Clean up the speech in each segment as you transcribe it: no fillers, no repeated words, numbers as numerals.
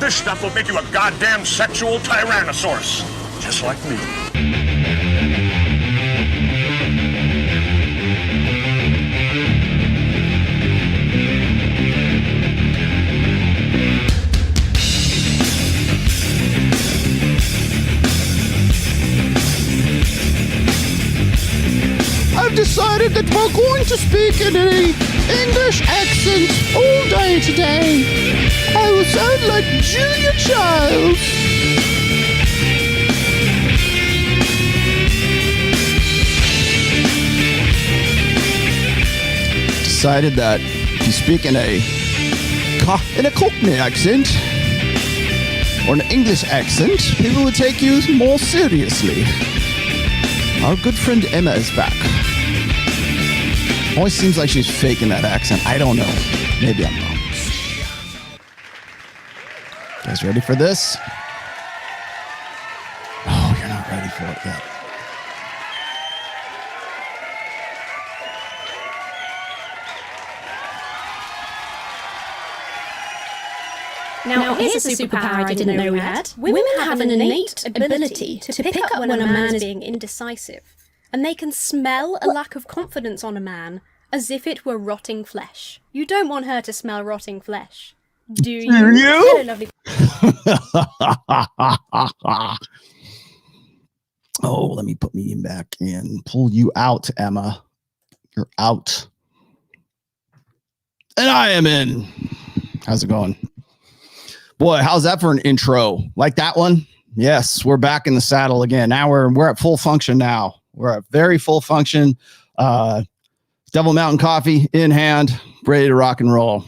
This stuff will make you a goddamn sexual tyrannosaurus. Just like me. I've decided that we're going to speak in an English accent all day today. I will sound like Julia Childs. Decided that if you speak in a Cockney accent or an English accent, people would take you more seriously. Our good friend Emma is back. Always seems like she's faking that accent. I don't know. Maybe I'm wrong. You guys ready for this? Oh, you're not ready for it yet. Now, here's a superpower I didn't know we had. Women have an innate ability to pick up when a man is being indecisive, and they can smell a lack of confidence on a man as if it were rotting flesh. You don't want her to smell rotting flesh, do you? Hello, lovely. Oh, let me put me back in. Pull you out, Emma. You're out. And I am in. How's it going? Boy, how's that for an intro? Like that one? Yes, we're back in the saddle again. Now we're at full function now. We're at very full function. Devil Mountain coffee in hand, ready to rock and roll.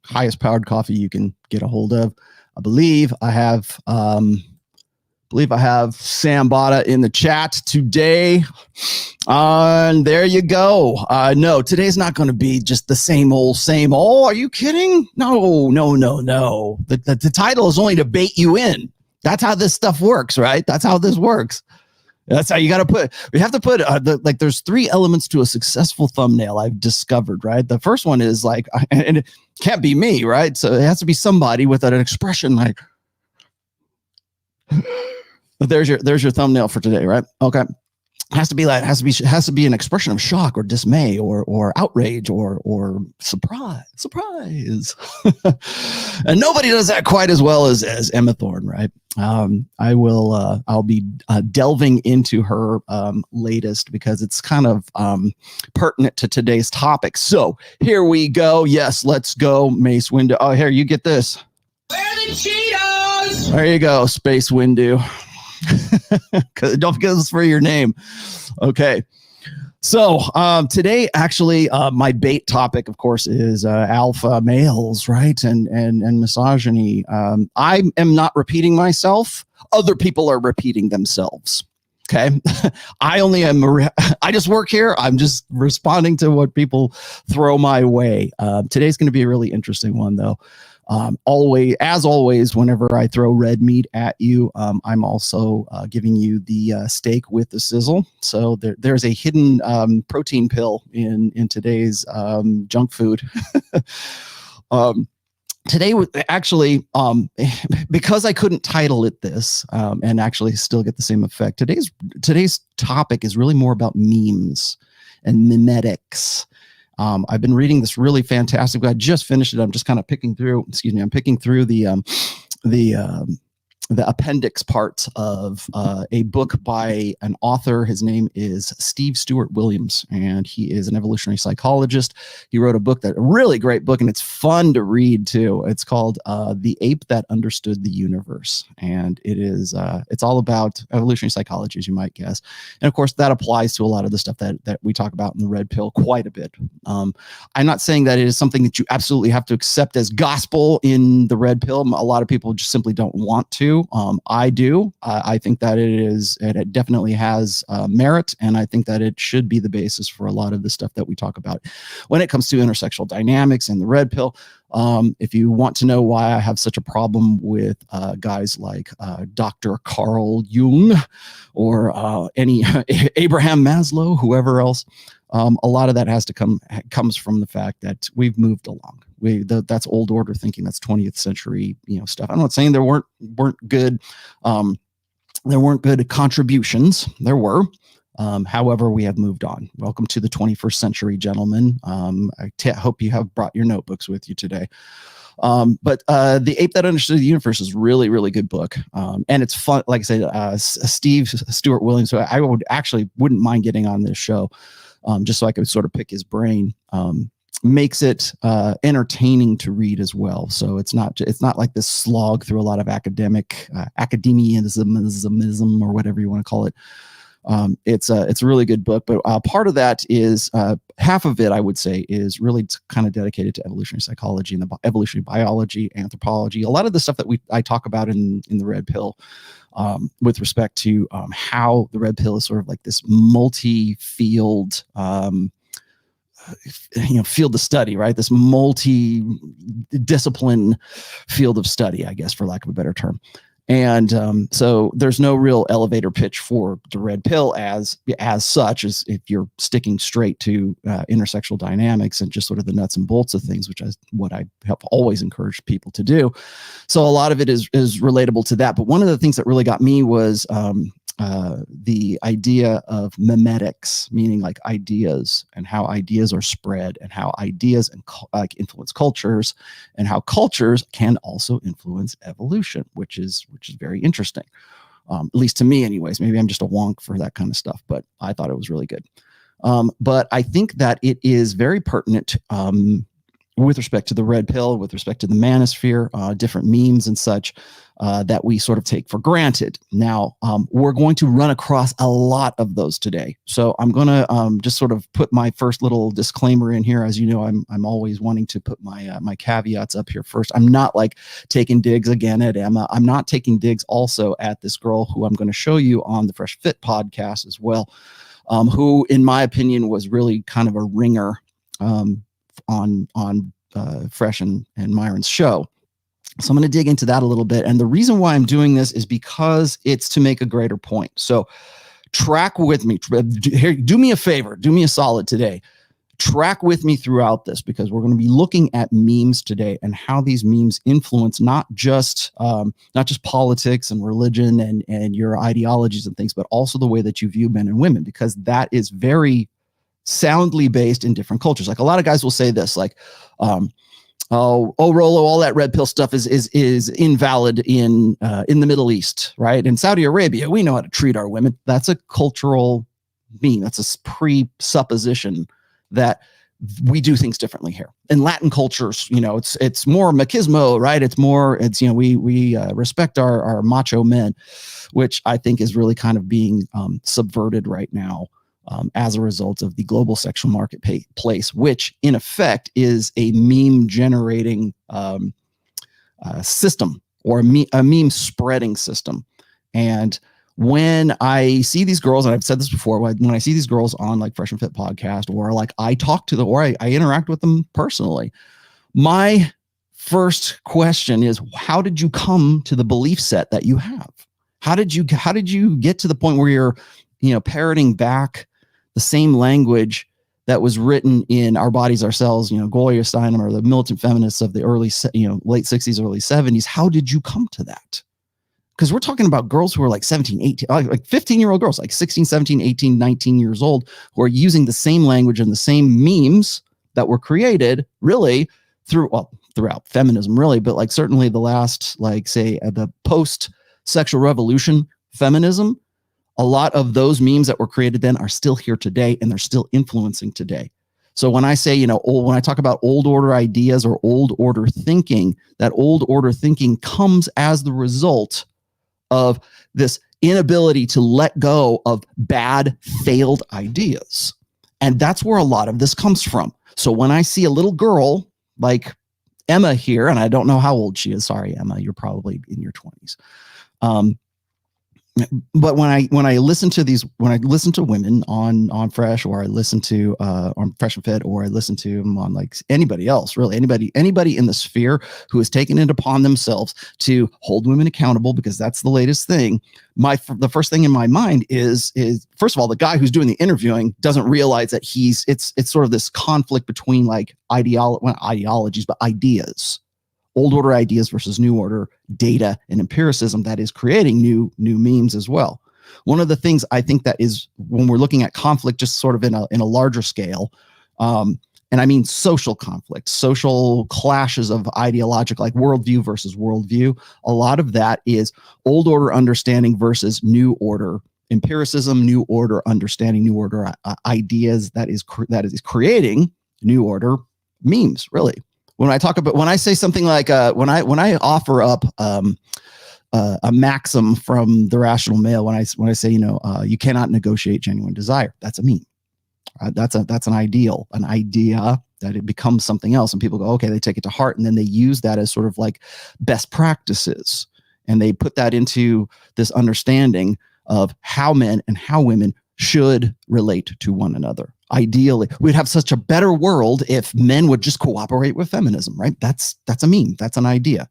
Highest powered coffee you can get a hold of. I believe I have Sam Bada in the chat today. And there you go. No, today's not going to be just the same old. Are you kidding? No. The title is only to bait you in. That's how this stuff works, right? That's how this works. That's how you got to put. We have to put there's 3 elements to a successful thumbnail I've discovered, right? The first one is like, and it can't be me, right? So it has to be somebody with an expression like. There's your thumbnail for today, right? Okay. Has to be an expression of shock or dismay or outrage or surprise. And nobody does that quite as well as Emma Thorne, right? I'll be delving into her latest because it's kind of pertinent to today's topic. So here we go. Yes, let's go, Mace Windu. Oh, here, you get this. Where are the Cheetos? There you go, Space Windu. Don't forget this for your name. Okay. So today, actually, my bait topic, of course, is alpha males, right? And misogyny. I am not repeating myself. Other people are repeating themselves. Okay. I just work here. I'm just responding to what people throw my way. Today's going to be a really interesting one, though. As always, whenever I throw red meat at you, I'm also giving you the steak with the sizzle. So there's a hidden protein pill in today's junk food. Today, actually, because I couldn't title it this and actually still get the same effect, today's topic is really more about memes and memetics. I've been reading this really fantastic book. I just finished it. I'm just kind of picking through the appendix parts of a book by an author. His name is Steve Stewart Williams, and he is an evolutionary psychologist. He wrote a really great book, and it's fun to read too. It's called The Ape That Understood the Universe, and it's all about evolutionary psychology, as you might guess. And of course, that applies to a lot of the stuff that we talk about in the Red Pill quite a bit. I'm not saying that it is something that you absolutely have to accept as gospel in the Red Pill. A lot of people just simply don't want to. I do. I think that it definitely has merit, and I think that it should be the basis for a lot of the stuff that we talk about when it comes to intersexual dynamics and the Red Pill. If you want to know why I have such a problem with guys like Dr. Carl Jung or any Abraham Maslow, whoever else, a lot of that comes from the fact that we've moved along. That's old order thinking. That's 20th century, stuff. I'm not saying there weren't good, there weren't good contributions. There were. However, we have moved on. Welcome to the 21st century, gentlemen. I hope you have brought your notebooks with you today. But The Ape That Understood the Universe is really, really good book. And it's fun. Like I said, Steve Stuart Williams, so I wouldn't mind getting on this show just so I could sort of pick his brain. Makes it entertaining to read as well. So it's not like this slog through a lot of academianism or whatever you want to call it. It's a really good book, but part of that is half of it, I would say, is really kind of dedicated to evolutionary psychology and the evolutionary biology, anthropology, a lot of the stuff that I talk about in the Red Pill, with respect to how the Red Pill is sort of like this multi-field, field of study, right? This multi-discipline field of study, I guess, for lack of a better term. And so there's no real elevator pitch for the Red Pill as such, as if you're sticking straight to intersexual dynamics and just sort of the nuts and bolts of things, which is what I have always encouraged people to do. So a lot of it is relatable to that. But one of the things that really got me was the idea of memetics, meaning like ideas and how ideas are spread and how ideas influence cultures and how cultures can also influence evolution, which is very interesting. At least to me anyways. Maybe I'm just a wonk for that kind of stuff, but I thought it was really good. But I think that it is very pertinent with respect to the Red Pill, with respect to the manosphere, different memes and such that we sort of take for granted. Now, we're going to run across a lot of those today. So I'm going to just sort of put my first little disclaimer in here. As you know, I'm always wanting to put my caveats up here first. I'm not like taking digs again at Emma. I'm not taking digs also at this girl who I'm going to show you on the Fresh Fit podcast as well, who, in my opinion, was really kind of a ringer on Fresh and Myron's show. So I'm going to dig into that a little bit. And the reason why I'm doing this is because it's to make a greater point. So track with me. Here, do me a favor. Do me a solid today. Track with me throughout this, because we're going to be looking at memes today and how these memes influence not just politics and religion and your ideologies and things, but also the way that you view men and women, because that is very soundly based in different cultures. Like a lot of guys will say this, like, Rollo, all that Red Pill stuff is invalid in the Middle East, right? In Saudi Arabia, we know how to treat our women. That's a cultural meme. That's a presupposition that we do things differently here. In Latin cultures, it's more machismo, right? We respect our macho men, which I think is really kind of being subverted right now. As a result of the global sexual marketplace, which in effect is a meme generating system, or a meme spreading system. And when I see these girls, and I've said this before, when I see these girls on like Fresh and Fit podcast, or like I talk to them, or I interact with them personally, my first question is, how did you come to the belief set that you have? How did you get to the point where you're, parroting back the same language that was written in Our Bodies, Ourselves, Gloria Steinem, or the militant feminists of the late 60s, early 70s? How did you come to that? Because we're talking about girls who are like 17, 18, like 15-year-old girls, like 16, 17, 18, 19 years old, who are using the same language and the same memes that were created really throughout feminism, really, but like certainly the last, like say the post-sexual revolution feminism. A lot of those memes that were created then are still here today, and they're still influencing today. So when I say, when I talk about old order ideas or old order thinking, that old order thinking comes as the result of this inability to let go of bad, failed ideas. And that's where a lot of this comes from. So when I see a little girl like Emma here, and I don't know how old she is. Sorry, Emma, you're probably in your 20s. but when I listen to women on Fresh, or I listen to on Fresh and Fit, or I listen to them on like anybody else, really anybody in the sphere who has taken it upon themselves to hold women accountable, because that's the latest thing. The first thing in my mind is first of all, the guy who's doing the interviewing doesn't realize that it's sort of this conflict between like ideologies, but ideas. Old order ideas versus new order data and empiricism that is creating new memes as well. One of the things I think that is, when we're looking at conflict just sort of in a larger scale, and I mean social conflict, social clashes of ideological, like worldview versus worldview, a lot of that is old order understanding versus new order empiricism, new order understanding, new order ideas that is creating new order memes, really. When I say something like when I offer up a maxim from the rational male, when I say you cannot negotiate genuine desire, that's a meme. That's an idea that it becomes something else, and people go, okay, they take it to heart, and then they use that as sort of like best practices, and they put that into this understanding of how men and how women should relate to one another. Ideally, we'd have such a better world if men would just cooperate with feminism, right? That's a meme. That's an idea,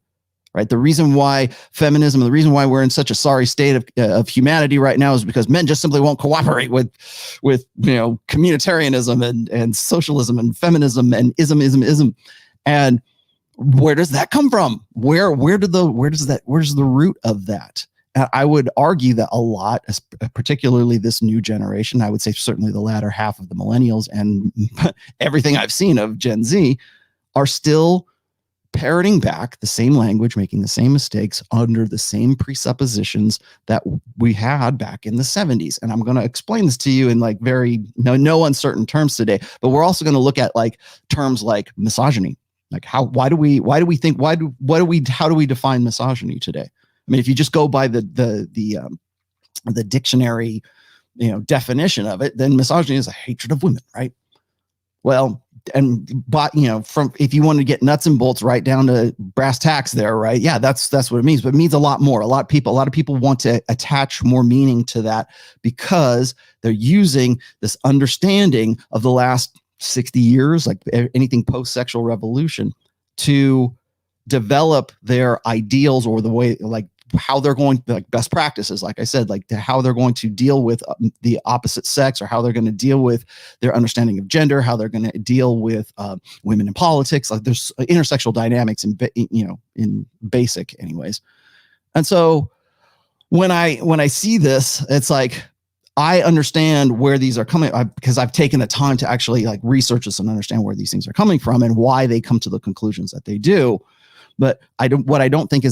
right? The reason why feminism, the reason why we're in such a sorry state of humanity right now is because men just simply won't cooperate with communitarianism and socialism and feminism and ism. And where does that come from? Where's the root of that? I would argue that a lot, particularly this new generation, I would say certainly the latter half of the millennials and everything I've seen of Gen Z, are still parroting back the same language, making the same mistakes under the same presuppositions that we had back in the 70s. And I'm going to explain this to you in like no uncertain terms today, but we're also going to look at like terms like misogyny. Like how do we define misogyny today? I mean, if you just go by the dictionary, definition of it, then misogyny is a hatred of women, right? Well, if you want to get nuts and bolts right down to brass tacks there, right? Yeah, that's what it means. But it means a lot more. A lot of people want to attach more meaning to that because they're using this understanding of the last 60 years, like anything post-sexual revolution, to develop their ideals or the way, like how they're going, like best practices, like I said, like how they're going to deal with the opposite sex, or how they're going to deal with their understanding of gender, how they're going to deal with women in politics. Like there's intersexual dynamics in basic anyways. And so when I see this, it's like, I understand where these are coming because I've taken the time to actually like research this and understand where these things are coming from and why they come to the conclusions that they do. But I don't think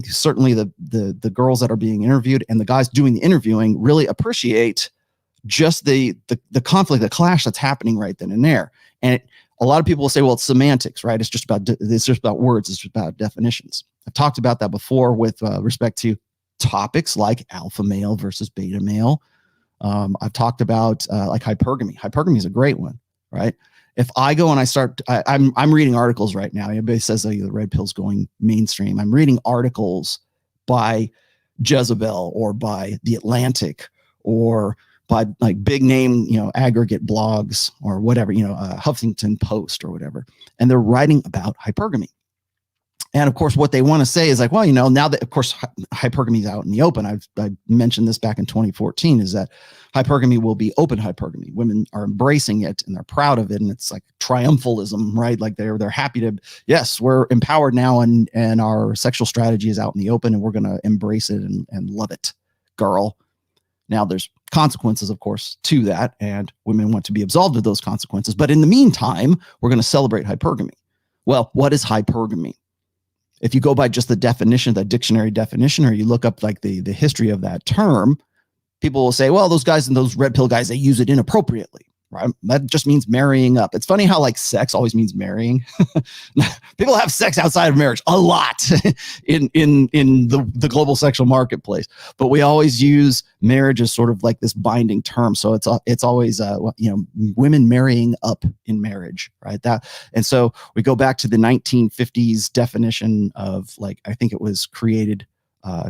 certainly the girls that are being interviewed and the guys doing the interviewing really appreciate just the conflict, the clash that's happening right then and there. And a lot of people will say, well, it's semantics, right? It's just about words. It's just about definitions. I've talked about that before with respect to topics like alpha male versus beta male. I've talked about like hypergamy. Hypergamy is a great one, right? If I go and I'm reading articles right now. Everybody says the red pill's going mainstream. I'm reading articles by Jezebel or by The Atlantic or by like big name, aggregate blogs or whatever, Huffington Post or whatever. And they're writing about hypergamy. And of course, what they want to say is like, well, now that of course hypergamy is out in the open. I mentioned this back in 2014, is that hypergamy will be open hypergamy. Women are embracing it and they're proud of it, and it's like triumphalism, right? Like they're happy to, yes, we're empowered now, and our sexual strategy is out in the open, and we're going to embrace it and love it, girl. Now there's consequences, of course, to that, and women want to be absolved of those consequences. But in the meantime, we're going to celebrate hypergamy. Well, what is hypergamy? If you go by just the definition, the dictionary definition, or you look up like the history of that term, people will say, well, those guys and those red pill guys, they use it inappropriately, right? That just means marrying up. It's funny how like sex always means marrying. People have sex outside of marriage a lot in the global sexual marketplace, but we always use marriage as sort of like this binding term. So it's always women marrying up in marriage, right? And so we go back to the 1950s definition of, like, I think it was created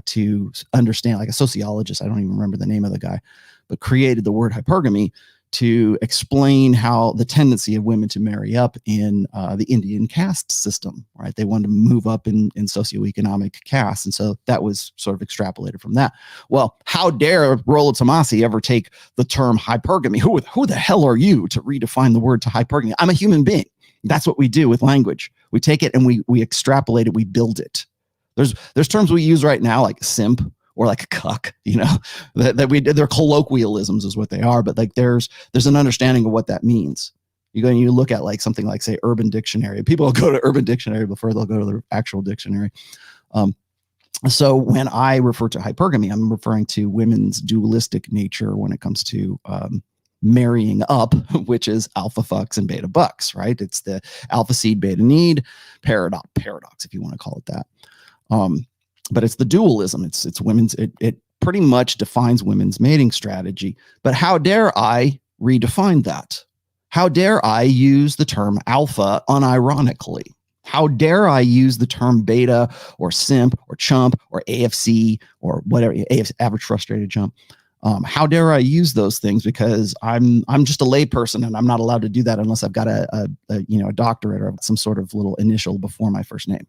to understand, like a sociologist, I don't even remember the name of the guy, but created the word hypergamy to explain how the tendency of women to marry up in the Indian caste system, right? They wanted to move up in socioeconomic caste. And so that was sort of extrapolated from that. Well, how dare rollotomassi ever take the term hypergamy? Who the hell are you to redefine the word to hypergamy? I'm a human being. That's what we do with language. We take it and we extrapolate it, we build it. There's terms we use right now like simp, or like a cuck, you know, they're colloquialisms is what they are, but like there's an understanding of what that means. You go and you look at like something like, say, Urban Dictionary. People will go to Urban Dictionary before they'll go to the actual dictionary. So when I refer to hypergamy, I'm referring to women's dualistic nature when it comes to marrying up, which is alpha fucks and beta bucks, right? It's the alpha seed, beta need paradox, if you want to call it that. But it's the dualism. It's women's. It pretty much defines women's mating strategy. But how dare I redefine that? How dare I use the term alpha unironically? How dare I use the term beta or simp or chump or AFC or whatever, average frustrated chump? How dare I use those things? Because I'm just a layperson and I'm not allowed to do that unless I've got a doctorate or some sort of little initial before my first name.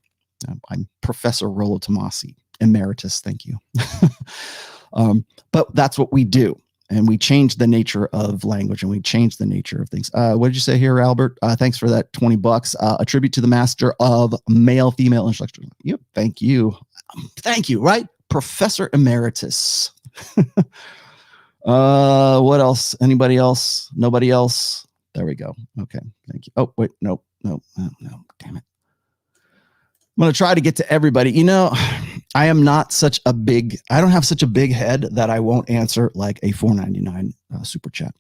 I'm Professor rollotomassi, emeritus. Thank you. But that's what we do. And we change the nature of language and we change the nature of things. What did you say here, Albert? Thanks for that $20. A tribute to the master of male, female intellectual. Yep. Thank you. Thank you. Right. Professor emeritus. What else? Anybody else? Nobody else? There we go. Okay. Thank you. Oh, wait. No. Damn it. I'm going to try to get to everybody. You know, I don't have such a big head that I won't answer like a $4.99 super chat.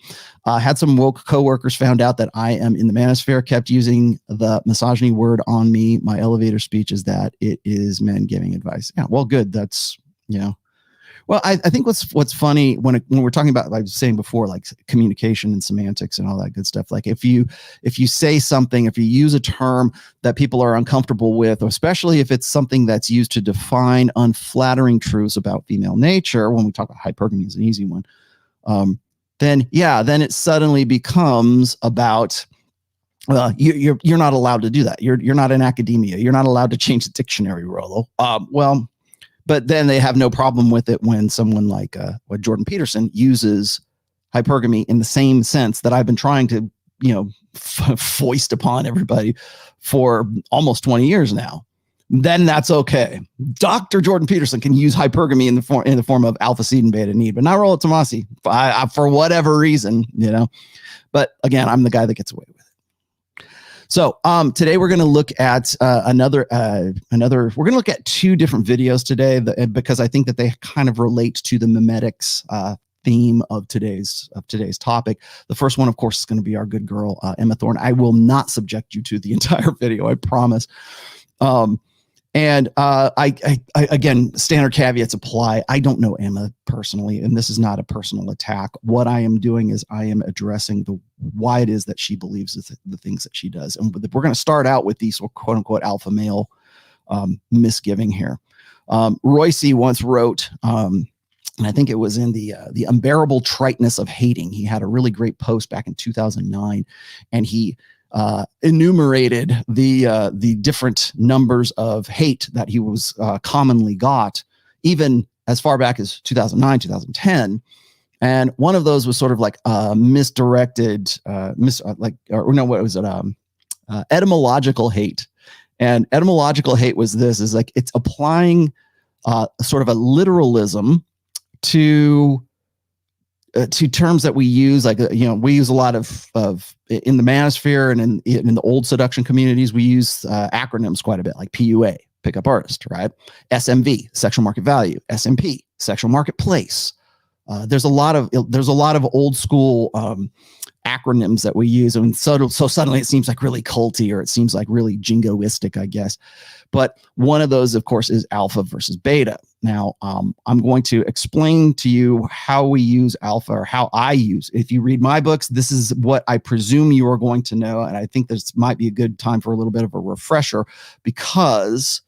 Had some woke coworkers found out that I am in the manosphere, kept using the misogyny word on me. My elevator speech is that it is men giving advice. Yeah, well, good. That's, you know. Well, I think what's funny when we're talking about, like I was saying before, like communication and semantics and all that good stuff. Like if you say something, if you use a term that people are uncomfortable with, or especially if it's something that's used to define unflattering truths about female nature, when we talk about hypergamy is an easy one, then it suddenly becomes about, well, you're not allowed to do that. You're not in academia. You're not allowed to change the dictionary, Rollo. But then they have no problem with it when someone like what Jordan Peterson uses hypergamy in the same sense that I've been trying to, foist upon everybody for almost 20 years now. Then that's okay. Dr. Jordan Peterson can use hypergamy in the form of alpha seed and beta need, but not rollotomassi for whatever reason, But again, I'm the guy that gets away with it. So today we're going to look at we're going to look at two different videos today because I think that they kind of relate to the memetics theme of today's topic. The first one, of course, is going to be our good girl, Emma Thorne. I will not subject you to the entire video, I promise. And I again, standard caveats apply. I don't know Emma personally, and this is not a personal attack. What I am doing is I am addressing why it is that she believes the things that she does. And we're going to start out with these quote unquote alpha male misgiving here. Royce once wrote, and I think it was in the unbearable triteness of hating. He had a really great post back in 2009, and he enumerated the different numbers of hate that he was commonly got, even as far back as 2009, 2010. And one of those was sort of like misdirected, etymological hate. And etymological hate was this, is like it's applying sort of a literalism to terms that we use, like, we use a lot of in the manosphere and in the old seduction communities, we use acronyms quite a bit, like PUA, pickup artist, right? SMV, sexual market value, SMP, sexual marketplace. There's a lot of old school acronyms that we use, and so suddenly it seems like really culty, or it seems like really jingoistic, I guess. But one of those, of course, is alpha versus beta. Now, I'm going to explain to you how we use alpha, or how I use. If you read my books, this is what I presume you are going to know, and I think this might be a good time for a little bit of a refresher, because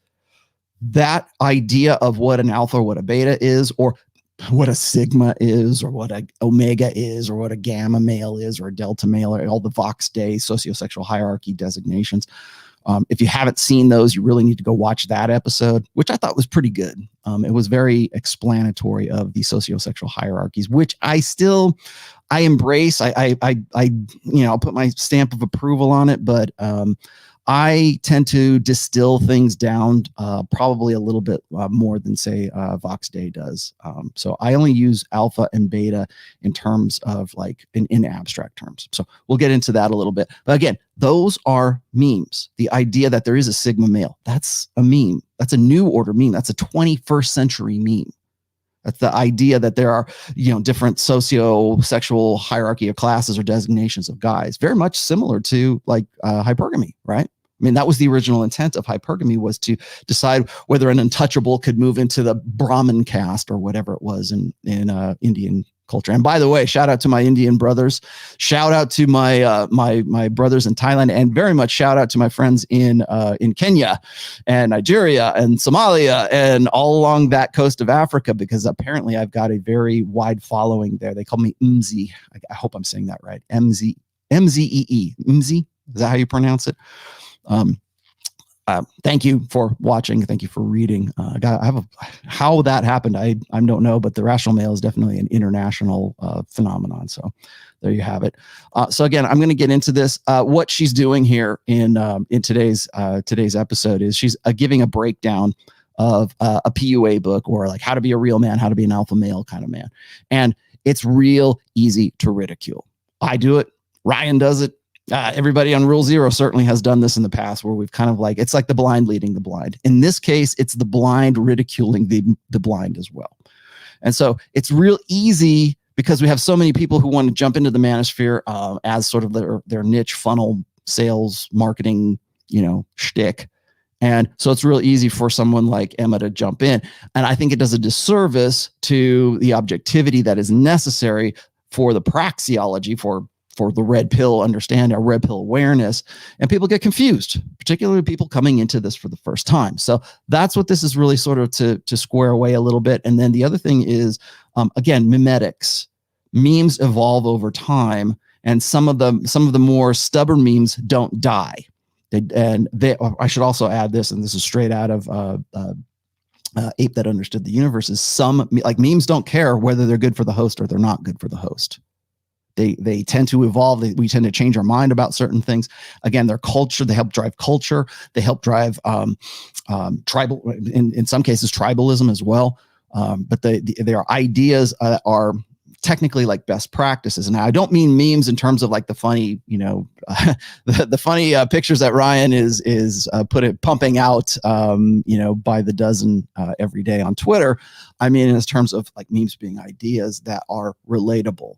that idea of what an alpha, what a beta is, or what a sigma is, or what a omega is, or what a gamma male is, or a delta male, or all the Vox Day sociosexual hierarchy designations. If you haven't seen those, you really need to go watch that episode, which I thought was pretty good. It was very explanatory of the sociosexual hierarchies, which I embrace. I'll put my stamp of approval on it, but I tend to distill things down probably a little bit more than, say, Vox Day does. So I only use alpha and beta in terms of like in abstract terms. So we'll get into that a little bit. But again, those are memes. The idea that there is a sigma male, that's a meme. That's a new order meme. That's a 21st century meme. That's the idea that there are, different socio-sexual hierarchy of classes or designations of guys, very much similar to like hypergamy, right? I mean, that was the original intent of hypergamy, was to decide whether an untouchable could move into the Brahmin caste or whatever it was in Indian culture. And by the way, shout out to my Indian brothers, shout out to my my brothers in Thailand, and very much shout out to my friends in Kenya and Nigeria and Somalia and all along that coast of Africa, because apparently I've got a very wide following there. They call me Mzi. I hope I'm saying that right. Mzee. Mzi. Is that how you pronounce it? Thank you for watching. Thank you for reading. How that happened, I don't know, but the rational male is definitely an international phenomenon. So there you have it. So again, I'm going to get into this. What she's doing here in today's episode is she's giving a breakdown of a PUA book, or like how to be a real man, how to be an alpha male kind of man. And it's real easy to ridicule. I do it. Ryan does it. Everybody on Rule Zero certainly has done this in the past, where we've kind of like, it's like the blind leading the blind. In this case, it's the blind ridiculing the blind as well. And so it's real easy, because we have so many people who want to jump into the manosphere as sort of their niche funnel sales marketing, shtick. And so it's real easy for someone like Emma to jump in. And I think it does a disservice to the objectivity that is necessary for the praxeology, for the red pill understanding, or red pill awareness. And people get confused, particularly people coming into this for the first time. So that's what this is really sort of to square away a little bit. And then the other thing is, again, memetics. Memes evolve over time, and some of the more stubborn memes don't die. I should also add this, and this is straight out of Ape That Understood the Universe, is some like memes don't care whether they're good for the host or they're not good for the host. They tend to evolve. We tend to change our mind about certain things. Again, their culture, they help drive culture. They help drive tribal, in some cases, tribalism as well. But their ideas are technically like best practices. And now I don't mean memes in terms of like the funny, the funny pictures that Ryan is pumping out, by the dozen every day on Twitter. I mean, in terms of like memes being ideas that are relatable,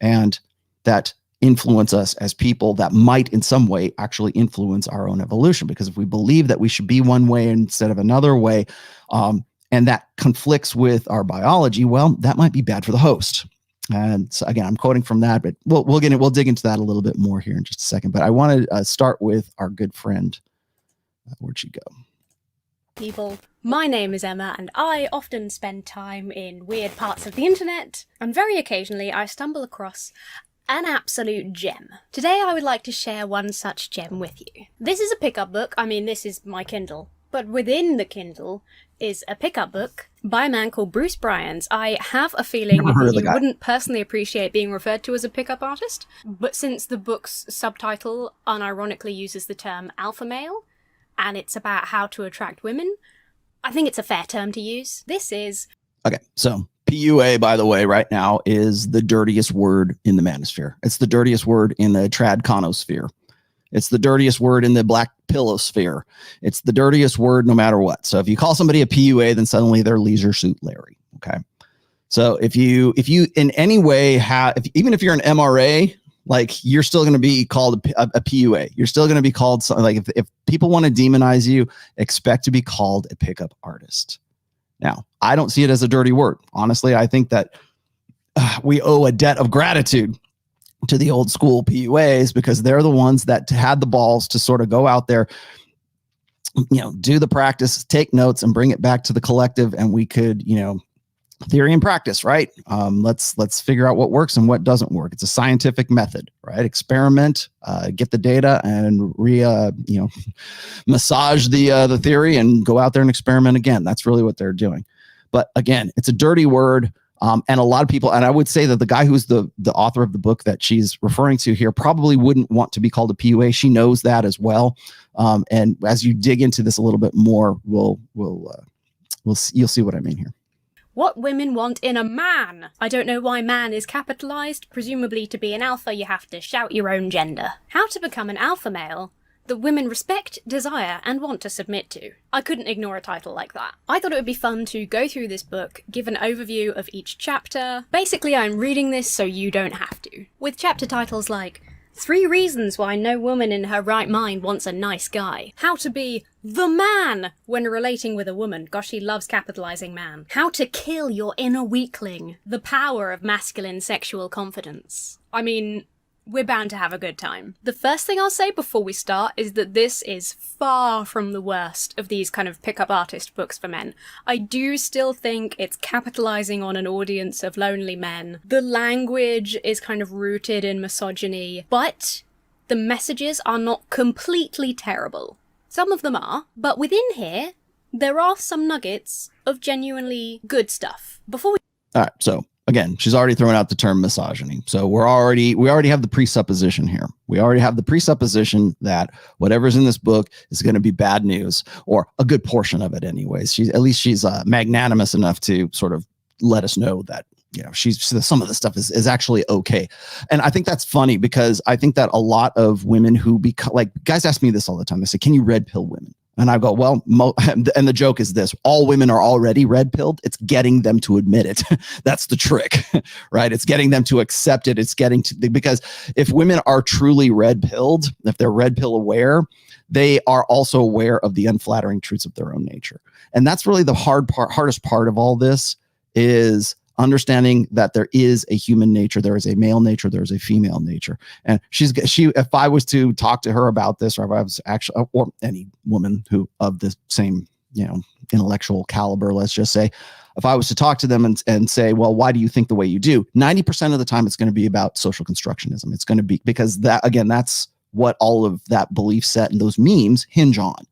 and that influence us as people, that might in some way actually influence our own evolution. Because if we believe that we should be one way instead of another way, and that conflicts with our biology, well, that might be bad for the host. And so again, I'm quoting from that, but we'll dig into that a little bit more here in just a second. But I want to start with our good friend. Where'd she go? People. My name is Emma, and I often spend time in weird parts of the internet, and very occasionally I stumble across an absolute gem. Today I would like to share one such gem with you. This is a pickup book. I mean, this is my Kindle, but within the Kindle is a pickup book by a man called Bruce Bryans. I have a feeling you wouldn't personally appreciate being referred to as a pickup artist, but since the book's subtitle unironically uses the term alpha male, and it's about how to attract women, I think it's a fair term to use. This is... Okay, so PUA, by the way, right now is the dirtiest word in the manosphere. It's the dirtiest word in the tradconosphere. It's the dirtiest word in the black pillow sphere. It's the dirtiest word no matter what. So if you call somebody a PUA, then suddenly they're Leisure Suit Larry, okay? So if you in any way have... even if you're an MRA... like you're still going to be called a PUA. You're still going to be called something. Like if people want to demonize you, expect to be called a pickup artist. Now, I don't see it as a dirty word. Honestly, I think that we owe a debt of gratitude to the old school PUAs, because they're the ones that had the balls to sort of go out there do the practice, take notes, and bring it back to the collective, and we could, theory and practice, right? Let's figure out what works and what doesn't work. It's a scientific method, right? Experiment, get the data, and massage the theory, and go out there and experiment again. That's really what they're doing. But again, it's a dirty word. And a lot of people, and I would say that the guy who's the author of the book that she's referring to here probably wouldn't want to be called a PUA. She knows that as well. And as you dig into this a little bit more, you'll see what I mean here. What women want in a man. I don't know why man is capitalized. Presumably to be an alpha, you have to shout your own gender. How to become an alpha male that women respect, desire, and want to submit to. I couldn't ignore a title like that. I thought it would be fun to go through this book, give an overview of each chapter. Basically, I'm reading this so you don't have to. With chapter titles like 3 reasons why no woman in her right mind wants a nice guy. How to be the man when relating with a woman. Gosh, she loves capitalizing man. How to kill your inner weakling. The power of masculine sexual confidence. I mean, we're bound to have a good time. The first thing I'll say before we start is that this is far from the worst of these kind of pickup artist books for men. I do still think it's capitalizing on an audience of lonely men. The language is kind of rooted in misogyny, but the messages are not completely terrible. Some of them are, but within here, there are some nuggets of genuinely good stuff. All right, so again, she's already thrown out the term misogyny. So we already have the presupposition here. We already have the presupposition that whatever's in this book is going to be bad news, or a good portion of it anyways. She's magnanimous enough to sort of let us know that, some of the stuff is actually okay. And I think that's funny, because I think that a lot of women who guys ask me this all the time. They say, can you red pill women? And I go, well, and the joke is this: all women are already red pilled. It's getting them to admit it. That's the trick, right? It's getting them to accept it. It's because if women are truly red pilled, if they're red pill aware, they are also aware of the unflattering truths of their own nature. And that's really the hardest part of all this, is understanding that there is a human nature, there is a male nature, there is a female nature. And if I was to talk to her about this, or if I was actually, or any woman who of the same, intellectual caliber, let's just say, if I was to talk to them and say, well, why do you think the way you do? 90% of the time, it's going to be about social constructionism. It's going to be because that's what all of that belief set and those memes hinge on.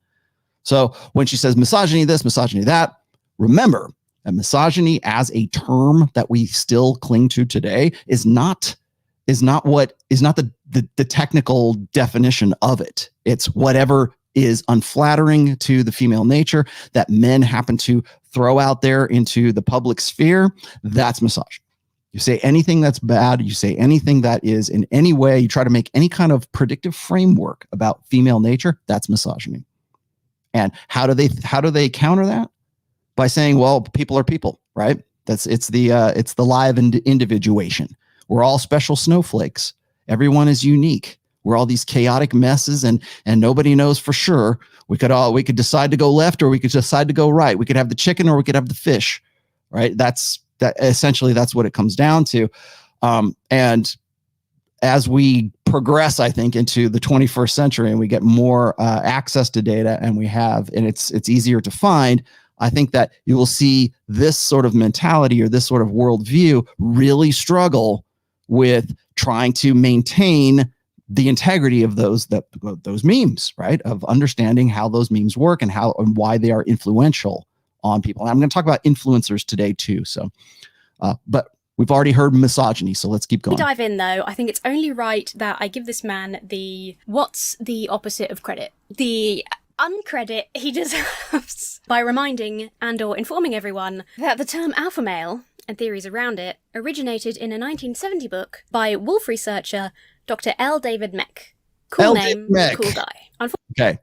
So when she says misogyny this, misogyny that, remember, and misogyny as a term that we still cling to today is not the technical definition of it. It's whatever is unflattering to the female nature that men happen to throw out there into the public sphere. That's misogyny. You say anything that's bad, you say anything that is in any way, you try to make any kind of predictive framework about female nature, that's misogyny. And how do they counter that? By saying, well, people are people, right? It's the lie of individuation. We're all special snowflakes. Everyone is unique. We're all these chaotic messes, and nobody knows for sure. We could decide to go left, or we could decide to go right. We could have the chicken, or we could have the fish, right? Essentially that's what it comes down to. And as we progress, I think, into the 21st century, and we get more access to data, and it's easier to find, I think that you will see this sort of mentality or this sort of worldview really struggle with trying to maintain the integrity of those memes, right? Of understanding how those memes work and why they are influential on people. And I'm going to talk about influencers today too. So, but we've already heard misogyny, so let's keep going. Dive in though. I think it's only right that I give this man what's the opposite of credit? The uncredit he deserves by reminding and or informing everyone that the term alpha male and theories around it originated in a 1970 book by wolf researcher Dr. L. David Meck. Cool name, cool guy. Okay,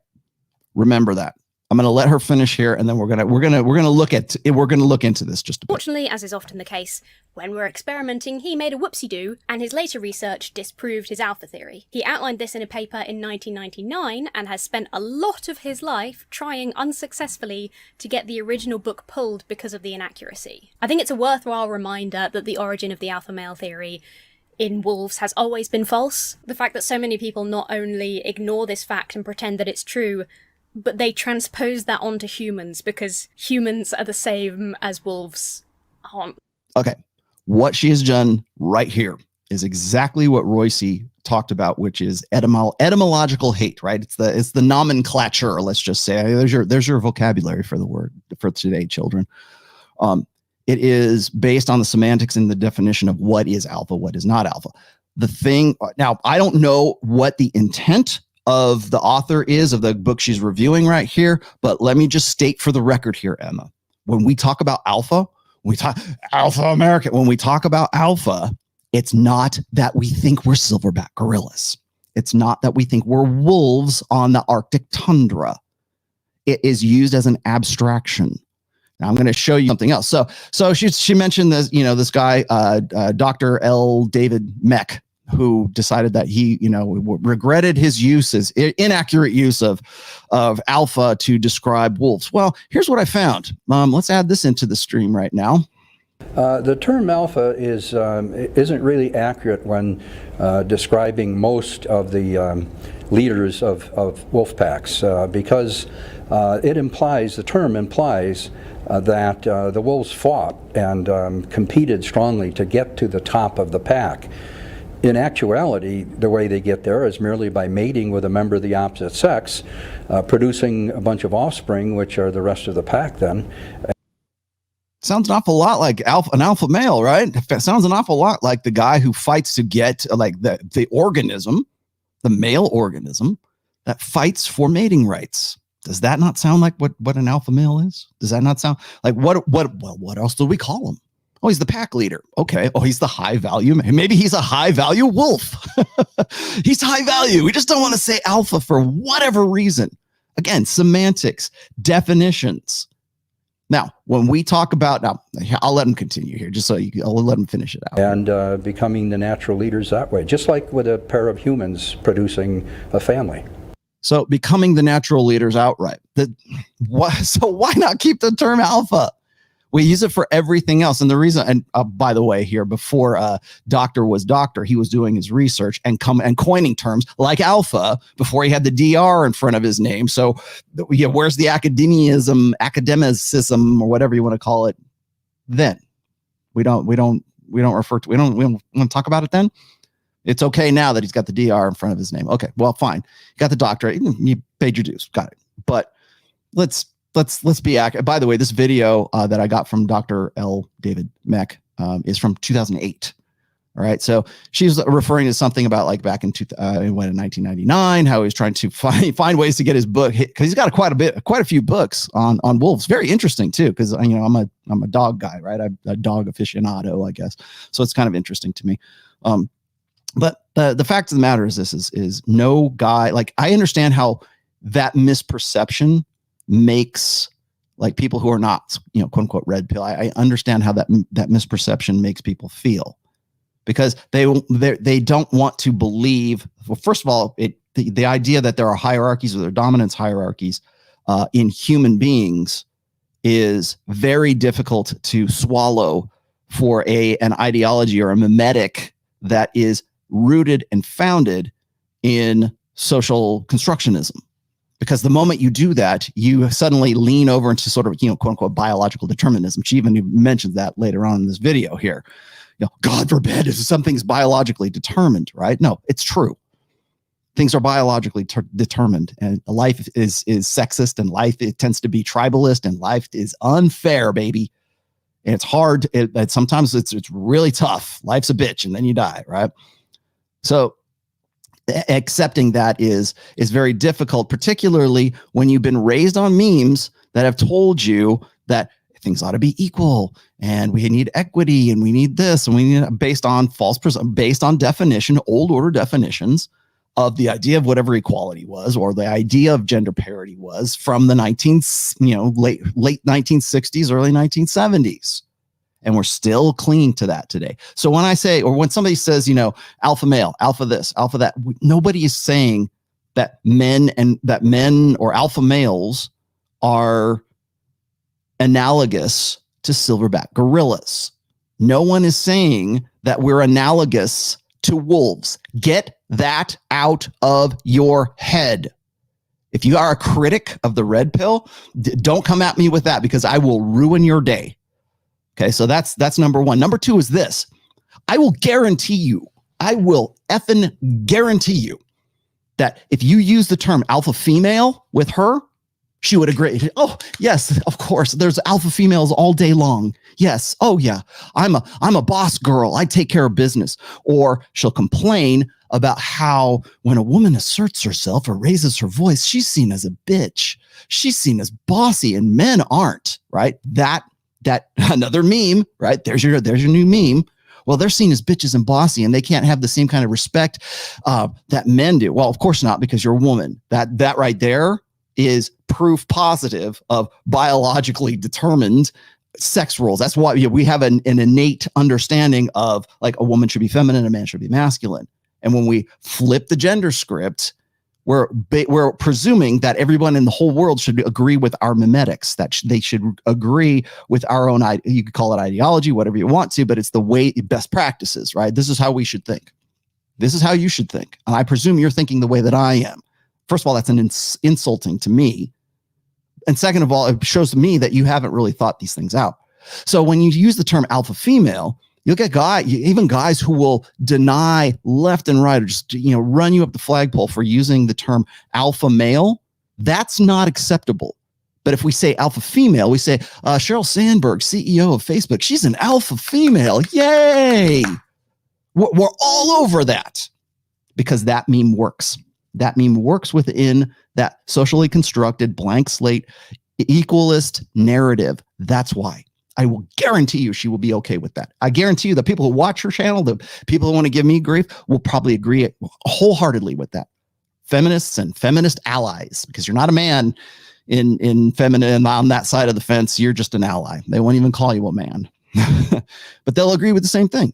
remember that. I'm going to let her finish here, and then we're going to look into this just a bit. Fortunately, as is often the case, when we're experimenting, he made a whoopsie-doo, and his later research disproved his alpha theory. He outlined this in a paper in 1999, and has spent a lot of his life trying unsuccessfully to get the original book pulled because of the inaccuracy. I think it's a worthwhile reminder that the origin of the alpha male theory in wolves has always been false. The fact that so many people not only ignore this fact and pretend that it's true, but they transpose that onto humans because humans are the same as wolves aren't. Okay. What she has done right here is exactly what Royce talked about, which is etymological hate, right? It's the nomenclature, let's just say. There's your vocabulary for the word for today, children. It is based on the semantics and the definition of what is alpha, what is not alpha. The thing now, I don't know what the intent of the author is of the book she's reviewing right here, but let me just state for the record here, Emma, when we talk about alpha, we talk alpha American. When we talk about alpha, it's not that we think we're silverback gorillas. It's not that we think we're wolves on the Arctic tundra. It is used as an abstraction. Now I'm going to show you something else. So she mentioned this, this guy, Dr. L. David Meck, who decided that he, regretted his inaccurate use of alpha to describe wolves. Well, here's what I found. Let's add this into the stream right now. The term alpha isn't really accurate when describing most of the leaders of wolf packs because the term implies that the wolves fought and competed strongly to get to the top of the pack. In actuality, the way they get there is merely by mating with a member of the opposite sex, producing a bunch of offspring, which are the rest of the pack then. Sounds an awful lot like an alpha male, right? It sounds an awful lot like the guy who fights to get like the organism, the male organism that fights for mating rights. Does that not sound like what an alpha male is? Does that not sound like what else do we call him? Oh, he's the pack leader. Okay. Oh, he's the high value. Maybe he's a high value wolf. He's high value. We just don't want to say alpha for whatever reason. Again, semantics, definitions. Now, when we talk about, I'll let him continue here, just so I'll let him finish it out. And becoming the natural leaders that way, just like with a pair of humans producing a family. So becoming the natural leaders outright. So why not keep the term alpha? We use it for everything else. And the reason, and by the way, here, before Doctor was Doctor, he was doing his research and coining terms like alpha before he had the DR in front of his name. So where's the academicism, or whatever you want to call it? Then we don't want to talk about it then. It's okay now that he's got the DR in front of his name. Okay, well, fine. You got the doctorate. You paid your dues. Got it. But let's be accurate. By the way, this video that I got from Dr. L. David Meck is from 2008. All right. So she's referring to something about like back in 1999, how he was trying to find ways to get his book hit, because he's got quite a few books on wolves. Very interesting too, because I'm a dog guy, right? I'm a dog aficionado, I guess. So it's kind of interesting to me. But the fact of the matter is this is no guy, like I understand how that misperception makes like people who are not, quote unquote red pill. I understand how that misperception makes people feel, because they don't want to believe. Well, first of all, the idea that there are hierarchies or there are dominance hierarchies in human beings is very difficult to swallow for an ideology or a memetic that is rooted and founded in social constructionism. Because the moment you do that, you suddenly lean over into sort of, quote unquote, biological determinism. She even mentions that later on in this video here. God forbid if something's biologically determined, right? No, it's true. Things are biologically determined, and life is sexist, and life it tends to be tribalist, and life is unfair, baby. And it's hard. Sometimes it's really tough. Life's a bitch, and then you die, right? So accepting that is very difficult, particularly when you've been raised on memes that have told you that things ought to be equal and we need equity and we need this and we need based on definition, old order definitions of the idea of whatever equality was, or the idea of gender parity was from the late 1960s, early 1970s. And we're still clinging to that today. So when I say, or when somebody says, alpha male, alpha this, alpha that, nobody is saying that men or alpha males are analogous to silverback gorillas. No one is saying that we're analogous to wolves. Get that out of your head. If you are a critic of the red pill, don't come at me with that because I will ruin your day. Okay, so that's number one. Number two is this. I will guarantee you, I will effing guarantee you that if you use the term alpha female with her, she would agree. Oh, yes, of course. There's alpha females all day long. Yes. Oh, yeah. I'm a boss girl. I take care of business. Or she'll complain about how when a woman asserts herself or raises her voice, she's seen as a bitch. She's seen as bossy, and men aren't. Right. That another meme. Right. There's your new meme. Well, they're seen as bitches and bossy, and they can't have the same kind of respect that men do. Well, of course not, because you're a woman. That right there is proof positive of biologically determined sex roles. That's why we have an innate understanding of like a woman should be feminine, a man should be masculine. And when we flip the gender script, we're presuming that everyone in the whole world should agree with our memetics, that they should agree with our own, you could call it ideology, whatever you want to, but it's the way, best practices, right? This is how we should think. This is how you should think. And I presume you're thinking the way that I am. First of all, that's insulting to me. And second of all, it shows to me that you haven't really thought these things out. So when you use the term alpha female, you'll get even guys who will deny left and right, or just, run you up the flagpole for using the term alpha male. That's not acceptable. But if we say alpha female, we say Sheryl Sandberg, CEO of Facebook, she's an alpha female. Yay! We're all over that because that meme works. That meme works within that socially constructed blank slate equalist narrative. That's why. I will guarantee you she will be okay with that. I guarantee you the people who watch her channel, the people who want to give me grief, will probably agree wholeheartedly with that. Feminists and feminist allies, because you're not a man in feminine on that side of the fence. You're just an ally. They won't even call you a man, but they'll agree with the same thing.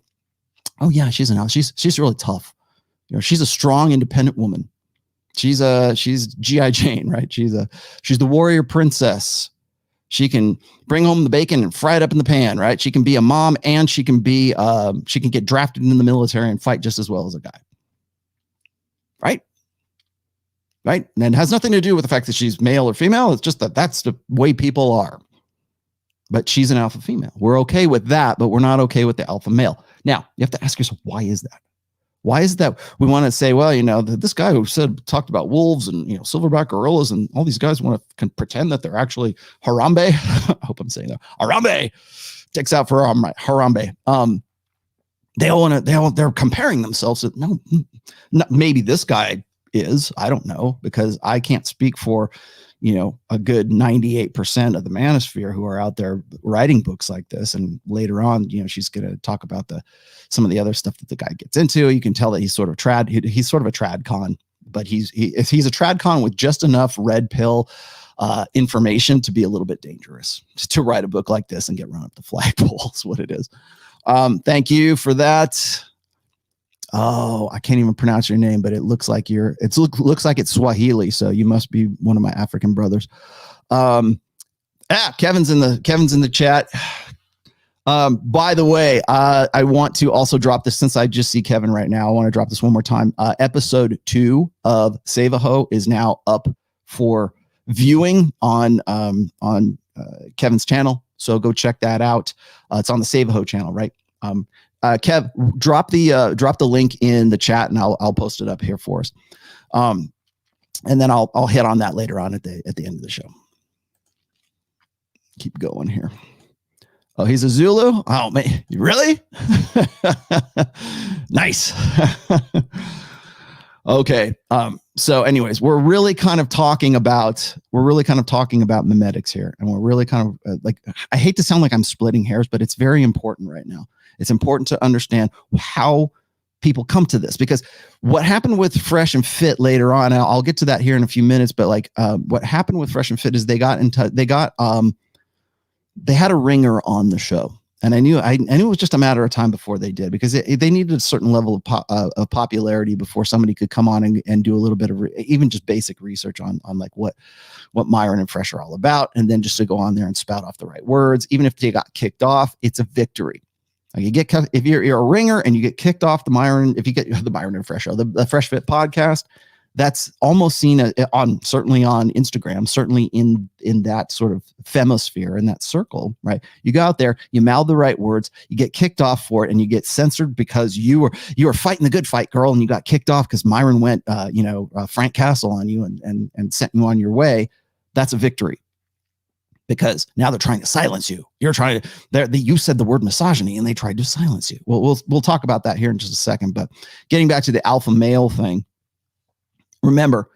Oh yeah, she's an ally. She's really tough. She's a strong, independent woman. She's G.I. Jane, right? She's the warrior princess. She can bring home the bacon and fry it up in the pan, right? She can be a mom, and she can get drafted in the military and fight just as well as a guy. Right? Right? And it has nothing to do with the fact that she's male or female. It's just that's the way people are. But she's an alpha female. We're okay with that, but we're not okay with the alpha male. Now, you have to ask yourself, why is that? Why is that we want to say, well, this guy who talked about wolves and, silverback gorillas and all these guys want to pretend that they're actually Harambe. I hope I'm saying that. Harambe takes out for Harambe. They're comparing themselves to, no, maybe this guy is, I don't know, because I can't speak for, a good 98% of the manosphere who are out there writing books like this. And later on, she's going to talk about some of the other stuff that the guy gets into. You can tell that he's sort of he's sort of a trad con, but he's a trad con with just enough red pill information to be a little bit dangerous to write a book like this and get run up the flagpole is what it is. Thank you for that. Oh, I can't even pronounce your name, but it looks like looks like it's Swahili. So you must be one of my African brothers. Kevin's in the chat. By the way, I want to also drop this, since I just see Kevin right now. I want to drop this one more time. Episode 2 of Save a Ho is now up for viewing on Kevin's channel. So go check that out. It's on the Save a Ho channel, right? Kev, drop the link in the chat, and I'll post it up here for us. And then I'll hit on that later on at the end of the show. Keep going here. Oh, he's a Zulu? Oh man, really? Nice. Okay. So anyways, we're really kind of talking about memetics here. And we're really kind of I hate to sound like I'm splitting hairs, but it's very important right now. It's important to understand how people come to this, because what happened with Fresh and Fit later on, and I'll get to that here in a few minutes, but what happened with Fresh and Fit is they had a ringer on the show. And I knew it was just a matter of time before they did, because they needed a certain level of popularity before somebody could come on and do a little bit of even just basic research on like what Myron and Fresh are all about. And then just to go on there and spout off the right words. Even if they got kicked off, it's a victory. Like if you're a ringer and you get kicked off if you get the Myron and Fresh show, the Fresh Fit podcast, that's almost seen on certainly on Instagram, certainly in that sort of femosphere, in that circle, right? You go out there, you mouth the right words, you get kicked off for it, and you get censored because you were fighting the good fight, girl, and you got kicked off because Myron went Frank Castle on you and sent you on your way. That's a victory. Because now they're trying to silence you. You said the word misogyny and they tried to silence you. Well, we'll talk about that here in just a second. But getting back to the alpha male thing, remember,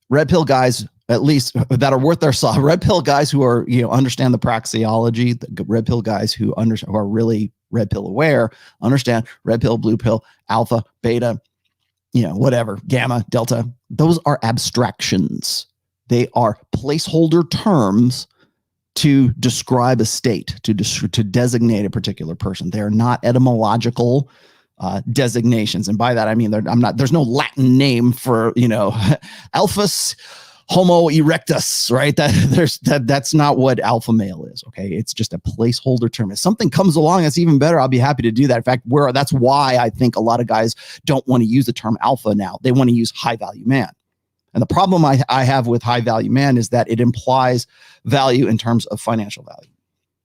red pill guys, at least that are worth their salt, red pill guys who are, understand the praxeology, the red pill guys who are really red pill aware, understand red pill, blue pill, alpha, beta, whatever, gamma, delta. Those are abstractions. They are placeholder terms to describe a state, to designate a particular person. They are not etymological designations, and by that I mean there's no Latin name for alphas homo erectus, right? That's not what alpha male is. Okay, it's just a placeholder term. If something comes along that's even better, I'll be happy to do that. In fact, that's why I think a lot of guys don't want to use the term alpha now. They want to use high value man. And the problem I have with high value man is that it implies value in terms of financial value.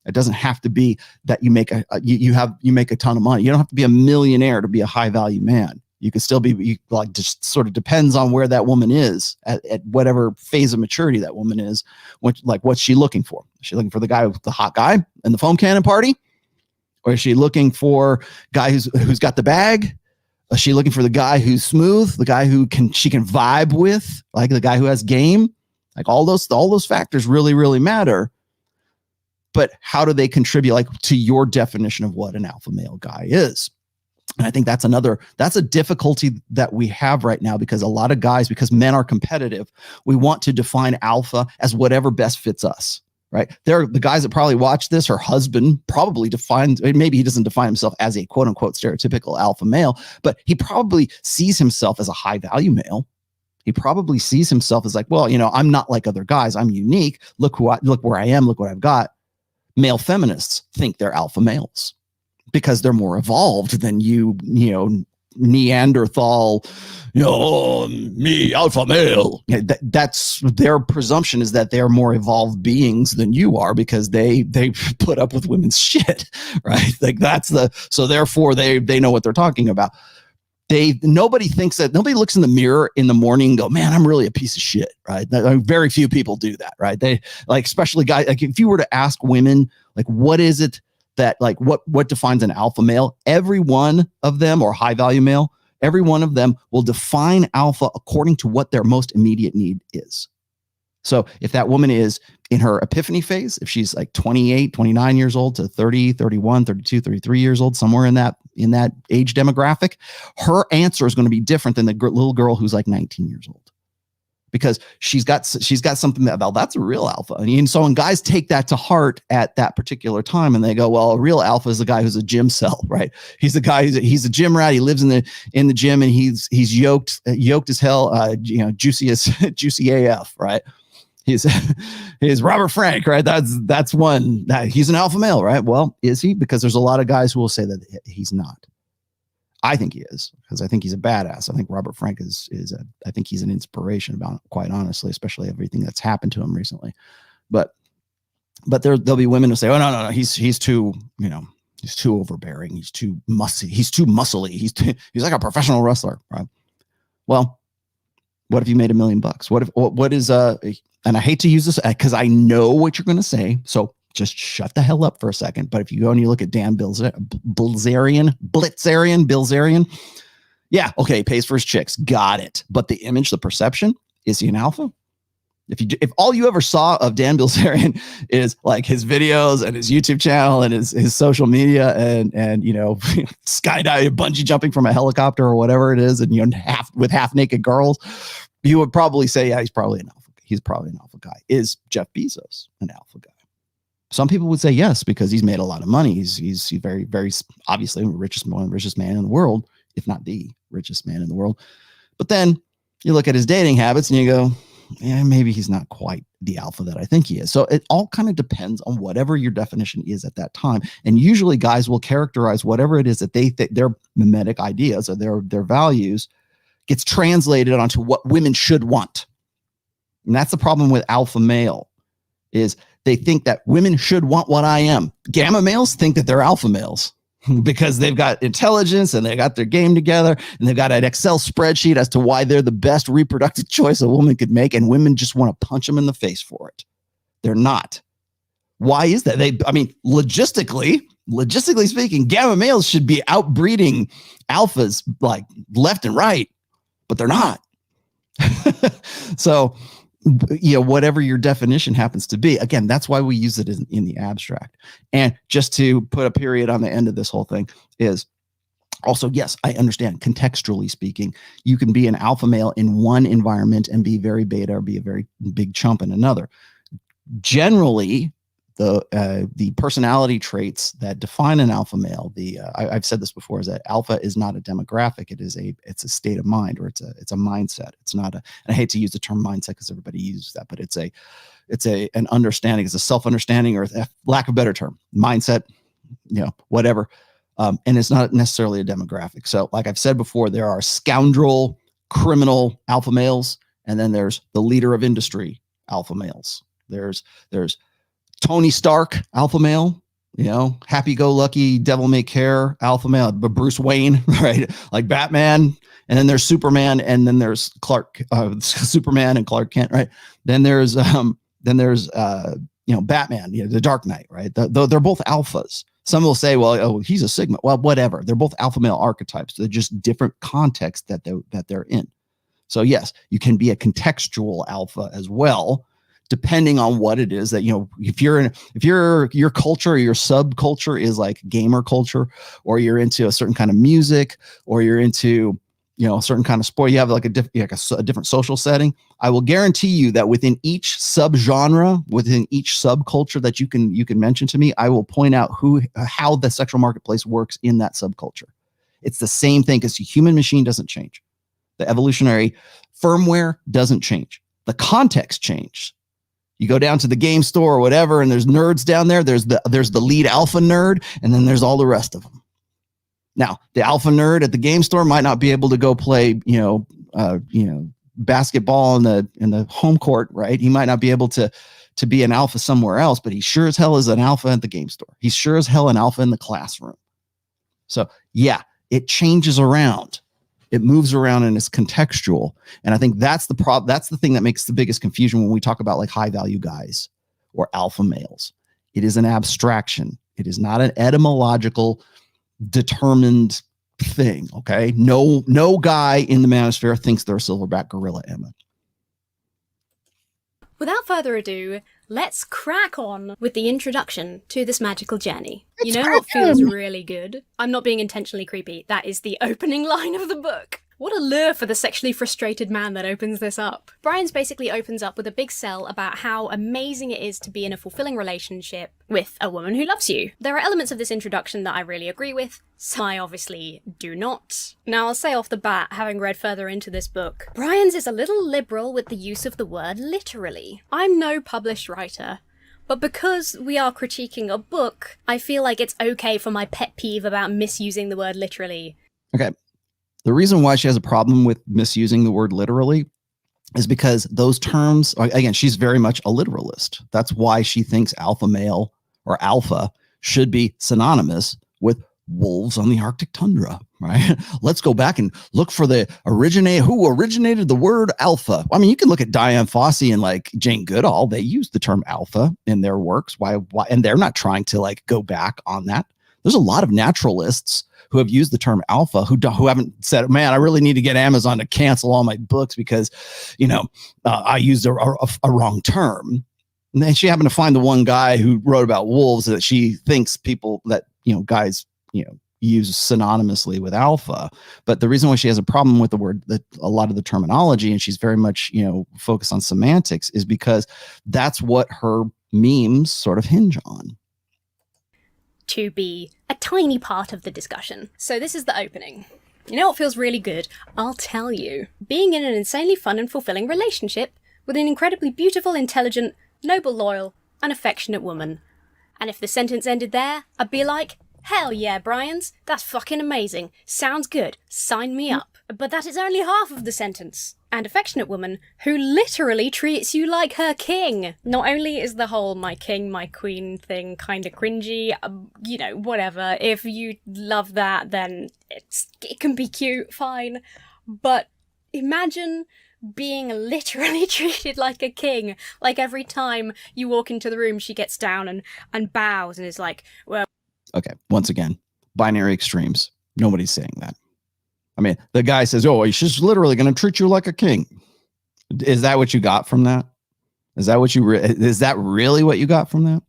It doesn't have to be that you make you make a ton of money. You don't have to be a millionaire to be a high value man. You can still be just sort of depends on where that woman is at whatever phase of maturity that woman is. What's she looking for? Is she looking for the hot guy in the foam cannon party? Or is she looking for a guy who's got the bag? Is she looking for the guy who's smooth, the guy she can vibe with, like the guy who has game? Like all those factors really, really matter. But how do they contribute to your definition of what an alpha male guy is? And I think that's a difficulty that we have right now, because a lot of guys, because men are competitive, we want to define alpha as whatever best fits us. Right. They're the guys that probably watch this. Her husband probably maybe he doesn't define himself as a quote unquote stereotypical alpha male, but he probably sees himself as a high value male. He probably sees himself as I'm not like other guys. I'm unique. Look where I am. Look what I've got. Male feminists think they're alpha males because they're more evolved than Neanderthal, me alpha male. That's their presumption, is that they're more evolved beings than you are because they put up with women's shit, right? So therefore they know what they're talking about. Nobody looks in the mirror in the morning and go, man, I'm really a piece of shit, right? Very few people do that, right? They especially guys, if you were to ask women, what is it that what defines an alpha male, every one of them, or high value male, every one of them will define alpha according to what their most immediate need is. So if that woman is in her epiphany phase, if she's 28, 29 years old to 30, 31, 32, 33 years old, somewhere in that age demographic, her answer is going to be different than the little girl who's 19 years old. Because she's got something that's a real alpha. And so when guys take that to heart at that particular time, and they go, well, a real alpha is a guy who's a gym cell, right? He's a guy he's a gym rat. He lives in the gym, and he's yoked as hell, juicy AF, right? He's Robert Frank, right? That's one. He's an alpha male, right? Well, is he? Because there's a lot of guys who will say that he's not. I think he is, because I think he's a badass. I think Robert Frank I think he's an inspiration, quite honestly, especially everything that's happened to him recently. But there'll be women who say, oh no, he's too, he's too overbearing. He's too muscly. He's too muscly. He's like a professional wrestler, right? Well, what if you made $1 million? What is and I hate to use this because I know what you're going to say. So just shut the hell up for a second. But if you go and you look at Dan Bilzerian, yeah, okay, pays for his chicks, got it. But the image, the perception, is he an alpha? If all you ever saw of Dan Bilzerian is his videos and his YouTube channel and his social media and skydiving, bungee jumping from a helicopter or whatever it is, and with half naked girls, you would probably say, yeah, he's probably an alpha. He's probably an alpha guy. Is Jeff Bezos an alpha guy? Some people would say yes, because he's made a lot of money. He's very, very obviously one of the richest man in the world, if not the richest man in the world. But then you look at his dating habits and you go, yeah, maybe he's not quite the alpha that I think he is. So it all kind of depends on whatever your definition is at that time. And usually guys will characterize whatever it is that their memetic ideas or their values gets translated onto what women should want. And that's the problem with alpha male, is they think that women should want what I am. Gamma males think that they're alpha males because they've got intelligence and they got their game together and they've got an Excel spreadsheet as to why they're the best reproductive choice a woman could make, and women just want to punch them in the face for it. They're not. Why is that? Logistically speaking, gamma males should be outbreeding alphas like left and right, but they're not. So, whatever your definition happens to be, again, that's why we use it in the abstract. And just to put a period on the end of this whole thing is also, yes, I understand, contextually speaking, you can be an alpha male in one environment and be very beta or be a very big chump in another. Generally, the personality traits that define an alpha male, I've said this before, is that alpha is not a demographic. It's a state of mind, or it's a mindset. It's not and I hate to use the term mindset because everybody uses that, but it's an understanding. It's a self-understanding, or lack of a better term, mindset, whatever. And it's not necessarily a demographic. So like I've said before, there are scoundrel, criminal alpha males, and then there's the leader of industry alpha males. There's Tony Stark, alpha male, happy-go-lucky, devil-may-care alpha male, but Bruce Wayne, right? Like Batman, and then there's Superman, and then there's Superman and Clark Kent, right? Then there's Batman, the Dark Knight, right? They're both alphas. Some will say, well, he's a Sigma. Well, whatever. They're both alpha male archetypes. They're just different contexts that they're in. So yes, you can be a contextual alpha as well, depending on what it is that, if your culture or your subculture is like gamer culture, or you're into a certain kind of music, or you're into, a certain kind of sport, you have like a different social setting. I will guarantee you that within each subgenre, within each subculture that you can mention to me, I will point out how the sexual marketplace works in that subculture. It's the same thing, because the human machine doesn't change. The evolutionary firmware doesn't change. The context changed. You go down to the game store or whatever, and there's nerds down there. There's the lead alpha nerd, and then there's all the rest of them. Now, the alpha nerd at the game store might not be able to go play, basketball in the home court, right? He might not be able to be an alpha somewhere else, but he sure as hell is an alpha at the game store. He's sure as hell an alpha in the classroom. So yeah, it changes around. It moves around and is contextual. And I think that's the problem. That's the thing that makes the biggest confusion when we talk about like high value guys or alpha males. It is an abstraction. It is not an etymological determined thing. Okay. No guy in the manosphere thinks they're a silverback gorilla, Emma. Without further ado, let's crack on with the introduction to this magical journey. You know what feels really good? I'm not being intentionally creepy. That is the opening line of the book. What a lure for the sexually frustrated man that opens this up. Brian's basically opens up with a big sell about how amazing it is to be in a fulfilling relationship with a woman who loves you. There are elements of this introduction that I really agree with, some I obviously do not. Now I'll say off the bat, having read further into this book, Brian's is a little liberal with the use of the word literally. I'm no published writer, but because we are critiquing a book, I feel like it's okay for my pet peeve about misusing the word literally. Okay. The reason why she has a problem with misusing the word literally is because those terms, again, she's very much a literalist. That's why she thinks alpha male or alpha should be synonymous with wolves on the Arctic tundra, right? Let's go back and look for who originated the word alpha. I mean, you can look at Diane Fossey and like Jane Goodall. They use the term alpha in their works. Why? And they're not trying to like go back on that. There's a lot of naturalists who have used the term alpha who haven't said, man, I really need to get Amazon to cancel all my books because, I used a wrong term. And then she happened to find the one guy who wrote about wolves that she thinks people that, guys, use synonymously with alpha. But the reason why she has a problem with the word, that a lot of the terminology, and she's very much, focused on semantics, is because that's what her memes sort of hinge on. To be a tiny part of the discussion. So this is the opening. You know what feels really good? I'll tell you. Being in an insanely fun and fulfilling relationship with an incredibly beautiful, intelligent, noble, loyal, and affectionate woman. And if the sentence ended there, I'd be like, Hell yeah, Bryans. That's fucking amazing. Sounds good. Sign me up. But that is only half of the sentence. And affectionate woman who literally treats you like her king. Not only is the whole my king, my queen thing kind of cringy, whatever. If you love that, then it can be cute, fine. But imagine being literally treated like a king. Like every time you walk into the room, she gets down and bows and is like, well. Okay, once again, binary extremes. Nobody's saying that. I mean, the guy says, oh, she's literally going to treat you like a king. Is that what you got from that? Is that really what you got from that?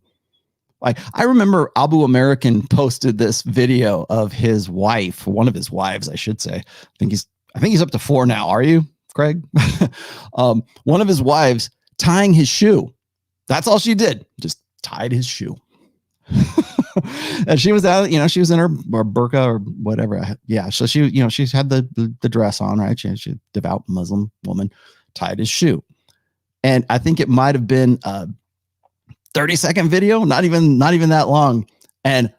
Like, I remember Abu American posted this video of his wife, one of his wives, I should say. I think he's up to 4 now. Are you, Craig? One of his wives tying his shoe. That's all she did. Just tied his shoe. And she was out, she was in her burqa or whatever. Yeah. So she's had the dress on, right? She's a devout Muslim woman, tied his shoe. And I think it might've been a 30-second video, not even that long. And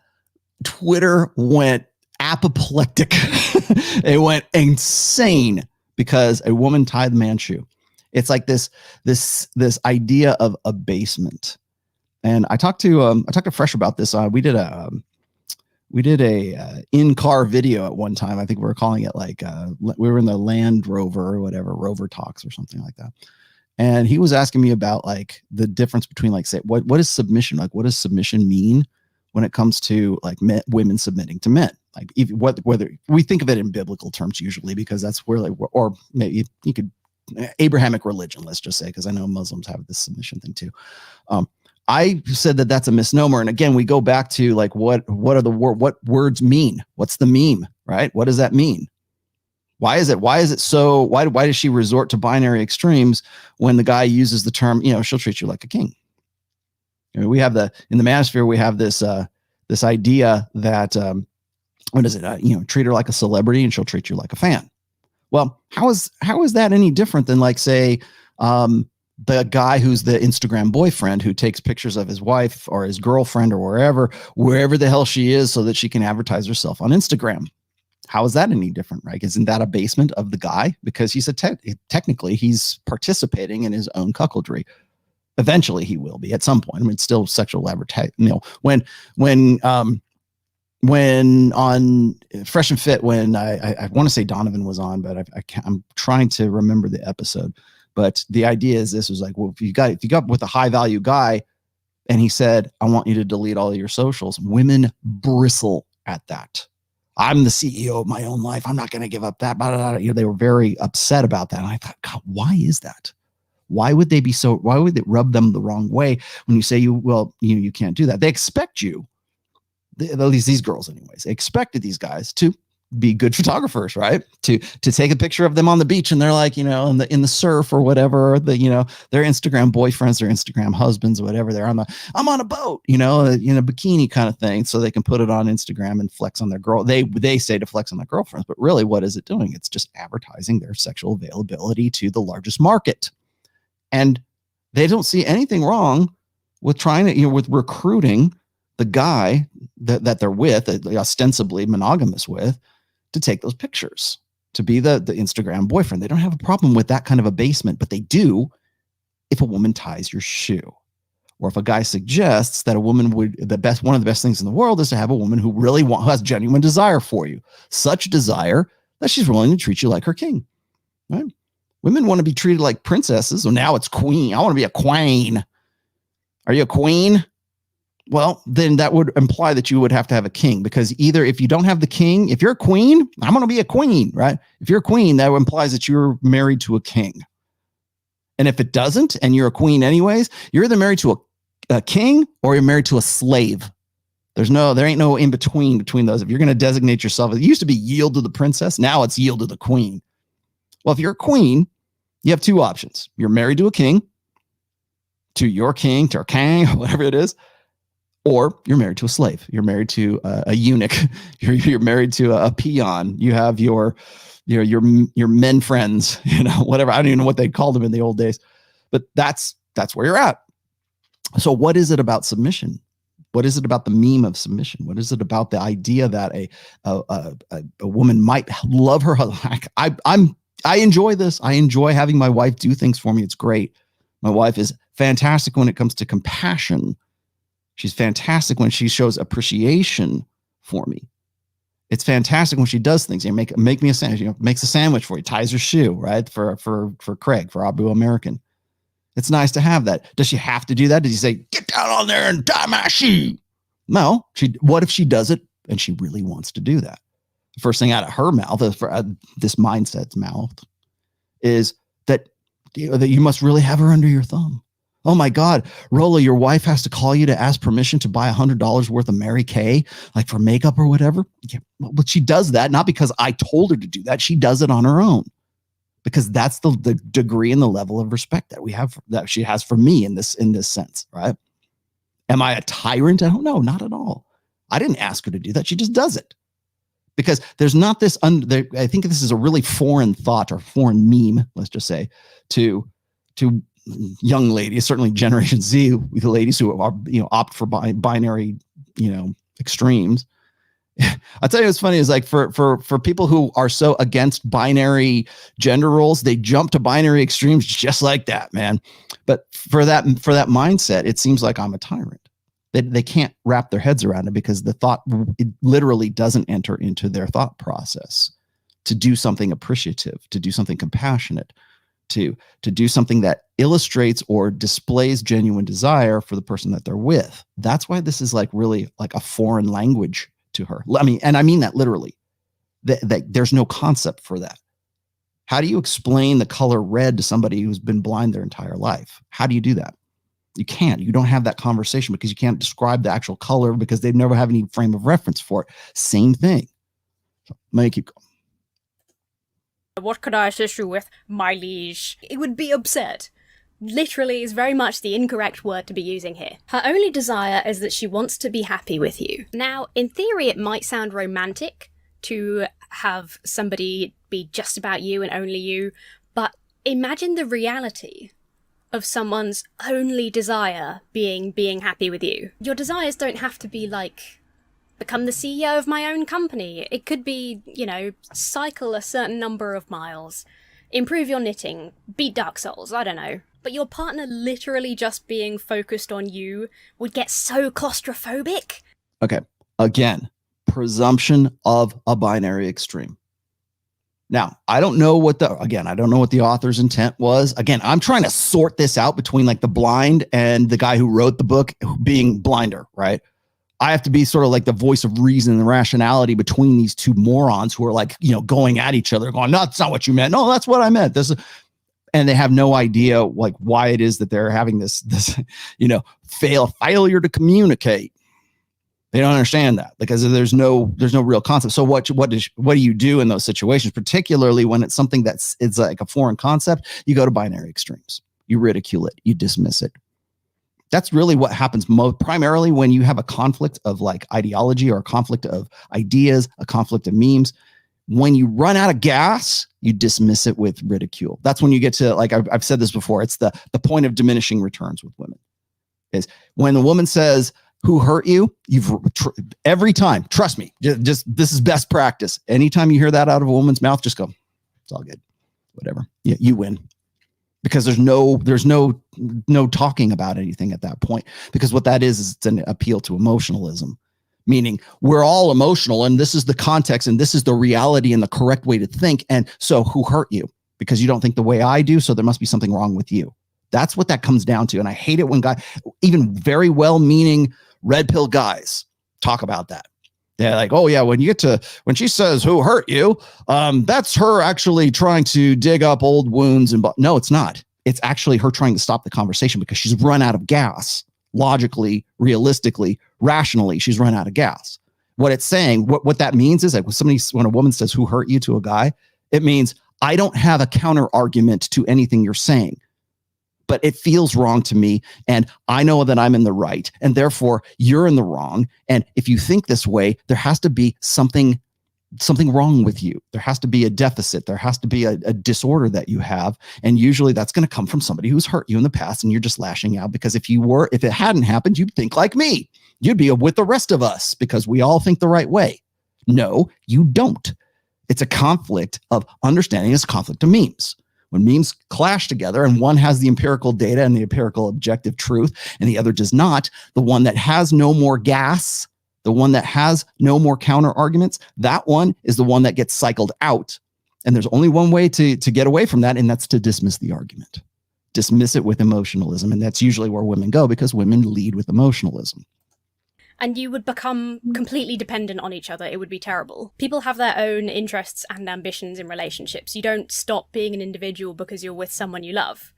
Twitter went apoplectic. It went insane because a woman tied the man's shoe. It's like this idea of abasement. And I talked to Fresh about this. We did a in-car video at one time. I think we were calling it we were in the Land Rover or whatever, Rover Talks or something like that. And he was asking me about like the difference between like, say, what is submission? Like, what does submission mean when it comes to like women submitting to men? Like whether we think of it in biblical terms usually, because that's where or maybe you could Abrahamic religion, let's just say, because I know Muslims have this submission thing too. I said that that's a misnomer. And again, we go back to like, what words mean? What's the meme, right? What does that mean? Why is it so, why does she resort to binary extremes when the guy uses the term, she'll treat you like a king? We have in the manosphere, we have this idea that, treat her like a celebrity and she'll treat you like a fan. Well, how is that any different than like, say, the guy who's the Instagram boyfriend who takes pictures of his wife or his girlfriend or wherever the hell she is so that she can advertise herself on Instagram? How is that any different, right? Isn't that abasement of the guy? Because he's technically he's participating in his own cuckoldry. Eventually he will be at some point. I mean, it's still sexual advertising. When on Fresh and Fit, when I want to say Donovan was on, but I'm trying to remember the episode. But the idea is this was like, well, if you got with a high value guy and he said, I want you to delete all of your socials, women bristle at that. I'm the CEO of my own life. I'm not going to give up that. Blah, blah, blah. They were very upset about that. And I thought, God, why is that? Why would it rub them the wrong way when you say you can't do that? They expect you, at least these girls anyways, they expected these guys to be good photographers, right? To take a picture of them on the beach and they're like, in the surf or whatever, their Instagram boyfriends, their Instagram husbands, or whatever. I'm on a boat, in a bikini kind of thing, so they can put it on Instagram and flex on their girl. They say to flex on their girlfriends, but really what is it doing? It's just advertising their sexual availability to the largest market. And they don't see anything wrong with trying to, with recruiting the guy that they're with, ostensibly monogamous with, to take those pictures, to be the Instagram boyfriend. They don't have a problem with that kind of abasement, but they do if a woman ties your shoe, or if a guy suggests that a woman one of the best things in the world is to have a woman who really who has genuine desire for you, such desire that she's willing to treat you like her king, right? Women want to be treated like princesses. So now it's queen. I want to be a queen. Are you a queen? Well, then that would imply that you would have to have a king, because either if you don't have the king, if you're a queen, I'm going to be a queen, right? If you're a queen, that implies that you're married to a king. And if it doesn't, and you're a queen anyways, you're either married to a king or you're married to a slave. There ain't no in between those. If you're going to designate yourself, it used to be yield to the princess. Now it's yield to the queen. Well, if you're a queen, you have two options. You're married to a king, to your king, to a king, whatever it is, or you're married to a slave. You're married to a eunuch. You're married to a peon. You have your men friends, whatever. I don't even know what they called them in the old days, but that's where you're at. So what is it about submission What is it about the meme of submission? What is it about the idea that a woman might love her husband? I enjoy this. I enjoy having my wife do things for me. It's great. My wife is fantastic when it comes to compassion. She's fantastic when she shows appreciation for me. It's fantastic when she does things. You know, make me a sandwich. You know, makes a sandwich for you, ties her shoe, right? For Craig, for Abu American. It's nice to have that. Does she have to do that? Does he say, get down on there and TOMASSI? No. What if she does it and she really wants to do that? The first thing out of her mouth, this mindset's mouth, is that you must really have her under your thumb. Oh my God, Rollo, your wife has to call you to ask permission to buy $100 worth of Mary Kay, like for makeup or whatever. Yeah, but she does that not because I told her to do that. She does it on her own. Because that's the degree and the level of respect that we have, that she has for me in this sense, right? Am I a tyrant? I don't know, not at all. I didn't ask her to do that. She just does it. Because there's not this, I think this is a really foreign thought or foreign meme, let's just say, to young ladies, certainly Generation Z, the ladies who are, opt for binary, extremes. I'll tell you what's funny is like for people who are so against binary gender roles, they jump to binary extremes just like that, man. But for that mindset, it seems like I'm a tyrant. They can't wrap their heads around it because the thought, it literally doesn't enter into their thought process to do something appreciative, to do something compassionate, to do something that illustrates or displays genuine desire for the person that they're with. That's why this is like really like a foreign language to her. I mean that literally. There's no concept for that. How do you explain the color red to somebody who's been blind their entire life? How do you do that? You can't. You don't have that conversation because you can't describe the actual color because they've never had any frame of reference for it. Same thing. So, let me keep going. What could I assist you with, my liege? It would be upset. Literally is very much the incorrect word to be using here. Her only desire is that she wants to be happy with you. Now, in theory, it might sound romantic to have somebody be just about you and only you, but imagine the reality of someone's only desire being happy with you. Your desires don't have to be like, become the CEO of my own company. It could be, cycle a certain number of miles, improve your knitting, beat Dark Souls, I don't know. But your partner literally just being focused on you would get so claustrophobic. Okay. Again, presumption of a binary extreme. Now, I don't know what the author's intent was. Again, I'm trying to sort this out between like the blind and the guy who wrote the book being blinder, right? I have to be sort of like the voice of reason and rationality between these two morons who are like, going at each other, going, no, that's not what you meant. No, that's what I meant. And they have no idea like why it is that they're having this failure to communicate. They don't understand that because there's no real concept. So what do you do in those situations, particularly when it's something it's like a foreign concept? You go to binary extremes. You ridicule it. You dismiss it. That's really what happens primarily when you have a conflict of like ideology or a conflict of ideas, a conflict of memes. When you run out of gas, you dismiss it with ridicule. That's when you get to, like I've said this before, it's the point of diminishing returns with women. Is when the woman says, who hurt you? Every time, trust me, just this is best practice. Anytime you hear that out of a woman's mouth, just go, it's all good. Whatever. Yeah, you win. Because there's no talking about anything at that point. Because what that is it's an appeal to emotionalism. Meaning we're all emotional and this is the context and this is the reality and the correct way to think. And so who hurt you? Because you don't think the way I do. So there must be something wrong with you. That's what that comes down to. And I hate it when even very well-meaning red pill guys talk about that. They're like, oh yeah, when she says who hurt you, that's her actually trying to dig up old wounds. No, it's not. It's actually her trying to stop the conversation because she's run out of gas. Logically, realistically, rationally, she's run out of gas. What it's saying, what that means is like when a woman says who hurt you to a guy, it means I don't have a counter argument to anything you're saying, but it feels wrong to me. And I know that I'm in the right and therefore you're in the wrong. And if you think this way, there has to be something something wrong with you. There has to be a deficit. There has to be a disorder that you have. And usually that's going to come from somebody who's hurt you in the past. And you're just lashing out because if it hadn't happened, you'd think like me. You'd be with the rest of us because we all think the right way. No, you don't. It's a conflict of understanding. It's a conflict of memes. When memes clash together and one has the empirical data and the empirical objective truth and the other does not, the one that has no more gas, the one that has no more counter arguments, that one is the one that gets cycled out. And there's only one way to get away from that, and that's to dismiss the argument. Dismiss it with emotionalism. And that's usually where women go because women lead with emotionalism. And you would become completely dependent on each other. It would be terrible. People have their own interests and ambitions in relationships. You don't stop being an individual because you're with someone you love.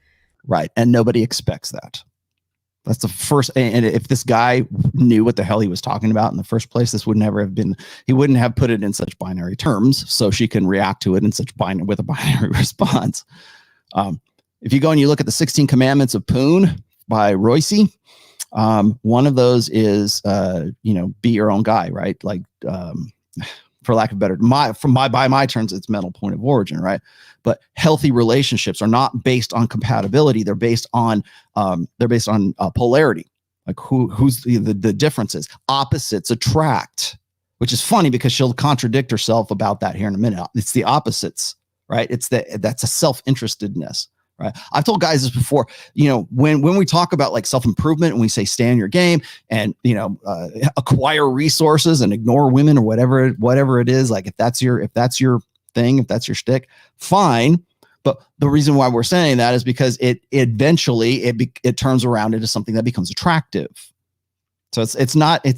Right. And nobody expects that. That's the first. And if this guy knew what the hell he was talking about in the first place, this would never have been, he wouldn't have put it in such binary terms so she can react to it in such with a binary response. If you go and you look at the 16 Commandments of Poon by Royce, one of those is, be your own guy, right? Like, for lack of better, by my terms, it's mental point of origin, right? But healthy relationships are not based on compatibility; they're based on polarity. Like who's the differences? Opposites attract, which is funny because she'll contradict herself about that here in a minute. It's the opposites, right? That's a self-interestedness. Right. I've told guys this before, when we talk about like self-improvement and we say stay in your game and, acquire resources and ignore women or whatever it is, like if that's your thing, if that's your shtick, fine. But the reason why we're saying that is because it eventually it turns around into something that becomes attractive. So it's not to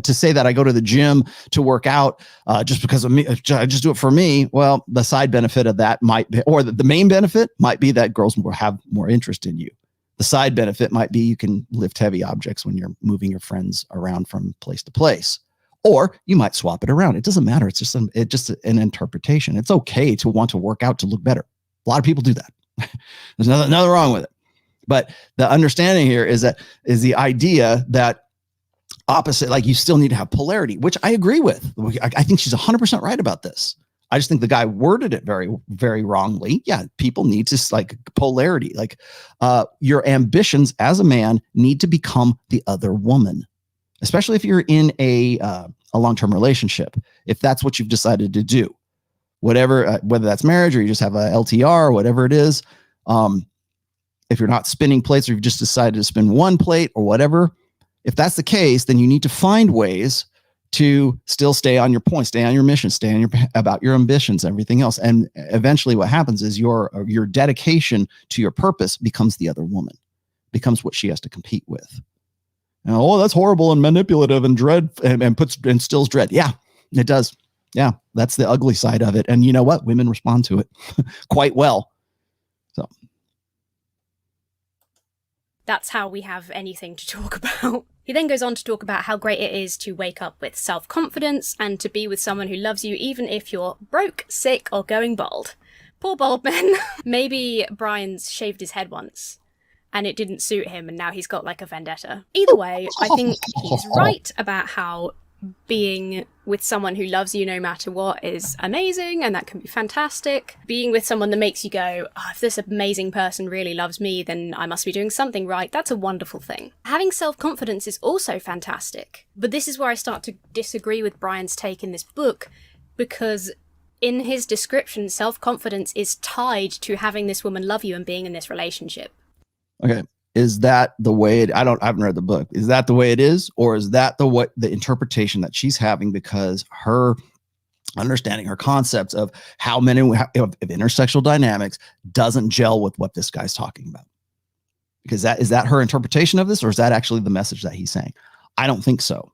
say that I go to the gym to work out just because of me. I just do it for me. Well, the side benefit of that might be, or the main benefit might be that girls will have more interest in you. The side benefit might be you can lift heavy objects when you're moving your friends around from place to place, or you might swap it around. It doesn't matter. It's just an interpretation. It's okay to want to work out to look better. A lot of people do that. There's nothing wrong with it. But the understanding here is the idea that opposite, like you still need to have polarity, which I agree with. I think she's 100% right about this. I just think the guy worded it very, very wrongly. Yeah, people need to like polarity. Like your ambitions as a man need to become the other woman, especially if you're in a long-term relationship. If that's what you've decided to do, whatever, whether that's marriage or you just have a LTR or whatever it is. If you're not spinning plates or you've just decided to spin one plate or whatever, if that's the case, then you need to find ways to still stay on your point, stay on your mission, about your ambitions, everything else. And eventually what happens is your dedication to your purpose becomes the other woman, becomes what she has to compete with. Now, that's horrible and manipulative and dread and instills dread. Yeah, it does. Yeah, that's the ugly side of it. And you know what? Women respond to it quite well. So. That's how we have anything to talk about. He then goes on to talk about how great it is to wake up with self-confidence and to be with someone who loves you even if you're broke, sick, or going bald. Poor bald men. Maybe Brian's shaved his head once and it didn't suit him and now he's got like a vendetta. Either way, I think he's right about how being with someone who loves you no matter what is amazing, and that can be fantastic. Being with someone that makes you go, oh, if this amazing person really loves me, then I must be doing something right. That's a wonderful thing. Having self-confidence is also fantastic. But this is where I start to disagree with Brian's take in this book, because in his description, self-confidence is tied to having this woman love you and being in this relationship. Okay. Is that the way I haven't read the book. Is that the way it is? Or is that the interpretation that she's having because her understanding, her concepts of how many of intersexual dynamics doesn't gel with what this guy's talking about? Because is that her interpretation of this, or is that actually the message that he's saying? I don't think so.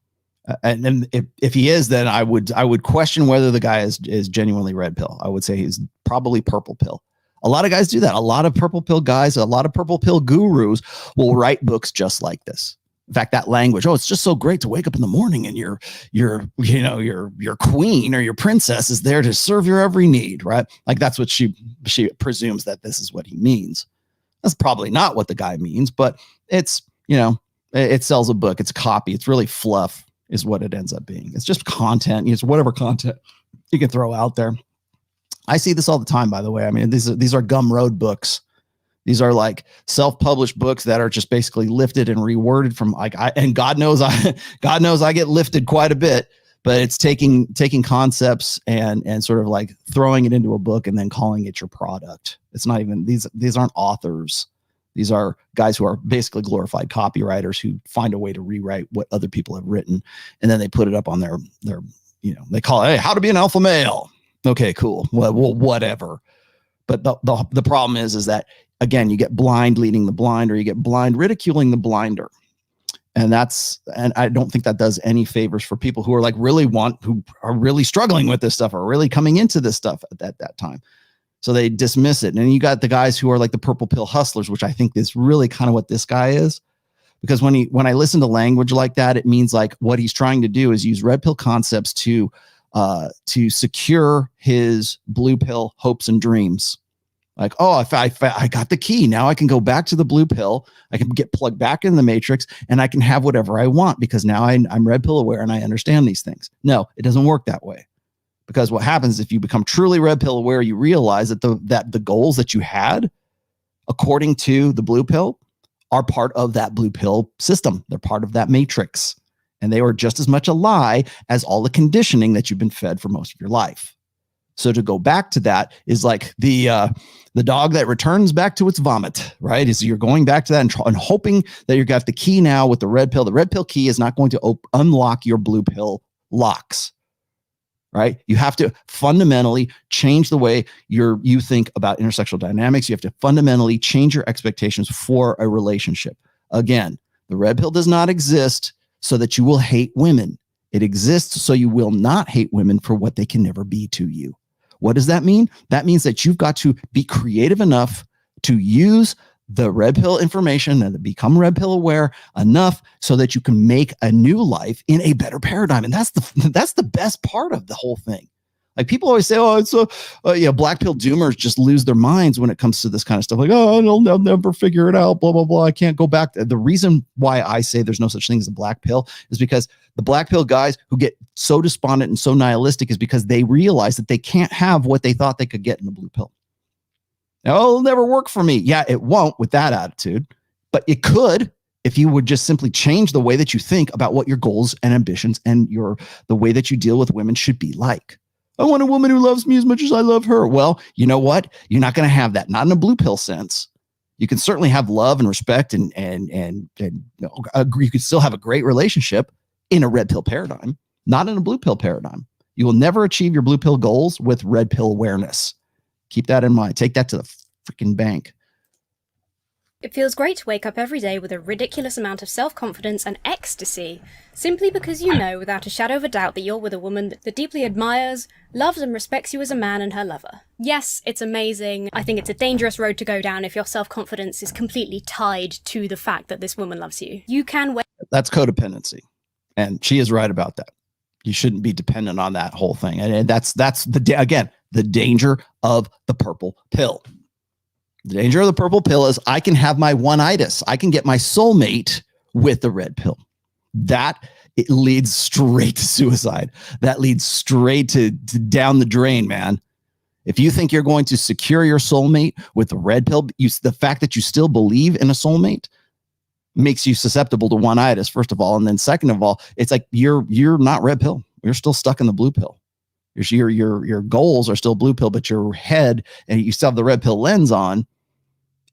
And then if he is, then I would question whether the guy is genuinely red pill. I would say he's probably purple pill. A lot of guys do that. A lot of purple pill guys, a lot of purple pill gurus will write books just like this. In fact, that language, it's just so great to wake up in the morning and your queen or your princess is there to serve your every need, right? Like that's what she presumes that this is what he means. That's probably not what the guy means, but it's, it sells a book. It's copy. It's really fluff. is what it ends up being. It's just content. It's whatever content you can throw out there. I see this all the time, by the way. I mean, these are Gumroad books. These are like self-published books that are just basically lifted and reworded from like, and God knows I get lifted quite a bit, but it's taking concepts and sort of like throwing it into a book and then calling it your product. It's not even, these aren't authors. These are guys who are basically glorified copywriters who find a way to rewrite what other people have written. And then they put it up on their, they call it, hey, how to be an alpha male. Okay, cool. Well, whatever. But the problem is that, again, you get blind leading the blind, or you get blind ridiculing the blinder. And I don't think that does any favors for people who are like who are really struggling with this stuff, or really coming into this stuff at that time. So they dismiss it. And then you got the guys who are like the purple pill hustlers, which I think is really kind of what this guy is. Because when I listen to language like that, it means like what he's trying to do is use red pill concepts to secure his blue pill hopes and dreams. Like, oh, if I got the key, now I can go back to the blue pill. I can get plugged back in the matrix, and I can have whatever I want because now I'm red pill aware and I understand these things. No, it doesn't work that way. Because what happens if you become truly red pill aware, you realize that the goals that you had, according to the blue pill, are part of that blue pill system. They're part of that matrix. And they are just as much a lie as all the conditioning that you've been fed for most of your life. So to go back to that is like the dog that returns back to its vomit, right? Is you're going back to that and hoping that you got the key now with the red pill. The red pill key is not going to unlock your blue pill locks, right? You have to fundamentally change the way you think about intersexual dynamics. You have to fundamentally change your expectations for a relationship. Again, the red pill does not exist so that you will hate women. It exists so you will not hate women for what they can never be to you. What does that mean? That means that you've got to be creative enough to use the red pill information and become red pill aware enough so that you can make a new life in a better paradigm. And that's the best part of the whole thing. Like people always say, oh, it's black pill doomers just lose their minds when it comes to this kind of stuff. Like, oh, they'll never figure it out, blah, blah, blah. I can't go back. The reason why I say there's no such thing as a black pill is because the black pill guys who get so despondent and so nihilistic is because they realize that they can't have what they thought they could get in the blue pill. Now, it'll never work for me. Yeah, it won't with that attitude, but it could if you would just simply change the way that you think about what your goals and ambitions and the way that you deal with women should be like. I want a woman who loves me as much as I love her. Well, you know what? You're not going to have that. Not in a blue pill sense. You can certainly have love and respect and you could still have a great relationship in a red pill paradigm, not in a blue pill paradigm. You will never achieve your blue pill goals with red pill awareness. Keep that in mind. Take that to the freaking bank. It feels great to wake up every day with a ridiculous amount of self-confidence and ecstasy, simply because you know without a shadow of a doubt that you're with a woman that deeply admires, loves and respects you as a man and her lover. Yes, it's amazing. I think it's a dangerous road to go down if your self-confidence is completely tied to the fact that this woman loves you. You can wait. That's codependency. And she is right about that. You shouldn't be dependent on that whole thing. And that's the danger of the purple pill. The danger of the purple pill is I can have my one-itis. I can get my soulmate with the red pill. It leads straight to suicide. That leads straight to down the drain, man. If you think you're going to secure your soulmate with the red pill, the fact that you still believe in a soulmate makes you susceptible to one-itis, first of all. And then second of all, it's like you're not red pill. You're still stuck in the blue pill. Your goals are still blue pill, but your head and you still have the red pill lens on.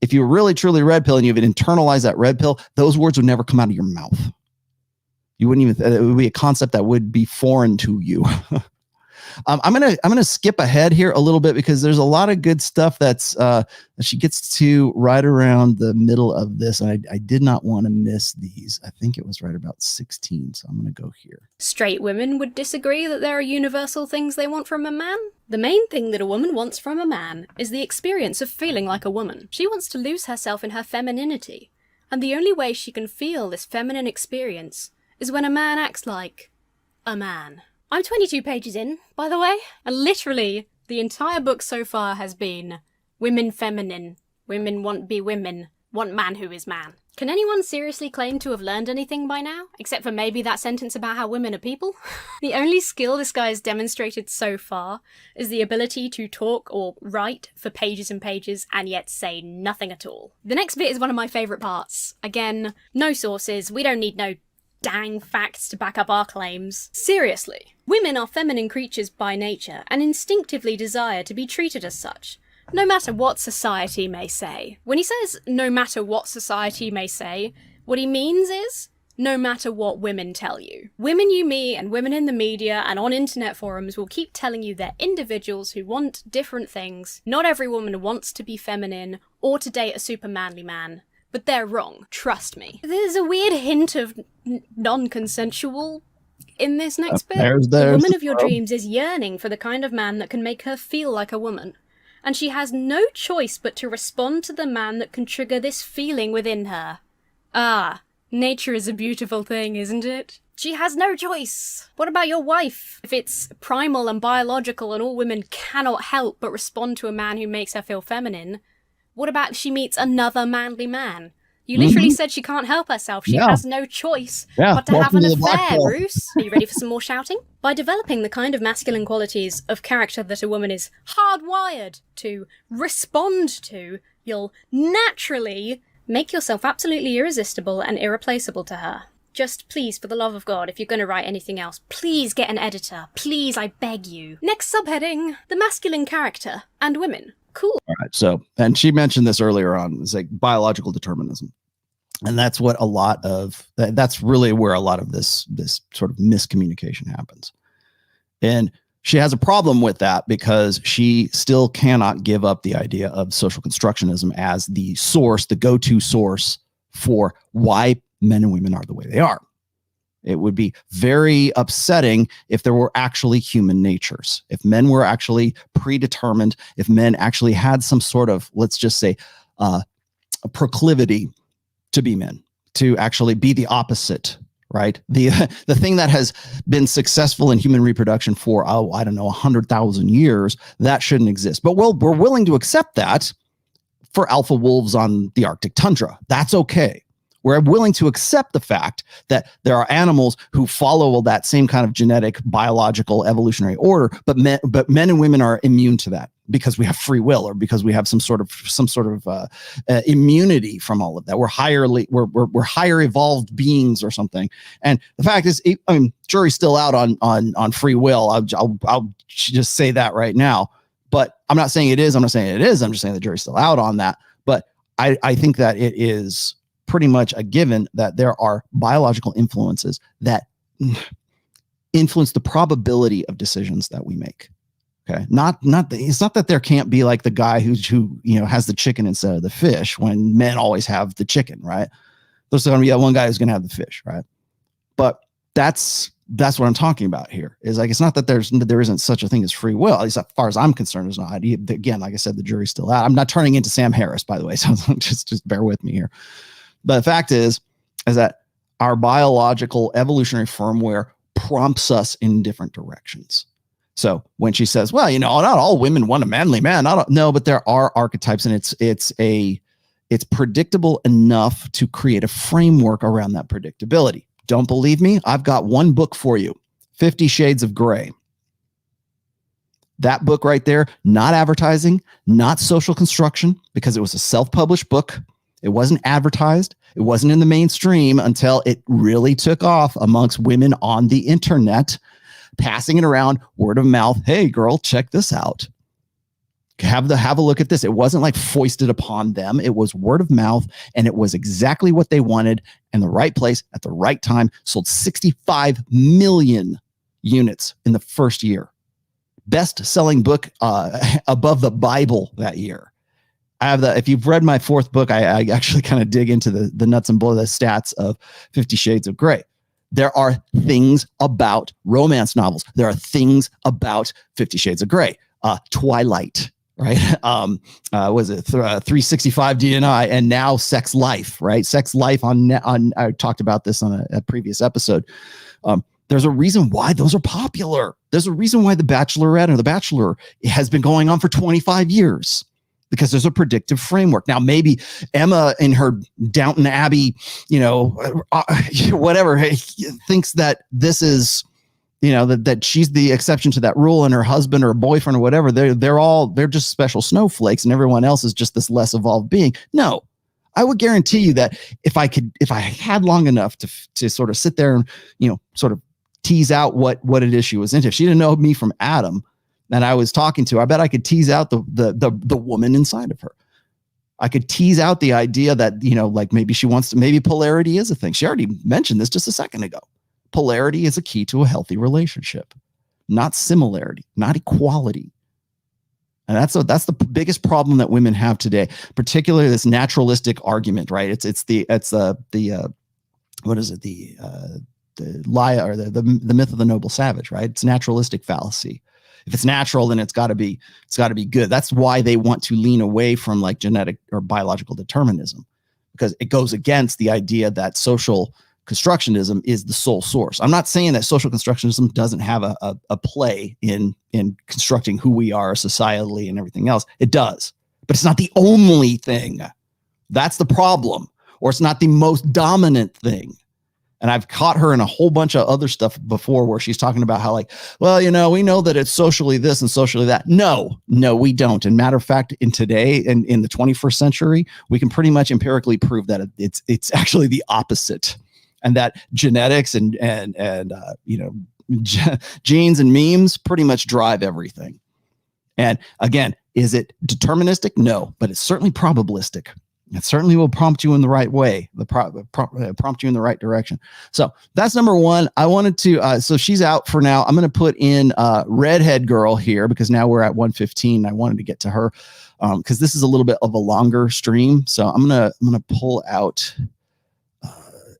If you're really truly red pill and you've internalized that red pill, those words would never come out of your mouth. You wouldn't even, it would be a concept that would be foreign to you. I'm gonna skip ahead here a little bit because there's a lot of good stuff that she gets to right around the middle of this. And I did not want to miss these. I think it was right about 16. So I'm gonna go here. Straight women would disagree that there are universal things they want from a man. The main thing that a woman wants from a man is the experience of feeling like a woman. She wants to lose herself in her femininity. And the only way she can feel this feminine experience is when a man acts like a man. I'm 22 pages in, by the way, and literally the entire book so far has been women feminine, women want be women, want man who is man. Can anyone seriously claim to have learned anything by now? Except for maybe that sentence about how women are people? The only skill this guy has demonstrated so far is the ability to talk or write for pages and pages and yet say nothing at all. The next bit is one of my favourite parts. Again, no sources, we don't need no dang facts to back up our claims. Seriously, women are feminine creatures by nature and instinctively desire to be treated as such. No matter what society may say. When he says, no matter what society may say, what he means is, no matter what women tell you. Women you meet and women in the media and on internet forums will keep telling you they're individuals who want different things. Not every woman wants to be feminine or to date a super manly man. But they're wrong, trust me. There's a weird hint of non-consensual in this next bit. The woman of your dreams is yearning for the kind of man that can make her feel like a woman. And she has no choice but to respond to the man that can trigger this feeling within her. Ah, nature is a beautiful thing, isn't it? She has no choice. What about your wife? If it's primal and biological and all women cannot help but respond to a man who makes her feel feminine, what about if she meets another manly man? You literally said she can't help herself. She has no choice but to have an affair, Bruce. Are you ready for some more shouting? By developing the kind of masculine qualities of character that a woman is hardwired to respond to, you'll naturally make yourself absolutely irresistible and irreplaceable to her. Just please, for the love of God, if you're going to write anything else, please get an editor. Please, I beg you. Next subheading, the masculine character and women. Cool. All right. So, and she mentioned this earlier on, it's like biological determinism. And that's what that's really where a lot of this sort of miscommunication happens. And she has a problem with that because she still cannot give up the idea of social constructionism as the source, the go-to source for why men and women are the way they are. It would be very upsetting if there were actually human natures, if men were actually predetermined, if men actually had some sort of, let's just say, a proclivity to be men, to actually be the opposite, right? The thing that has been successful in human reproduction for, 100,000 years, that shouldn't exist. But we're willing to accept that for alpha wolves on the Arctic tundra. That's okay. We're willing to accept the fact that there are animals who follow that same kind of genetic, biological, evolutionary order, but men and women are immune to that because we have free will or because we have some sort of immunity from all of that. We're higher evolved beings or something. And the fact is, I mean, jury's still out on free will. I'll just say that right now. But I'm not saying it is. I'm not saying it is. I'm just saying the jury's still out on that. But I think that it is pretty much a given that there are biological influences that influence the probability of decisions that we make. Okay. It's not that there can't be like the guy who has the chicken instead of the fish when men always have the chicken, right? There's going to be that one guy who's going to have the fish, right? But that's what I'm talking about here. Is like, it's not that there isn't such a thing as free will. At least as far as I'm concerned, it's not. Again, like I said, the jury's still out. I'm not turning into Sam Harris, by the way. So just bear with me here. But the fact is that our biological evolutionary firmware prompts us in different directions. So when she says, well, not all women want a manly man. No, but there are archetypes, and it's predictable enough to create a framework around that predictability. Don't believe me? I've got one book for you, 50 Shades of Grey. That book right there, not advertising, not social construction, because it was a self-published book. It wasn't advertised. It wasn't in the mainstream until it really took off amongst women on the internet, passing it around, word of mouth. Hey, girl, check this out. Have a look at this. It wasn't like foisted upon them. It was word of mouth, and it was exactly what they wanted in the right place at the right time. Sold 65 million units in the first year. Best-selling book above the Bible that year. If you've read my fourth book, I actually kind of dig into the nuts and bolts of the stats of 50 Shades of Grey. There are things about romance novels. There are things about 50 Shades of Grey. Twilight, right? Was it 365 DNI and now Sex Life, right? Sex Life on I talked about this on a previous episode. There's a reason why those are popular. There's a reason why The Bachelorette or The Bachelor has been going on for 25 years. because there's a predictive framework. Now, maybe Emma in her Downton Abbey, whatever, thinks that this is, that she's the exception to that rule, and her husband or boyfriend or whatever, they're just special snowflakes, and everyone else is just this less evolved being. No, I would guarantee you that if I had long enough to sort of sit there and, sort of tease out what it is she was into. If she didn't know me from Adam and I was talking to her, I bet I could tease out the woman inside of her. I could tease out the idea that, like maybe polarity is a thing. She already mentioned this just a second ago. Polarity is a key to a healthy relationship, not similarity, not equality. And that's the biggest problem that women have today, particularly this naturalistic argument, right? It's the what is it? The lie, or the myth of the noble savage, right? It's naturalistic fallacy. If it's natural, then it's got to be good. That's why they want to lean away from like genetic or biological determinism, because it goes against the idea that social constructionism is the sole source. I'm not saying that social constructionism doesn't have a play in constructing who we are societally and everything else. It does, but it's not the only thing. That's the problem, or it's not the most dominant thing. And I've caught her in a whole bunch of other stuff before where she's talking about how like, well, we know that it's socially this and socially that. No, we don't. And matter of fact, in today and in the 21st century, we can pretty much empirically prove that it's actually the opposite. And that genetics and genes and memes pretty much drive everything. And again, is it deterministic? No, but it's certainly probabilistic. It certainly will prompt you in the right way, prompt you in the right direction. So that's number one. I wanted to, so she's out for now. I'm going to put in redhead girl here because now we're at 1:15. I wanted to get to her because this is a little bit of a longer stream. So I'm going to pull out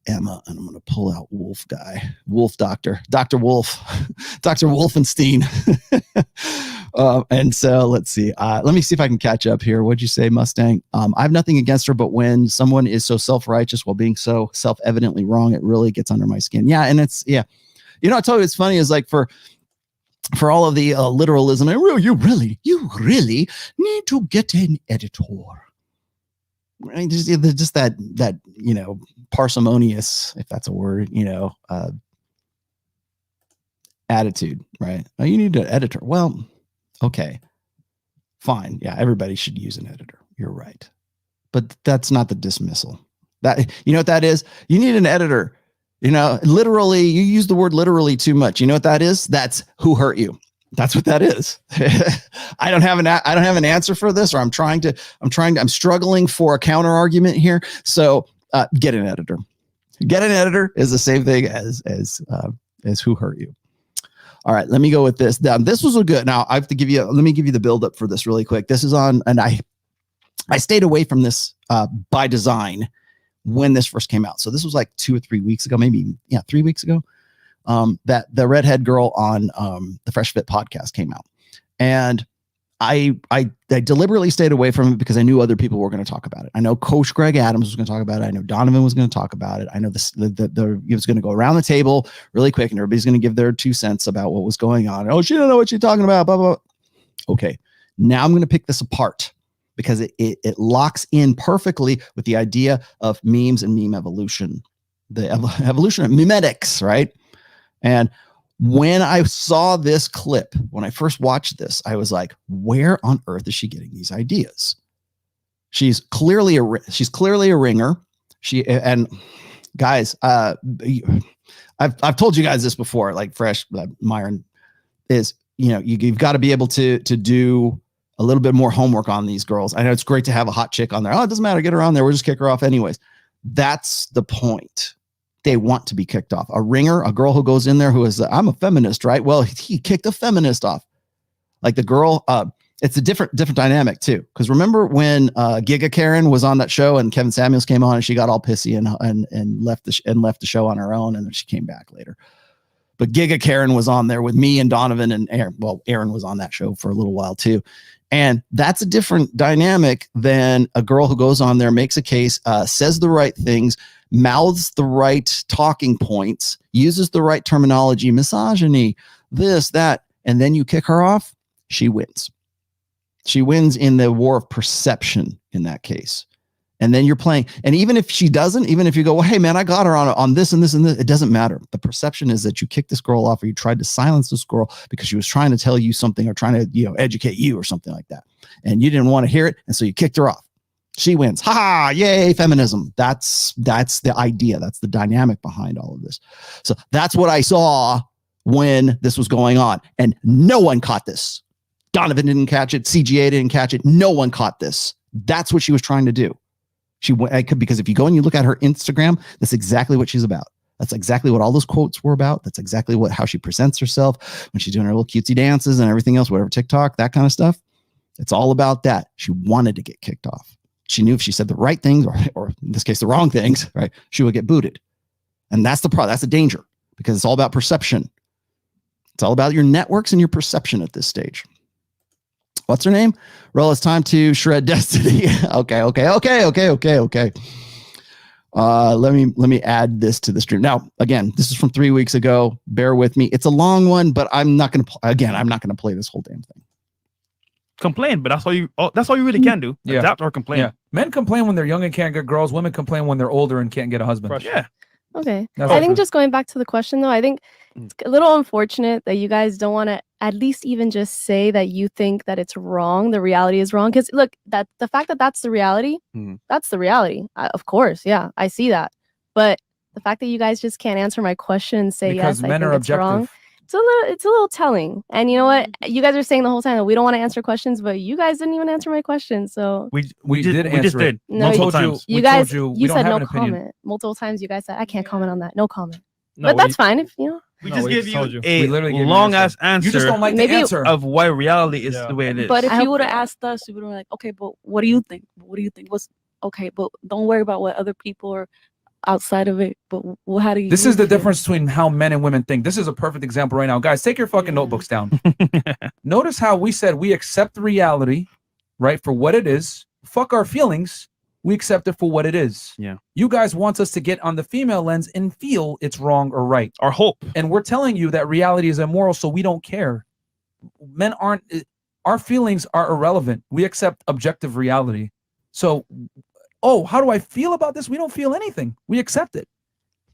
Emma, and I'm going to pull out Wolf Dr. Wolf, Dr. Wolfenstein. And so let's see. Let me see if I can catch up here. What'd you say, Mustang? I have nothing against her, but when someone is so self-righteous while being so self-evidently wrong, it really gets under my skin. Yeah. And it's, yeah. I told you it's funny is like for all of the literalism, you really need to get an editor. I mean, just that parsimonious, if that's a word, attitude, right? Oh, you need an editor. Well, okay, fine. Yeah, everybody should use an editor. You're right. But that's not the dismissal. That, what that is? You need an editor. Literally, you use the word literally too much. You know what that is? That's who hurt you. That's what that is. I don't have an answer for this, or I'm struggling for a counter argument here. So get an editor. Get an editor is the same thing as who hurt you. All right, let me go with this. This was a good. Now I have to let me give you the build up for this really quick. This is on, and I stayed away from this by design when this first came out. So this was like 2 or 3 weeks ago, maybe 3 weeks ago. That the redhead girl on the Fresh Fit podcast came out, and I deliberately stayed away from it because I knew other people were going to talk about it. I know Coach Greg Adams was going to talk about it. I know Donovan was going to talk about it. I know it was going to go around the table really quick, and everybody's going to give their 2 cents about what was going on. Oh, she don't know what she's talking about. Blah, blah, blah. Okay, now I'm going to pick this apart because it locks in perfectly with the idea of memes and meme evolution, the evolution of memetics, right? And when I saw this clip, when I first watched this, I was like, where on earth is she getting these ideas? She's clearly a ringer. And guys, I've told you guys this before, like Fresh Myron is, you've got to be able to do a little bit more homework on these girls. I know it's great to have a hot chick on there. Oh, it doesn't matter. Get her on there. We'll just kick her off anyways. That's the point. They want to be kicked off. A ringer, a girl who goes in there who is, I'm a feminist, right? Well, he kicked a feminist off. Like the girl, it's a different dynamic too. Because remember when Giga Karen was on that show and Kevin Samuels came on and she got all pissy and left the show on her own, and then she came back later. But Giga Karen was on there with me and Donovan and Aaron. Well, Aaron was on that show for a little while too. And that's a different dynamic than a girl who goes on there, makes a case, says the right things, mouths the right talking points, uses the right terminology, misogyny, this, that, and then you kick her off, she wins. She wins in the war of perception in that case. And then you're playing. And even if she doesn't, even if you go, well, hey, man, I got her on this and this and this, it doesn't matter. The perception is that you kicked this girl off, or you tried to silence this girl because she was trying to tell you something, or trying to, educate you or something like that. And you didn't want to hear it. And so you kicked her off. She wins. Ha ha, yay, feminism. That's the idea. That's the dynamic behind all of this. So that's what I saw when this was going on. And no one caught this. Donovan didn't catch it. CGA didn't catch it. No one caught this. That's what she was trying to do. Because if you go and you look at her Instagram, that's exactly what she's about. That's exactly what all those quotes were about. That's exactly how she presents herself when she's doing her little cutesy dances and everything else, whatever, TikTok, that kind of stuff. It's all about that. She wanted to get kicked off. She knew if she said the right things, or in this case, the wrong things, right, she would get booted. And that's the problem. That's the danger, because it's all about perception. It's all about your networks and your perception at this stage. What's her name? Well, it's time to shred destiny. Okay. Let me add this to the stream. Now, again, this is from 3 weeks ago. Bear with me. It's a long one, but I'm not going to play this whole damn thing. Complain, but that's all you really can do. Yeah. Adapt or complain. Yeah. Men complain when they're young and can't get girls. Women complain when they're older and can't get a husband. Yeah. Okay. That's I think true. just going back to the question, though, I think it's a little unfortunate that you guys don't want to at least even just say that you think that it's wrong. The reality is wrong. Because look, that the fact that that's the reality, that's the reality. Of course. Yeah, I see that. But the fact that you guys just can't answer my question and say, Because yes, men I are think it's wrong. objective. It's a little telling. And you know what? You guys are saying the whole time that we don't want to answer questions, but you guys didn't even answer my question. So We just answer it. did. No, We told multiple you. times. We you guys, told you we don't said have no an opinion. comment. Multiple times you guys said, I can't comment on that. No comment. No, But that's fine if We No, just we give just told you you. We literally a gave you an long answer. ass answer. You just don't like Maybe- the answer. of why reality is the way it is. But if I you hope- would have asked us, we would have been like, okay, but what do you think? What do you think? What's okay? But don't worry about what other people are outside of it. But how do you? This is the feel? difference between how men and women think. This is a perfect example right now. Guys, take your fucking notebooks down. Notice how we said we accept reality, right, for what it is. Fuck our feelings. We accept it for what it is. Yeah. You guys want us to get on the female lens and feel it's wrong or right. Our hope. And we're telling you that reality is immoral, so we don't care. Men aren't, our feelings are irrelevant. We accept objective reality. So, how do I feel about this? We don't feel anything. We accept it.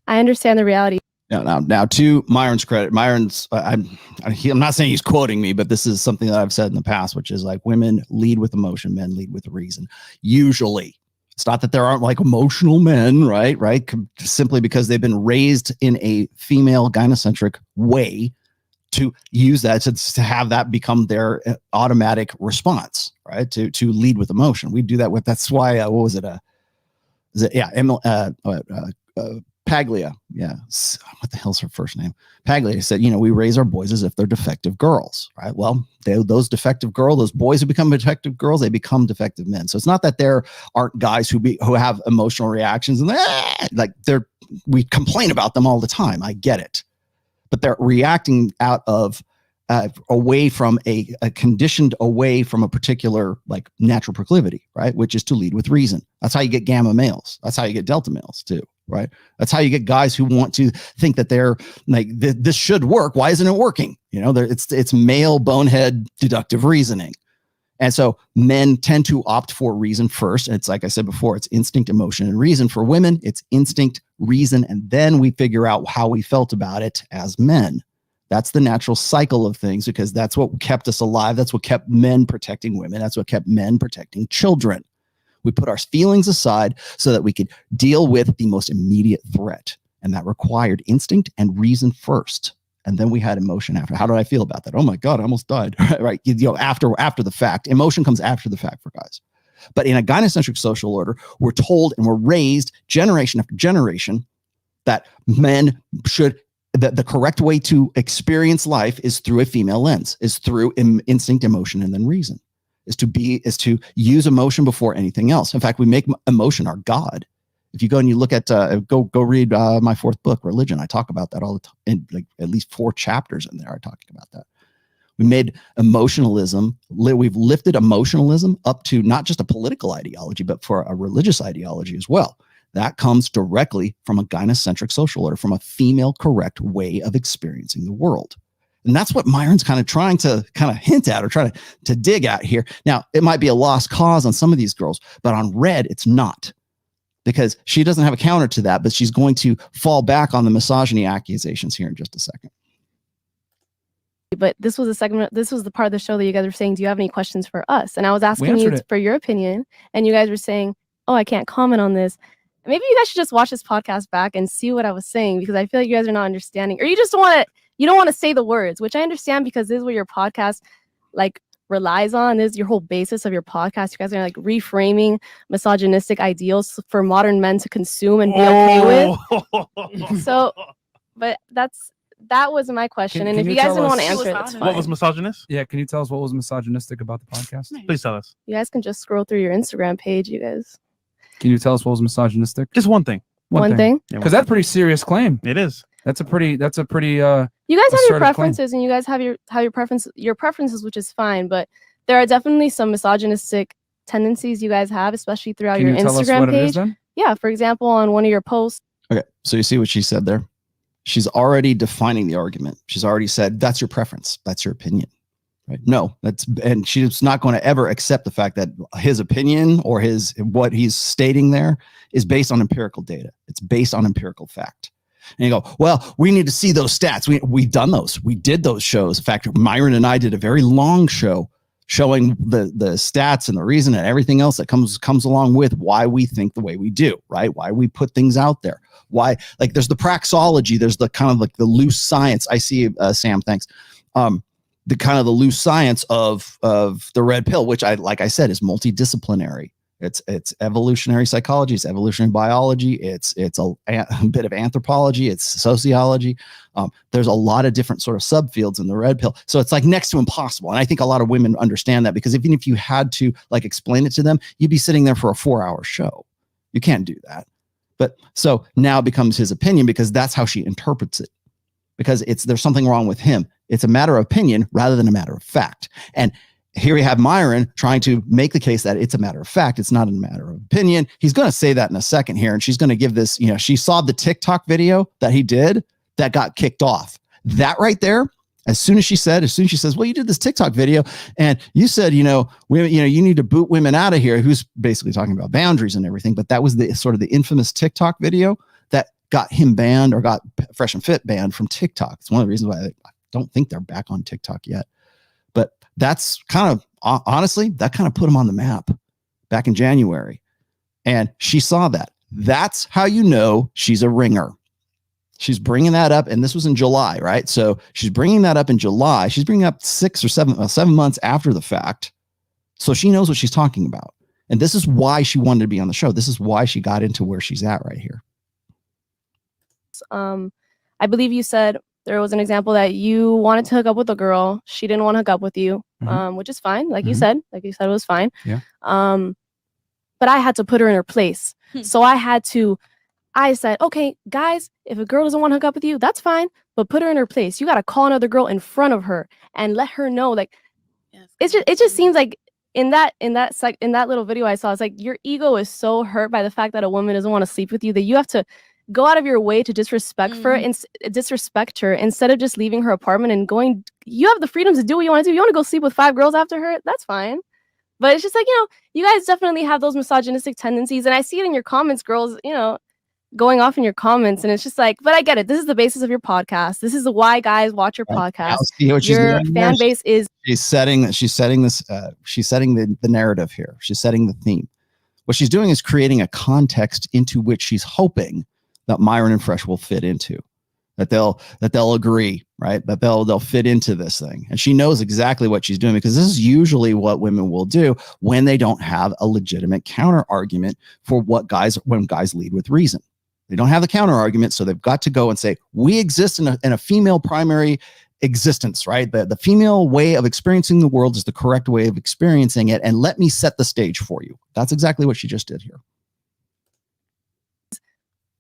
I understand the reality. Now, to Myron's credit, I'm not saying he's quoting me, but this is something that I've said in the past, which is like women lead with emotion, men lead with reason. Usually. It's not that there aren't like emotional men, right? Simply because they've been raised in a female gynocentric way to use that to have that become their automatic response, right? To lead with emotion. We do that with, that's why, what was it? Paglia. Yeah. What the hell's her first name? Paglia said, we raise our boys as if they're defective girls, right? Well, those defective girls, those boys who become defective girls, they become defective men. So it's not that there aren't guys who have emotional reactions and we complain about them all the time. I get it, but they're reacting out of away from a conditioned away from a particular like natural proclivity, right? Which is to lead with reason. That's how you get gamma males. That's how you get delta males too, right? That's how you get guys who want to think that they're like, this should work. Why isn't it working? It's male bonehead deductive reasoning. And so men tend to opt for reason first. And it's like I said before, it's instinct, emotion, and reason. For women, it's instinct, reason, and then we figure out how we felt about it as men. That's the natural cycle of things, because that's what kept us alive. That's what kept men protecting women. That's what kept men protecting children. We put our feelings aside so that we could deal with the most immediate threat. And that required instinct and reason first. And then we had emotion after. How did I feel about that? Oh my God, I almost died. Right? After the fact. Emotion comes after the fact for guys. But in a gynocentric social order, we're told and we're raised generation after generation that men should, the correct way to experience life is through a female lens, is through instinct, emotion, and then reason, is to use emotion before anything else. In fact, we make emotion our God. If you go and you look at, go read my fourth book, Religion, I talk about that all the time, in like at least 4 chapters in there are talking about that. We made emotionalism, we've lifted emotionalism up to not just a political ideology, but for a religious ideology as well. That comes directly from a gynocentric social order, from a female correct way of experiencing the world. And that's what Myron's kind of hint at or trying to dig at here. Now, it might be a lost cause on some of these girls, but on Red, it's not, because she doesn't have a counter to that, but she's going to fall back on the misogyny accusations here in just a second. But this was the part of the show that you guys were saying, do you have any questions for us? And I was asking you for your opinion, and you guys were saying, oh, I can't comment on this. Maybe you guys should just watch this podcast back and see what I was saying, because I feel like you guys are not understanding, or you just you don't want to say the words, which I understand, because this is what your podcast like relies on. This is your whole basis of your podcast. You guys are like reframing misogynistic ideals for modern men to consume and be okay with. So, but that was my question. And if you guys didn't want to answer it, that's fine. What was misogynist? Yeah, can you tell us what was misogynistic about the podcast? Please tell us. You guys can just scroll through your Instagram page, you guys. Can you tell us what was misogynistic? Just one thing. One thing? Because that's a pretty serious claim. It is. That's a pretty you guys have your preferences, and you guys have your preferences, which is fine, but there are definitely some misogynistic tendencies you guys have, especially throughout your Instagram page. Yeah, for example, on one of your posts. Okay, so you see what she said there? She's already defining the argument. She's already said, that's your preference. That's your opinion. Right? No, and she's not going to ever accept the fact that his opinion or what he's stating there is based on empirical data. It's based on empirical fact. And you go, well, we need to see those stats. We've done those. We did those shows. In fact, Myron and I did a very long show showing the stats and the reason and everything else that comes along with why we think the way we do, right? Why we put things out there. Why, like, there's the praxeology, there's the kind of like the loose science. I see, Sam, thanks. The kind of the loose science of the red pill, which like I said, is multidisciplinary. It's evolutionary psychology, it's evolutionary biology, it's a bit of anthropology, it's sociology. There's a lot of different sort of subfields in the red pill. So it's like next to impossible. And I think a lot of women understand that, because even if you had to like explain it to them, you'd be sitting there for a 4-hour show. You can't do that. But so now it becomes his opinion, because that's how she interprets it, because there's something wrong with him. It's a matter of opinion rather than a matter of fact. And here we have Myron trying to make the case that it's a matter of fact. It's not a matter of opinion. He's going to say that in a second here. And she's going to give this, she saw the TikTok video that he did that got kicked off. That right there, as soon as she says, well, you did this TikTok video and you said, women, you need to boot women out of here, who's basically talking about boundaries and everything. But that was the sort of the infamous TikTok video that got him banned, or got Fresh and Fit banned from TikTok. It's one of the reasons why I don't think they're back on TikTok yet. But that's kind of, honestly, that kind of put him on the map back in January. And she saw that. That's how you know she's a ringer. She's bringing that up. And this was in July, right? So she's bringing that up in July. She's bringing up 6 or 7 months after the fact. So she knows what she's talking about. And this is why she wanted to be on the show. This is why she got into where she's at right here. I believe you said there was an example that you wanted to hook up with a girl. She didn't want to hook up with you, which is fine. Like you said, it was fine. Yeah. But I had to put her in her place. So I said, okay, guys, if a girl doesn't want to hook up with you, that's fine, but put her in her place. You got to call another girl in front of her and let her know. Like, it just seems like in that little video I saw, it's like your ego is so hurt by the fact that a woman doesn't want to sleep with you that you have to go out of your way to disrespect her instead of just leaving her apartment and going. You have the freedom to do what you want to do. You want to go sleep with 5 girls after her? That's fine. But it's just like, you guys definitely have those misogynistic tendencies. And I see it in your comments, girls, going off in your comments. And it's just like, but I get it. This is the basis of your podcast. This is why guys watch your podcast. Your fan base is. She's setting the narrative here. She's setting the theme. What she's doing is creating a context into which she's hoping that Myron and Fresh will fit into, that they'll agree, right? That they'll fit into this thing. And she knows exactly what she's doing, because this is usually what women will do when they don't have a legitimate counter argument for when guys lead with reason. They don't have the counter argument, so they've got to go and say, we exist in a female primary existence, right? The female way of experiencing the world is the correct way of experiencing it, and let me set the stage for you. That's exactly what she just did here.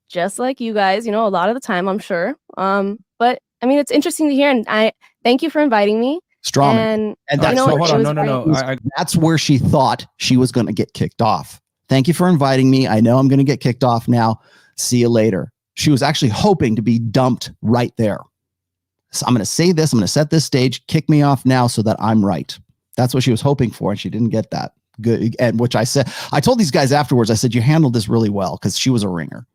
Just like you guys, a lot of the time, I'm sure. But I mean, it's interesting to hear, and I thank you for inviting me. Strong. And that's hold on, no. That's where she thought she was going to get kicked off. Thank you for inviting me. I know I'm going to get kicked off now. See you later. She was actually hoping to be dumped right there. I'm going to say this, I'm going to set this stage, kick me off now so that I'm right. That's what she was hoping for, and she didn't get that. Good. And which I told these guys afterwards, I said, you handled this really well, because she was a ringer.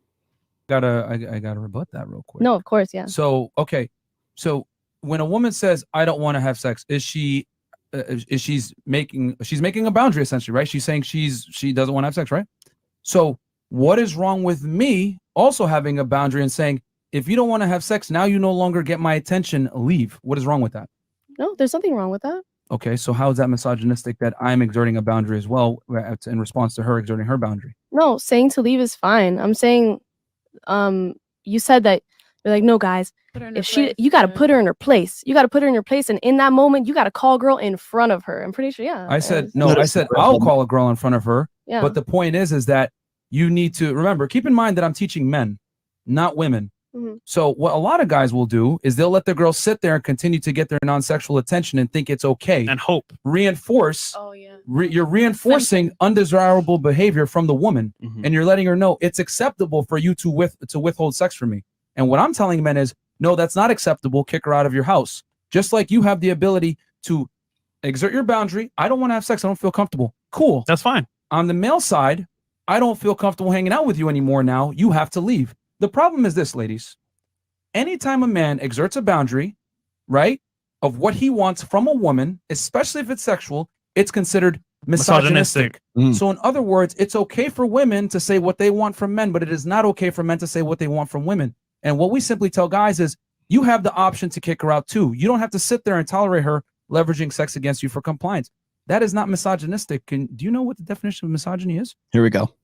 I gotta rebut that real quick. No, of course, yeah. So, okay. So when a woman says, I don't want to have sex, she's making a boundary, essentially, right? She's saying she doesn't want to have sex, right? So what is wrong with me also having a boundary and saying, if you don't want to have sex, now you no longer get my attention, leave? What is wrong with that? No, there's nothing wrong with that. Okay, so how is that misogynistic that I'm exerting a boundary as well in response to her exerting her boundary? No, saying to leave is fine. I'm saying, you said that you're like, no, guys, you got to put her in her place. You got to put her in her place, and in that moment, you got to call a girl in front of her. I'm pretty sure, yeah. I said I'll call a girl in front of her. Yeah. But the point is that you need to remember, keep in mind that I'm teaching men, not women. Mm-hmm. So what a lot of guys will do is they'll let the girl sit there and continue to get their non-sexual attention and think it's okay. And hope. Reinforce. Oh, yeah. You're reinforcing undesirable behavior from the woman, and you're letting her know it's acceptable for you to withhold sex from me. And what I'm telling men is, no, that's not acceptable. Kick her out of your house. Just like you have the ability to exert your boundary. I don't want to have sex. I don't feel comfortable. Cool. That's fine. On the male side, I don't feel comfortable hanging out with you anymore now. You have to leave. The problem is this, ladies. Anytime a man exerts a boundary, right, of what he wants from a woman, especially if it's sexual, it's considered misogynistic. So in other words, it's okay for women to say what they want from men, but it is not okay for men to say what they want from women. And what we simply tell guys is, you have the option to kick her out too. You don't have to sit there and tolerate her leveraging sex against you for compliance. That is not misogynistic. Do you know what the definition of misogyny is? Here we go.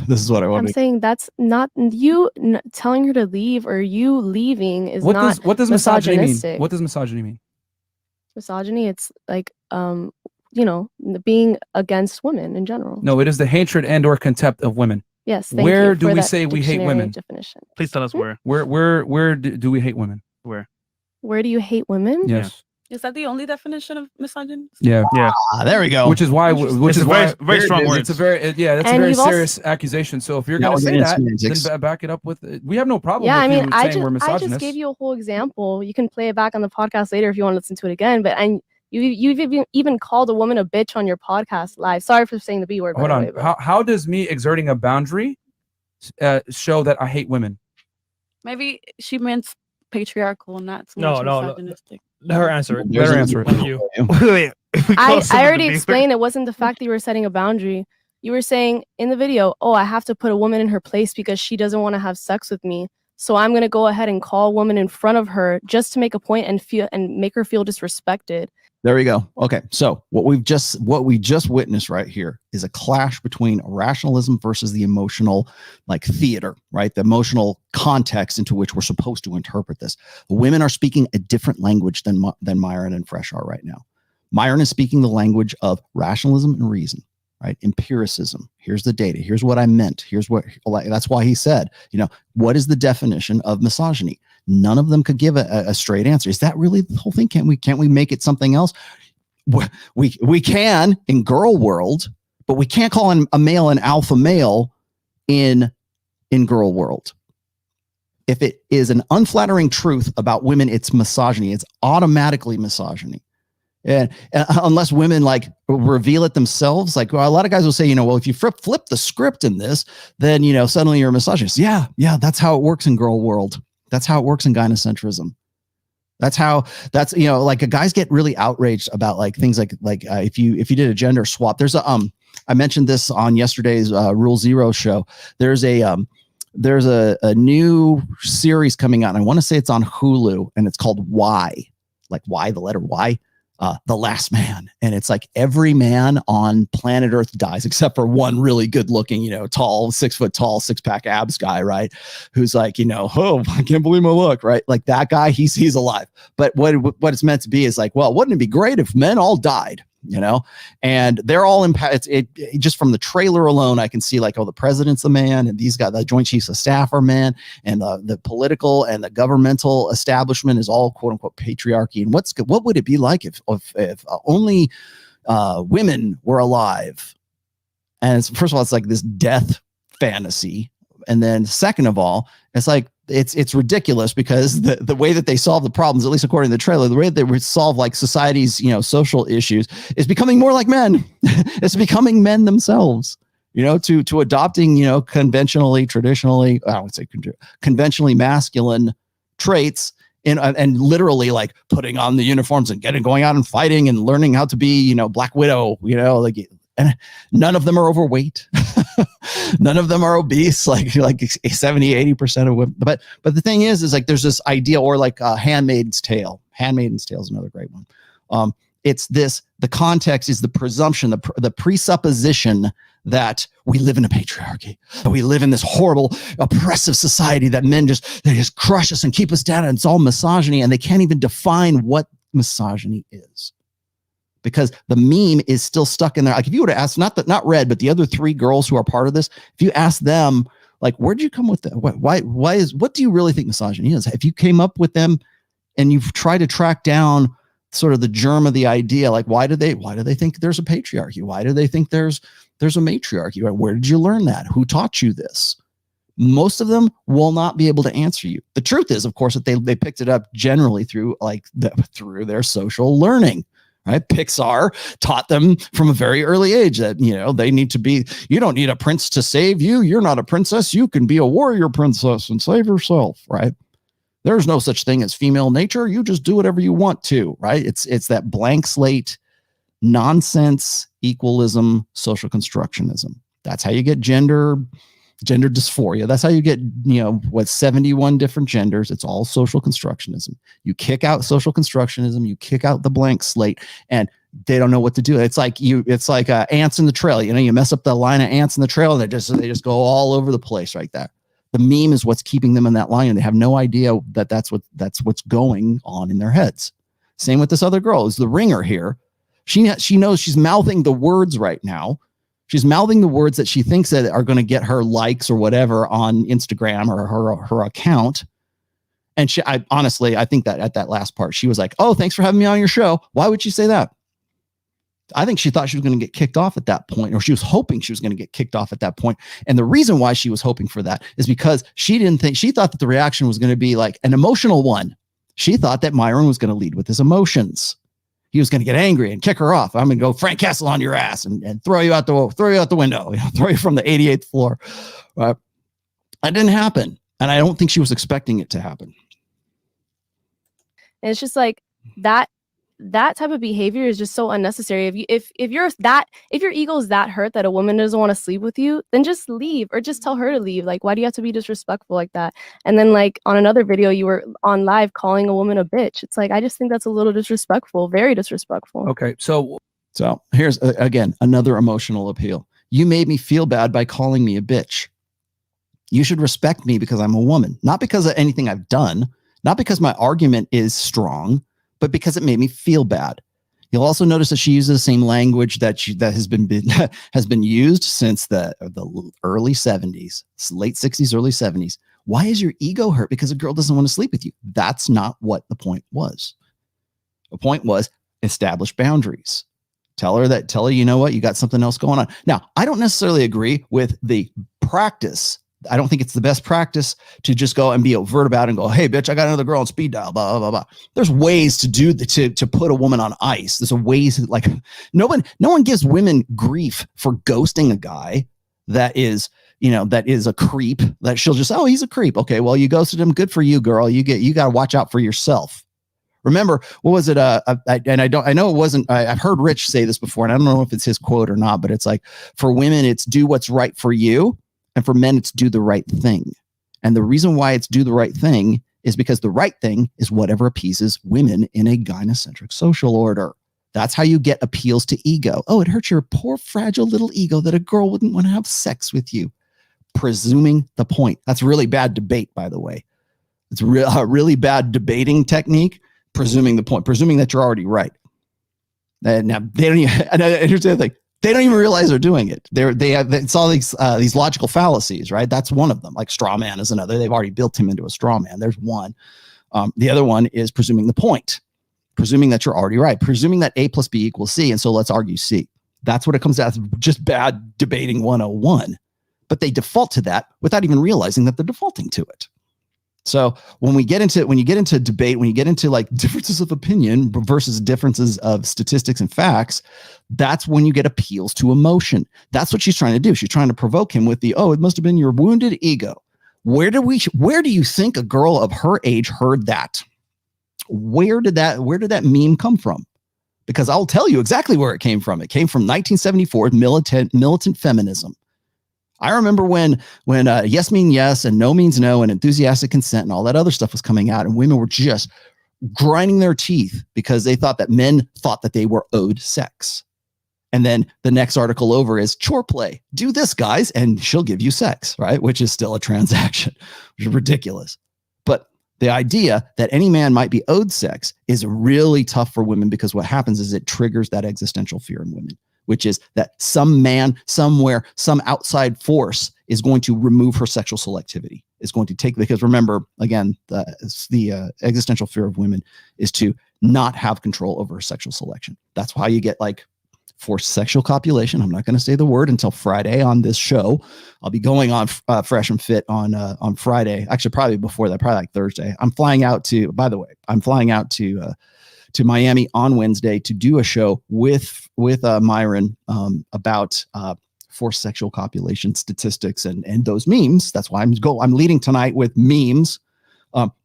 This is what I want. I'm saying that's not you telling her to leave, or you leaving is what not. What does misogyny mean? misogynistic. What does misogyny mean? Misogyny, it's like being against women in general. No, it is the hatred and or contempt of women. Yes. Where do we say we hate women? Definition. Please tell us where. Where do we hate women? Where do you hate women? Yes. Is that the only definition of misogyny? Yeah. There we go. Which is why very strong words. It's a very that's a very serious accusation. So if you're going to say that, then back it up with. We have no problem. Yeah, with I mean, I just gave you a whole example. You can play it back on the podcast later if you want to listen to it again. But you've even called a woman a bitch on your podcast live. Sorry for saying the B word. Hold on. How does me exerting a boundary show that I hate women? Maybe she meant patriarchal, not so No, much misogynistic. Let her answer it. Let her answer it. You. Wait. I already explained it wasn't the fact that you were setting a boundary. You were saying in the video, oh, I have to put a woman in her place because she doesn't want to have sex with me. So I'm going to go ahead and call a woman in front of her just to make a point and make her feel disrespected. There we go. Okay. So what we just witnessed right here is a clash between rationalism versus the emotional theater, right? The emotional context into which we're supposed to interpret this. The women are speaking a different language than Myron and Fresh are right now. Myron is speaking the language of rationalism and reason, right? Empiricism. Here's the data. Here's what I meant. That's why he said, what is the definition of misogyny? None of them could give a straight answer. Is that really the whole thing? Can't we make it something else? We can in girl world, but we can't call a male an alpha male in girl world. If it is an unflattering truth about women, it's misogyny. It's automatically misogyny. And unless women reveal it themselves, a lot of guys will say, well, if you flip the script in this, then, suddenly you're a misogynist. Yeah. That's how it works in girl world. That's how it works in gynocentrism. That's guys get really outraged about things like if you did a gender swap. There's I mentioned this on yesterday's Rule Zero show. There's a new series coming out, and I want to say it's on Hulu, and it's called Y, Y, the letter Y. The Last Man. And it's every man on planet Earth dies except for one really good looking, tall, 6 foot tall, 6-pack abs guy, right? Who's oh, I can't believe my luck, right? That guy, he's alive. But what it's meant to be is well, wouldn't it be great if men all died? And they're all impacted. Just from the trailer alone, I can see the president's a man, and these guys, the Joint Chiefs of Staff are men, and the political and the governmental establishment is all quote unquote patriarchy. And what would it be like if only women were alive? And first of all, it's this death fantasy, and then second of all, it's it's ridiculous because the way that they solve the problems, at least according to the trailer, the way that they would solve like society's, social issues is becoming more like men. It's becoming men themselves, to adopting, traditionally, I would say conventionally masculine traits and literally like putting on the uniforms and going out and fighting and learning how to be, Black Widow, and none of them are overweight. None of them are obese, like 70-80% of women. But the thing is like there's this idea, or like Handmaid's Tale. Handmaid's Tale is another great one. It's this, the context is the presumption, the presupposition that we live in a patriarchy, that we live in this horrible, oppressive society, that men they just crush us and keep us down, and it's all misogyny, and they can't even define what misogyny is. Because the meme is still stuck in there. Like if you were to ask, not Red, but the other 3 girls who are part of this, if you ask them, like, where'd you come with that? What do you really think misogyny is? If you came up with them and you've tried to track down sort of the germ of the idea, like why do they think there's a patriarchy? Why do they think there's a matriarchy? Where did you learn that? Who taught you this? Most of them will not be able to answer you. The truth is, of course, that they picked it up generally through through their social learning. Right? Pixar taught them from a very early age that, they need to be, you don't need a prince to save you. You're not a princess. You can be a warrior princess and save yourself. Right? There's no such thing as female nature. You just do whatever you want to. Right? It's that blank slate nonsense, equalism, social constructionism. That's how you get gender dysphoria. That's how you get, 71 different genders. It's all social constructionism. You kick out social constructionism, you kick out the blank slate, and they don't know what to do. It's like ants in the trail. You mess up the line of ants in the trail, and they just go all over the place right there. The meme is what's keeping them in that line, and they have no idea that that's what's going on in their heads. Same with this other girl, is the ringer here. She knows she's mouthing the words right now. She's mouthing the words that she thinks that are going to get her likes or whatever on Instagram or her account. And I think that at that last part, she was like, "Oh, thanks for having me on your show." Why would she say that? I think she thought she was going to get kicked off at that point, or she was hoping she was going to get kicked off at that point. And the reason why she was hoping for that is because she thought that the reaction was going to be like an emotional one. She thought that Myron was going to lead with his emotions. He was going to get angry and kick her off. I'm going to go Frank Castle on your ass and throw you out the window, throw you from the 88th floor. That didn't happen. And I don't think she was expecting it to happen. And it's just like that type of behavior is just so unnecessary. If your ego is that hurt that a woman doesn't want to sleep with you, then just leave, or just tell her to leave. Like, why do you have to be disrespectful like that? And then like on another video, you were on live calling a woman a bitch. It's like, I just think that's a little disrespectful, very disrespectful. Okay, so here's again another emotional appeal. You made me feel bad by calling me a bitch. You should respect me because I'm a woman, not because of anything I've done, not because my argument is strong, but because it made me feel bad. You'll also notice that she uses the same language that has been used since the early 70s, late 60s, early 70s. Why is your ego hurt because a girl doesn't want to sleep with you? That's not what the point was. The point was establish boundaries. Tell her, you know what, you got something else going on. Now, I don't necessarily agree with the practice. I don't think it's the best practice to just go and be overt about it and go, "Hey, bitch, I got another girl on speed dial, blah, blah, blah." There's ways to do to put a woman on ice. There's ways like no one gives women grief for ghosting a guy that is a creep, that she'll just, "Oh, he's a creep. Okay, well, you ghosted him. Good for you, girl. You got to watch out for yourself." Remember, what was it? I know it wasn't, I've heard Rich say this before, and I don't know if it's his quote or not, but it's like, for women, it's do what's right for you. And for men, it's do the right thing. And the reason why it's do the right thing is because the right thing is whatever appeases women in a gynocentric social order. That's how you get appeals to ego. Oh, it hurts your poor, fragile little ego that a girl wouldn't want to have sex with you. Presuming the point. That's really bad debate, by the way. It's a really bad debating technique. Presuming the point. Presuming that you're already right. Now, they don't even, and here's the other thing. They don't even realize they're doing it. It's all these logical fallacies, right? That's one of them. Like straw man is another. They've already built him into a straw man. There's one. The other one is presuming the point, presuming that you're already right, presuming that A plus B equals C. And so let's argue C. That's what it comes out to, just bad debating 101. But they default to that without even realizing that they're defaulting to it. So when you get into debate, when you get into like differences of opinion versus differences of statistics and facts, that's when you get appeals to emotion. That's what she's trying to do. She's trying to provoke him with it must have been your wounded ego. Where do you think a girl of her age heard that? Where did that meme come from? Because I'll tell you exactly where it came from. It came from 1974 militant feminism. I remember when yes means yes and no means no and enthusiastic consent and all that other stuff was coming out, and women were just grinding their teeth because they thought that men thought that they were owed sex. And then the next article over is chore play. Do this, guys, and she'll give you sex, right? Which is still a transaction, which is ridiculous. But the idea that any man might be owed sex is really tough for women, because what happens is it triggers that existential fear in women, which is that some man somewhere, some outside force is going to remove her sexual selectivity. It's going to take, because remember, again, the existential fear of women is to not have control over sexual selection. That's why you get like forced sexual copulation. I'm not going to say the word until Friday on this show. I'll be going on Fresh and Fit on Friday. Actually, probably before that, probably like Thursday. I'm flying out to Miami on Wednesday to do a show with Myron about forced sexual copulation statistics and those memes. That's why I'm leading tonight with memes.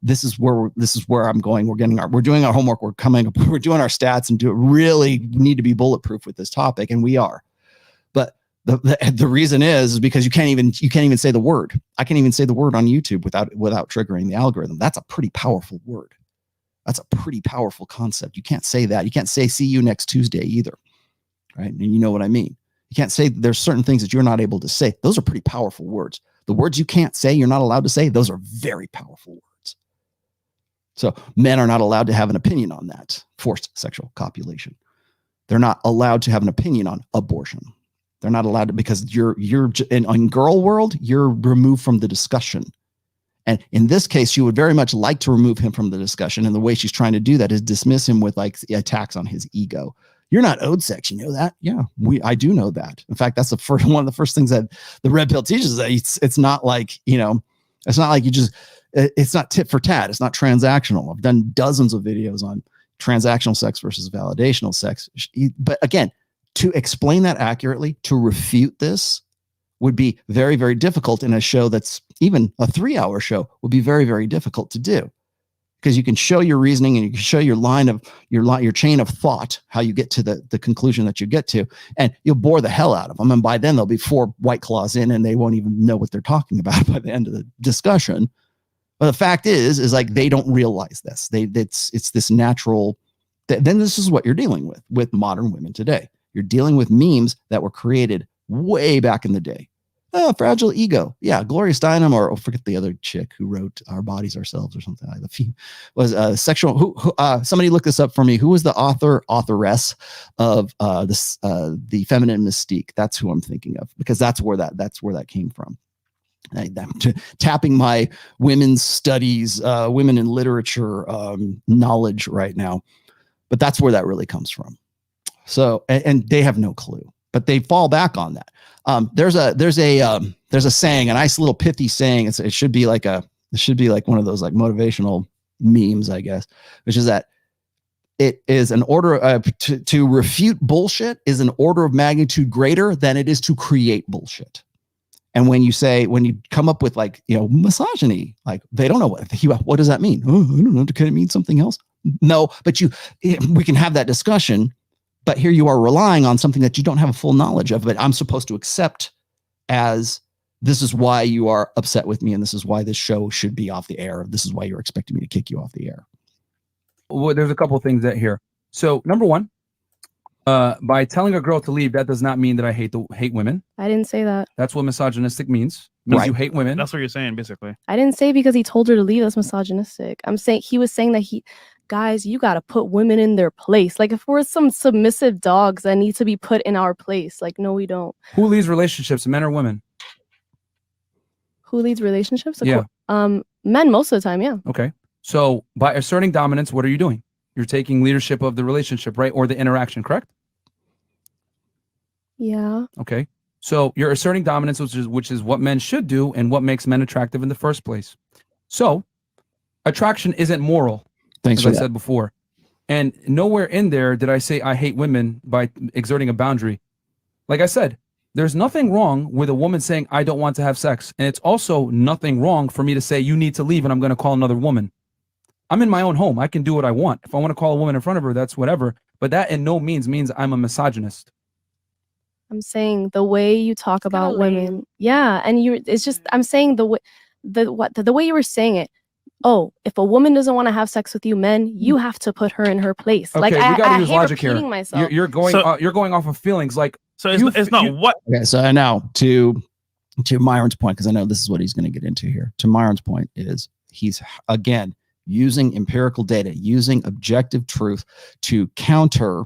This is where I'm going. We're doing our homework. We're doing our stats and really need to be bulletproof with this topic, and we are. But the reason is because you can't even say the word. I can't even say the word on YouTube without triggering the algorithm. That's a pretty powerful word. That's a pretty powerful concept. You can't say that. You can't say see you next Tuesday either, right? And you know what I mean. You can't say, there's certain things that you're not able to say. Those are pretty powerful words. The words you can't say, you're not allowed to say, those are very powerful words. So men are not allowed to have an opinion on that, forced sexual copulation. They're not allowed to have an opinion on abortion. They're not allowed to, because you're in girl world, you're removed from the discussion. And in this case, she would very much like to remove him from the discussion. And the way she's trying to do that is dismiss him with like attacks on his ego. You're not owed sex. You know that? Yeah, I do know that. In fact, that's one of the first things that the red pill teaches. That it's not like, it's not like it's not tit for tat. It's not transactional. I've done dozens of videos on transactional sex versus validational sex. But again, to explain that accurately, to refute this would be very, very difficult in a show that's even a 3-hour show would be very, very difficult to do, because you can show your reasoning and you can show your chain of thought, how you get to the conclusion that you get to, and you'll bore the hell out of them. And by then there'll be 4 White Claws in and they won't even know what they're talking about by the end of the discussion. But the fact is like, they don't realize this. It's this natural, then this is what you're dealing with modern women today. You're dealing with memes that were created way back in the day. Oh, fragile ego. Yeah, Gloria Steinem, or forget the other chick who wrote Our Bodies, Ourselves, or something like that. Was sexual. Somebody look this up for me. Who was the authoress of the Feminine Mystique? That's who I'm thinking of, because that's where that came from. Tapping my women's studies, women in literature knowledge right now, but that's where that really comes from. So, and they have no clue, but they fall back on that. There's a saying, a nice little pithy saying. It should be like one of those like motivational memes, I guess, which is that it is an order to refute bullshit is an order of magnitude greater than it is to create bullshit. And when you come up with like, misogyny, like they don't know what does that mean? Oh, I don't know. Could it mean something else? No, but we can have that discussion. But here you are relying on something that you don't have a full knowledge of, but I'm supposed to accept as this is why you are upset with me, and this is why this show should be off the air. This is why you're expecting me to kick you off the air. Well, there's a couple of things that here. So number one, by telling a girl to leave, that does not mean that I hate women. I didn't say that. That's what misogynistic means. Means right. You hate women. That's what you're saying, basically. I didn't say because he told her to leave. That's misogynistic. I'm saying he was saying that guys, you got to put women in their place. Like if we're some submissive dogs that need to be put in our place, like, no, we don't. Who leads relationships, men or women? Who leads relationships? Yeah. Men most of the time. Yeah. Okay. So by asserting dominance, what are you doing? You're taking leadership of the relationship, right? Or the interaction, correct? Yeah. Okay. So you're asserting dominance, which is what men should do and what makes men attractive in the first place. So attraction isn't moral. Thanks as for I that. said before. And nowhere in there did I say I hate women by exerting a boundary. Like I said, there's nothing wrong with a woman saying I don't want to have sex. And it's also nothing wrong for me to say you need to leave and I'm going to call another woman. I'm in my own home. I can do what I want. If I want to call a woman in front of her, that's whatever. But that in no means I'm a misogynist. I'm saying the way you talk about kinda lame. women. Yeah, and it's just I'm saying the way the way you were saying it. Oh, if a woman doesn't want to have sex with you, men, you have to put her in her place. Okay, Like we I gotta use hate logic here. repeating myself. You're going off of feelings. Like So it's not what. Okay, so now to Myron's point, because I know this is what he's going to get into here. To Myron's point is he's again using empirical data, using objective truth to counter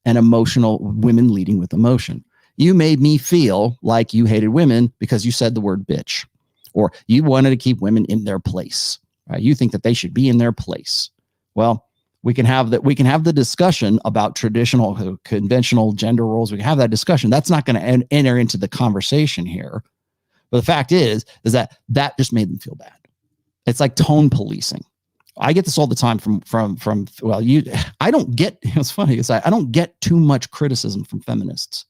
an emotional women leading with emotion. You made me feel like you hated women because you said the word bitch, or you wanted to keep women in their place. Right? You think that they should be in their place. Well, we can have that. We can have the discussion about traditional, conventional gender roles. We can have that discussion. That's not going to enter into the conversation here. But the fact is that just made them feel bad. It's like tone policing. I get this all the time from well, I don't get, it's funny, I don't get too much criticism from feminists.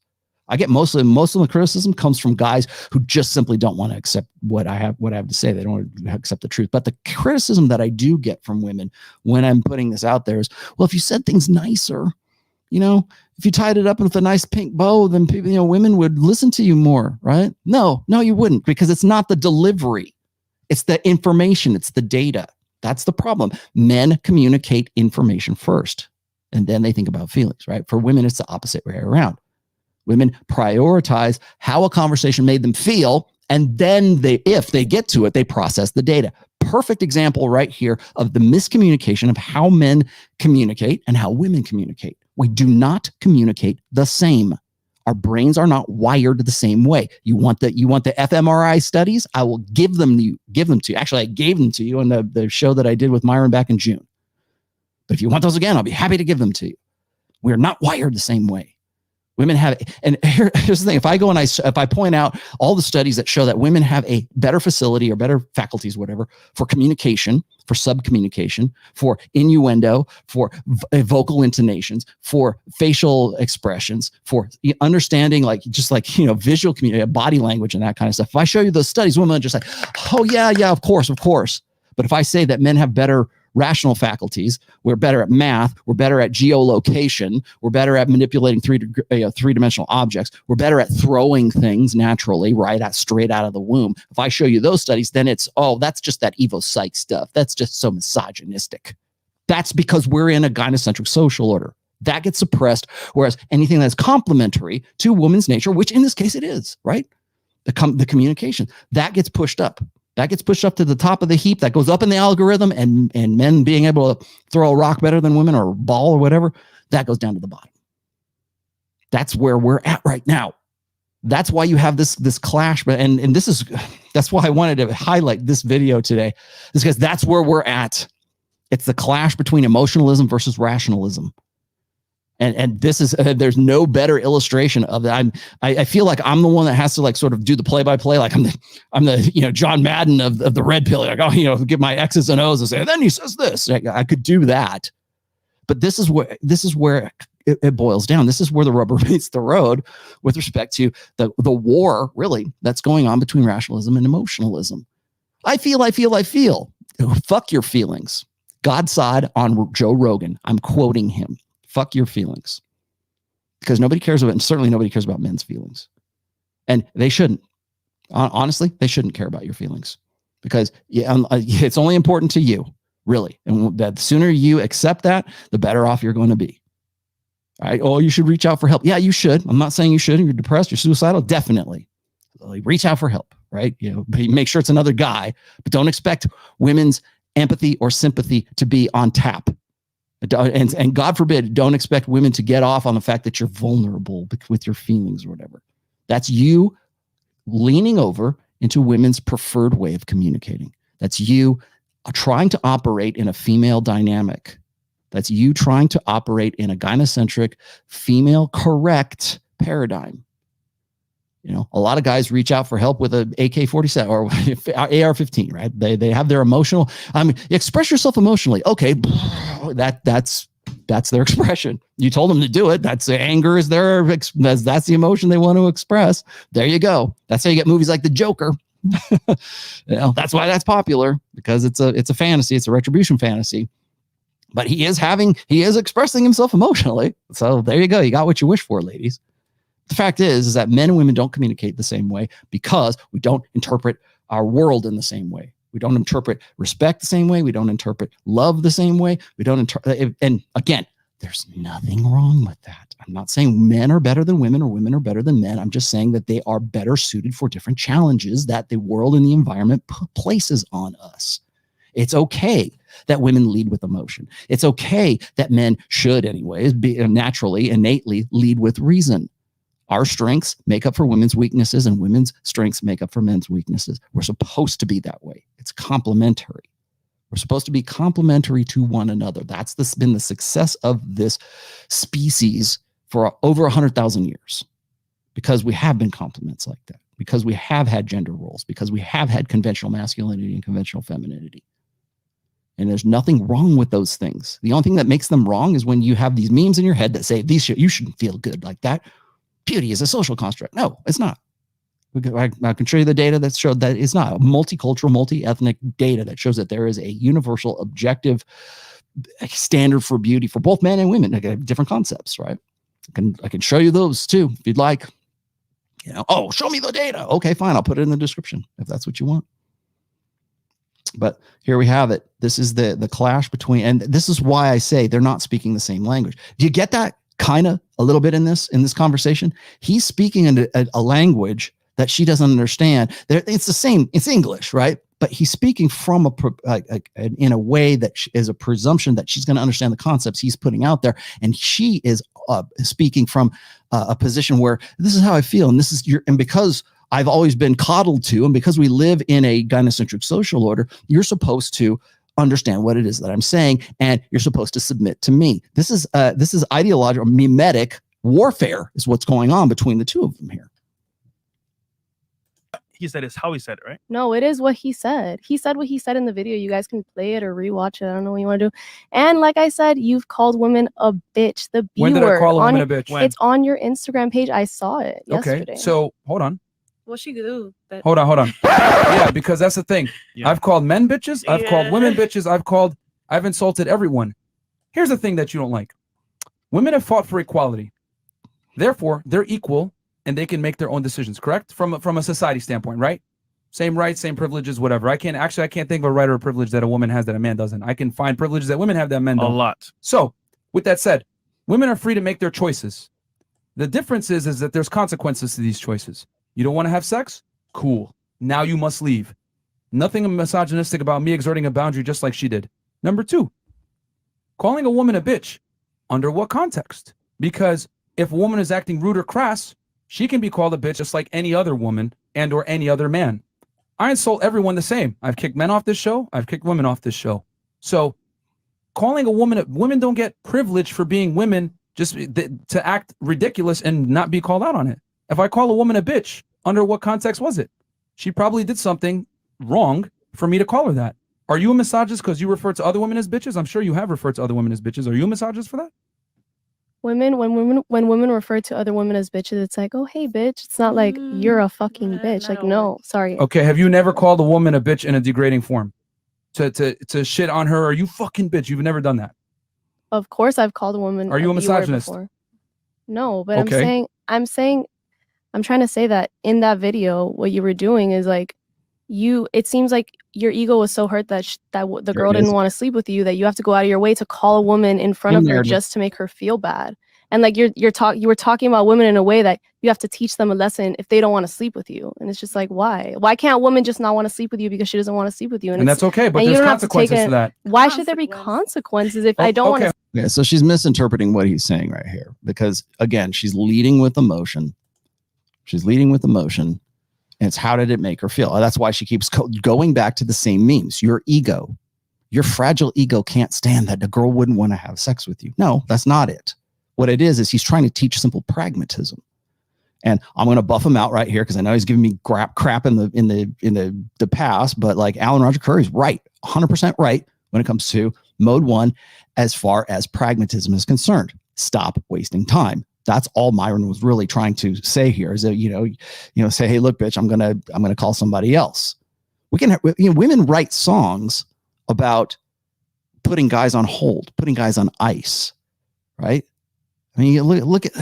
I get most of the criticism comes from guys who just simply don't want to accept what I have to say. They don't want to accept the truth. But the criticism that I do get from women when I'm putting this out there is, well, if you said things nicer, if you tied it up with a nice pink bow, then people, women would listen to you more, right? No, you wouldn't, because it's not the delivery. It's the information. It's the data. That's the problem. Men communicate information first, and then they think about feelings, right? For women, it's the opposite way around. Women prioritize how a conversation made them feel, and then if they get to it, they process the data. Perfect example right here of the miscommunication of how men communicate and how women communicate. We do not communicate the same. Our brains are not wired the same way. You want the fMRI studies? I will give them to you. Actually, I gave them to you on the show that I did with Myron back in June. But if you want those again, I'll be happy to give them to you. We're not wired the same way. Women have, and here's the thing, if I point out all the studies that show that women have a better facility or better faculties, whatever, for communication, for subcommunication, for innuendo, for vocal intonations, for facial expressions, for understanding, visual community, body language and that kind of stuff. If I show you those studies, women are just like, oh yeah, of course. But if I say that men have better rational faculties, we're better at math, we're better at geolocation, we're better at manipulating three-dimensional objects, we're better at throwing things naturally, right, straight out of the womb. If I show you those studies, then it's, that's just that Evo Psych stuff. That's just so misogynistic. That's because we're in a gynocentric social order. That gets suppressed, whereas anything that's complementary to woman's nature, which in this case it is, right? The communication, that gets pushed up. That gets pushed up to the top of the heap. That goes up in the algorithm, and men being able to throw a rock better than women or a ball or whatever, that goes down to the bottom. That's where we're at right now. That's why you have this clash. And that's why I wanted to highlight this video today, is because that's where we're at. It's the clash between emotionalism versus rationalism. And this is there's no better illustration of that. I feel like I'm the one that has to sort of do the play-by-play, like I'm the John Madden of the red pill, like give my X's and O's and say, and then he says this. I could do that, but this is where it boils down. This is where the rubber meets the road with respect to the war really that's going on between rationalism and emotionalism. I feel. Fuck your feelings. God side on Joe Rogan. I'm quoting him. Fuck your feelings, because nobody cares about, and certainly nobody cares about men's feelings, and they shouldn't. Honestly, they shouldn't care about your feelings, because it's only important to you, really. And the sooner you accept that, the better off you're going to be. All right. Oh, you should reach out for help. Yeah, you should. I'm not saying you shouldn't. You're depressed. You're suicidal. Definitely, reach out for help. Right. Make sure it's another guy, but don't expect women's empathy or sympathy to be on tap. And God forbid, don't expect women to get off on the fact that you're vulnerable with your feelings or whatever. That's you leaning over into women's preferred way of communicating. That's you trying to operate in a female dynamic. That's you trying to operate in a gynocentric, female correct paradigm. You know, a lot of guys reach out for help with an AK-47 or AR-15, right? They have their emotional. I mean, express yourself emotionally. Okay, that's their expression. You told them to do it. That's the anger is that's the emotion they want to express. There you go. That's how you get movies like The Joker. You know, that's why that's popular, because it's a fantasy. It's a retribution fantasy. But he is expressing himself emotionally. So there you go. You got what you wish for, ladies. The fact is that men and women don't communicate the same way because we don't interpret our world in the same way. We don't interpret respect the same way. We don't interpret love the same way. We don't interpret. And again, there's nothing wrong with that. I'm not saying men are better than women or women are better than men. I'm just saying that they are better suited for different challenges that the world and the environment places on us. It's okay that women lead with emotion. It's okay that men should, anyways, be naturally, innately lead with reason. Our strengths make up for women's weaknesses, and women's strengths make up for men's weaknesses. We're supposed to be that way. It's complementary. We're supposed to be complementary to one another. That's been the success of this species for over 100,000 years, because we have been complements like that, because we have had gender roles, because we have had conventional masculinity and conventional femininity. And there's nothing wrong with those things. The only thing that makes them wrong is when you have these memes in your head that say, you shouldn't feel good like that. Beauty is a social construct. No, it's not. I can show you the data that showed that it's not. Multicultural, multi-ethnic data that shows that there is a universal, objective standard for beauty for both men and women. Like, different concepts, right? I can show you those too if you'd like. You know, oh, show me the data. Okay, fine. I'll put it in the description if that's what you want. But here we have it. This is the clash between, and this is why I say they're not speaking the same language. Do you get that? Kind of a little bit in this conversation. He's speaking in a language that she doesn't understand. It's the same. It's English, right? But he's speaking from in a way that is a presumption that she's going to understand the concepts he's putting out there, and she is speaking from a position where this is how I feel, and this is and because I've always been coddled to, and because we live in a gynocentric social order, you're supposed to understand what it is that I'm saying, and you're supposed to submit to me. This is ideological, memetic warfare is what's going on between the two of them here. He said it's how he said it, right? No, it is what he said. He said what he said in the video. You guys can play it or rewatch it. I don't know what you want to do. And like I said, you've called women a bitch. The B When did I word call a woman a bitch? When? It's on your Instagram page. I saw it yesterday. Okay, so hold on. What she do? That Hold on. Yeah, because that's the thing. Yeah. I've called men bitches. I've called women bitches. I've insulted everyone. Here's the thing that you don't like. Women have fought for equality. Therefore, they're equal and they can make their own decisions, correct? From a society standpoint, right? Same rights, same privileges, whatever. I can't think of a right or a privilege that a woman has that a man doesn't. I can find privileges that women have that men don't. A lot. So, with that said, women are free to make their choices. The difference is that there's consequences to these choices. You don't want to have sex? Cool. Now you must leave. Nothing misogynistic about me exerting a boundary just like she did. Number 2, calling a woman a bitch. Under what context? Because if a woman is acting rude or crass, she can be called a bitch just like any other woman and or any other man. I insult everyone the same. I've kicked men off this show. I've kicked women off this show. So calling a women don't get privilege for being women just to act ridiculous and not be called out on it. If I call a woman a bitch, under what context was it? She probably did something wrong for me to call her that. Are you a misogynist because you refer to other women as bitches? I'm sure you have referred to other women as bitches. Are you a misogynist for that? When women refer to other women as bitches, it's like, oh, hey, bitch. It's not like you're a fucking bitch. Like, no, sorry. Okay, have you never called a woman a bitch in a degrading form? To shit on her, are you fucking bitch? You've never done that. Of course I've called a woman. Are you a misogynist? before. No, but Okay. I'm trying to say that in that video, what you were doing is like, it seems like your ego was so hurt that the girl didn't want to sleep with you, that you have to go out of your way to call a woman in front of her just to make her feel bad. And like you were talking about women in a way that you have to teach them a lesson if they don't want to sleep with you. And it's just like, why can't a woman just not want to sleep with you because she doesn't want to sleep with you? And that's okay, but there's consequences to that. Why should there be consequences if I don't want to? Yeah, so she's misinterpreting what he's saying right here, because again, she's leading with emotion. And it's how did it make her feel? That's why she keeps going back to the same memes. Your ego, your fragile ego can't stand that the girl wouldn't want to have sex with you. No, that's not it. What it is he's trying to teach simple pragmatism. And I'm going to buff him out right here because I know he's giving me crap in the past. But like Alan Roger Curry's right, 100% right when it comes to mode 1, as far as pragmatism is concerned. Stop wasting time. That's all Myron was really trying to say here. Is that say, hey, look, bitch, I'm gonna call somebody else. We can, women write songs about putting guys on hold, putting guys on ice, right? I mean, look at.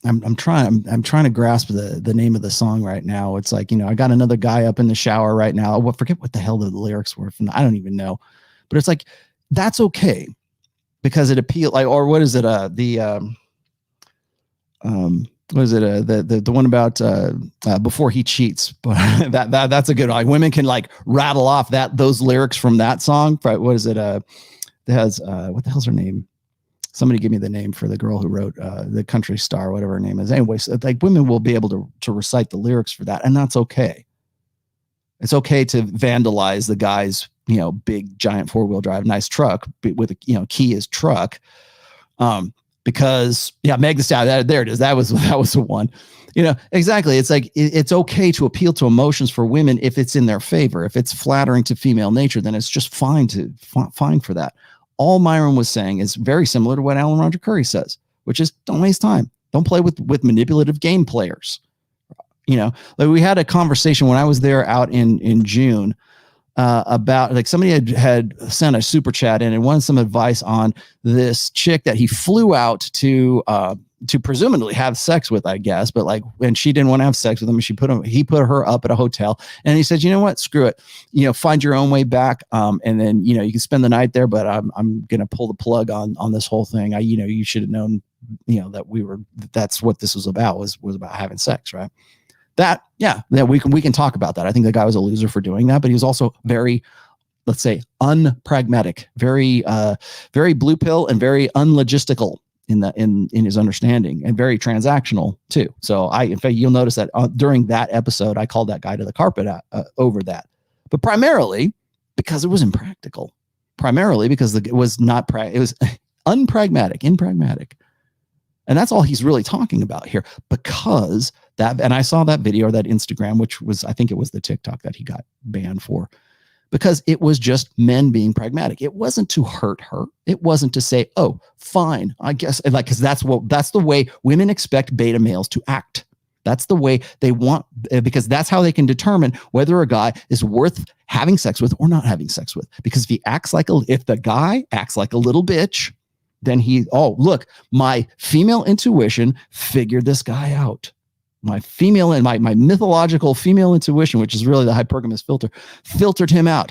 I'm trying to grasp the name of the song right now. It's like, I got another guy up in the shower right now. I forget what the hell the lyrics were from. I don't even know, but it's like, that's okay because it appealed. Like, or what is it? The one about before he cheats? But that's a good. Like, women can like rattle off those lyrics from that song. What is it? It has what the hell's her name? Somebody give me the name for the girl who wrote the Country Star, whatever her name is. Anyways, like women will be able to recite the lyrics for that, and that's okay. It's okay to vandalize the guy's, big giant 4-wheel drive, nice truck with a, key is truck. Because Meg Thee Stallion, there it is. That was the one. Exactly. It's like it's okay to appeal to emotions for women if it's in their favor. If it's flattering to female nature, then it's just fine for that. All Myron was saying is very similar to what Alan Roger Curry says, which is don't waste time. Don't play with manipulative game players. Like we had a conversation when I was there out in June about like somebody had sent a super chat in and wanted some advice on this chick that he flew out to presumably have sex with, I guess, but like when she didn't want to have sex with him, he put her up at a hotel, and he said, you know what, screw it, find your own way back, and then you can spend the night there, but I'm gonna pull the plug on this whole thing. You should have known that's what this was about, was about having sex, right? That we can talk about that. I think the guy was a loser for doing that, but he was also very, let's say, unpragmatic, very very blue pill and very unlogistical in his understanding, and very transactional too. So in fact, you'll notice that during that episode, I called that guy to the carpet over that, but primarily because it was impractical, primarily because it was it was impragmatic. And that's all he's really talking about here, because and I saw that video or that Instagram, which was, I think it was the TikTok that he got banned for, because it was just men being pragmatic. It wasn't to hurt her. It wasn't to say, oh, fine, I guess, like, because that's the way women expect beta males to act. That's the way they want, because that's how they can determine whether a guy is worth having sex with or not having sex with. Because if the guy acts like a little bitch, then look, my female intuition figured this guy out. My female and my mythological female intuition, which is really the hypergamous filter, filtered him out.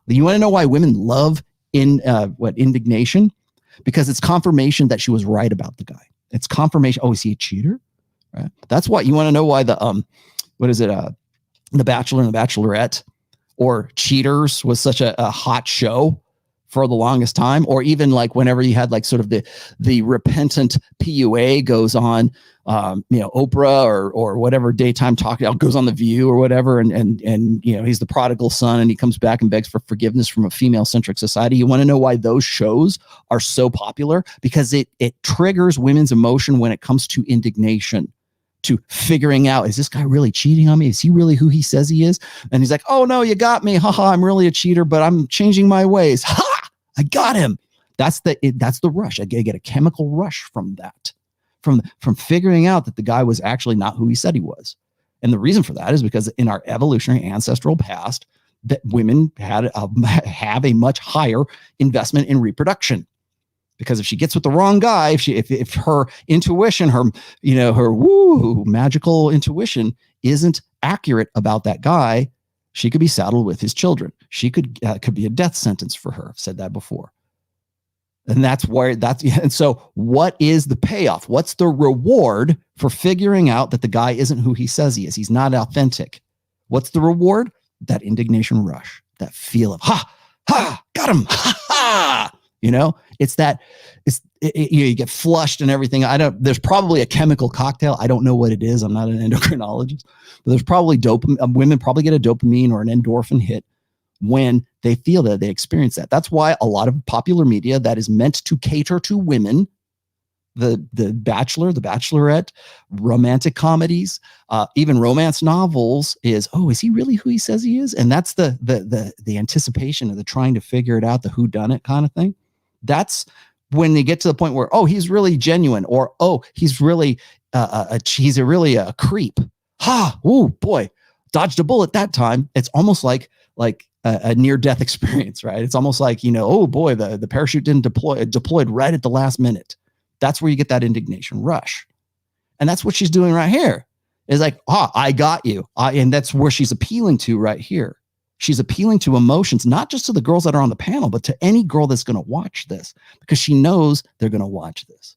You want to know why women love indignation? Because it's confirmation that she was right about the guy. It's confirmation. Oh, is he a cheater? Right. That's why you want to know why the The Bachelor and the Bachelorette or Cheaters was such a hot show for the longest time, or even like whenever you had like sort of the repentant PUA goes on, Oprah or whatever daytime talk goes on The View or whatever, and he's the prodigal son and he comes back and begs for forgiveness from a female-centric society. You want to know why those shows are so popular? Because it triggers women's emotion when it comes to indignation, to figuring out, is this guy really cheating on me? Is he really who he says he is? And he's like, oh no, you got me. Haha, I'm really a cheater, but I'm changing my ways. Ha! I got him. That's the rush. I get a chemical rush from that, from figuring out that the guy was actually not who he said he was. And the reason for that is because in our evolutionary ancestral past, that women have a much higher investment in reproduction. Because if she gets with the wrong guy, if her intuition, her magical intuition isn't accurate about that guy, she could be saddled with his children. She could be a death sentence for her. I've said that before. And so what is the payoff? What's the reward for figuring out that the guy isn't who he says he is? He's not authentic. What's the reward? That indignation rush, that feel of, got him. Ha. You get flushed and everything. There's probably a chemical cocktail. I don't know what it is. I'm not an endocrinologist, but there's probably women probably get a dopamine or an endorphin hit when they feel that, they experience that. That's why a lot of popular media that is meant to cater to women the Bachelor, the Bachelorette, romantic comedies, even romance novels is, oh, is he really who he says he is? And that's the anticipation of the trying to figure it out, the whodunit kind of thing. That's when they get to the point where, oh, he's really genuine, or oh, he's really really a creep. Ha! Oh boy, dodged a bullet that time. It's almost like a near-death experience, right? It's almost like, oh boy, the parachute didn't deploy. It deployed right at the last minute. That's where you get that indignation rush. And that's what she's doing right here. It's like, I got you. And that's where she's appealing to right here. She's appealing to emotions, not just to the girls that are on the panel, but to any girl that's going to watch this, because she knows they're going to watch this.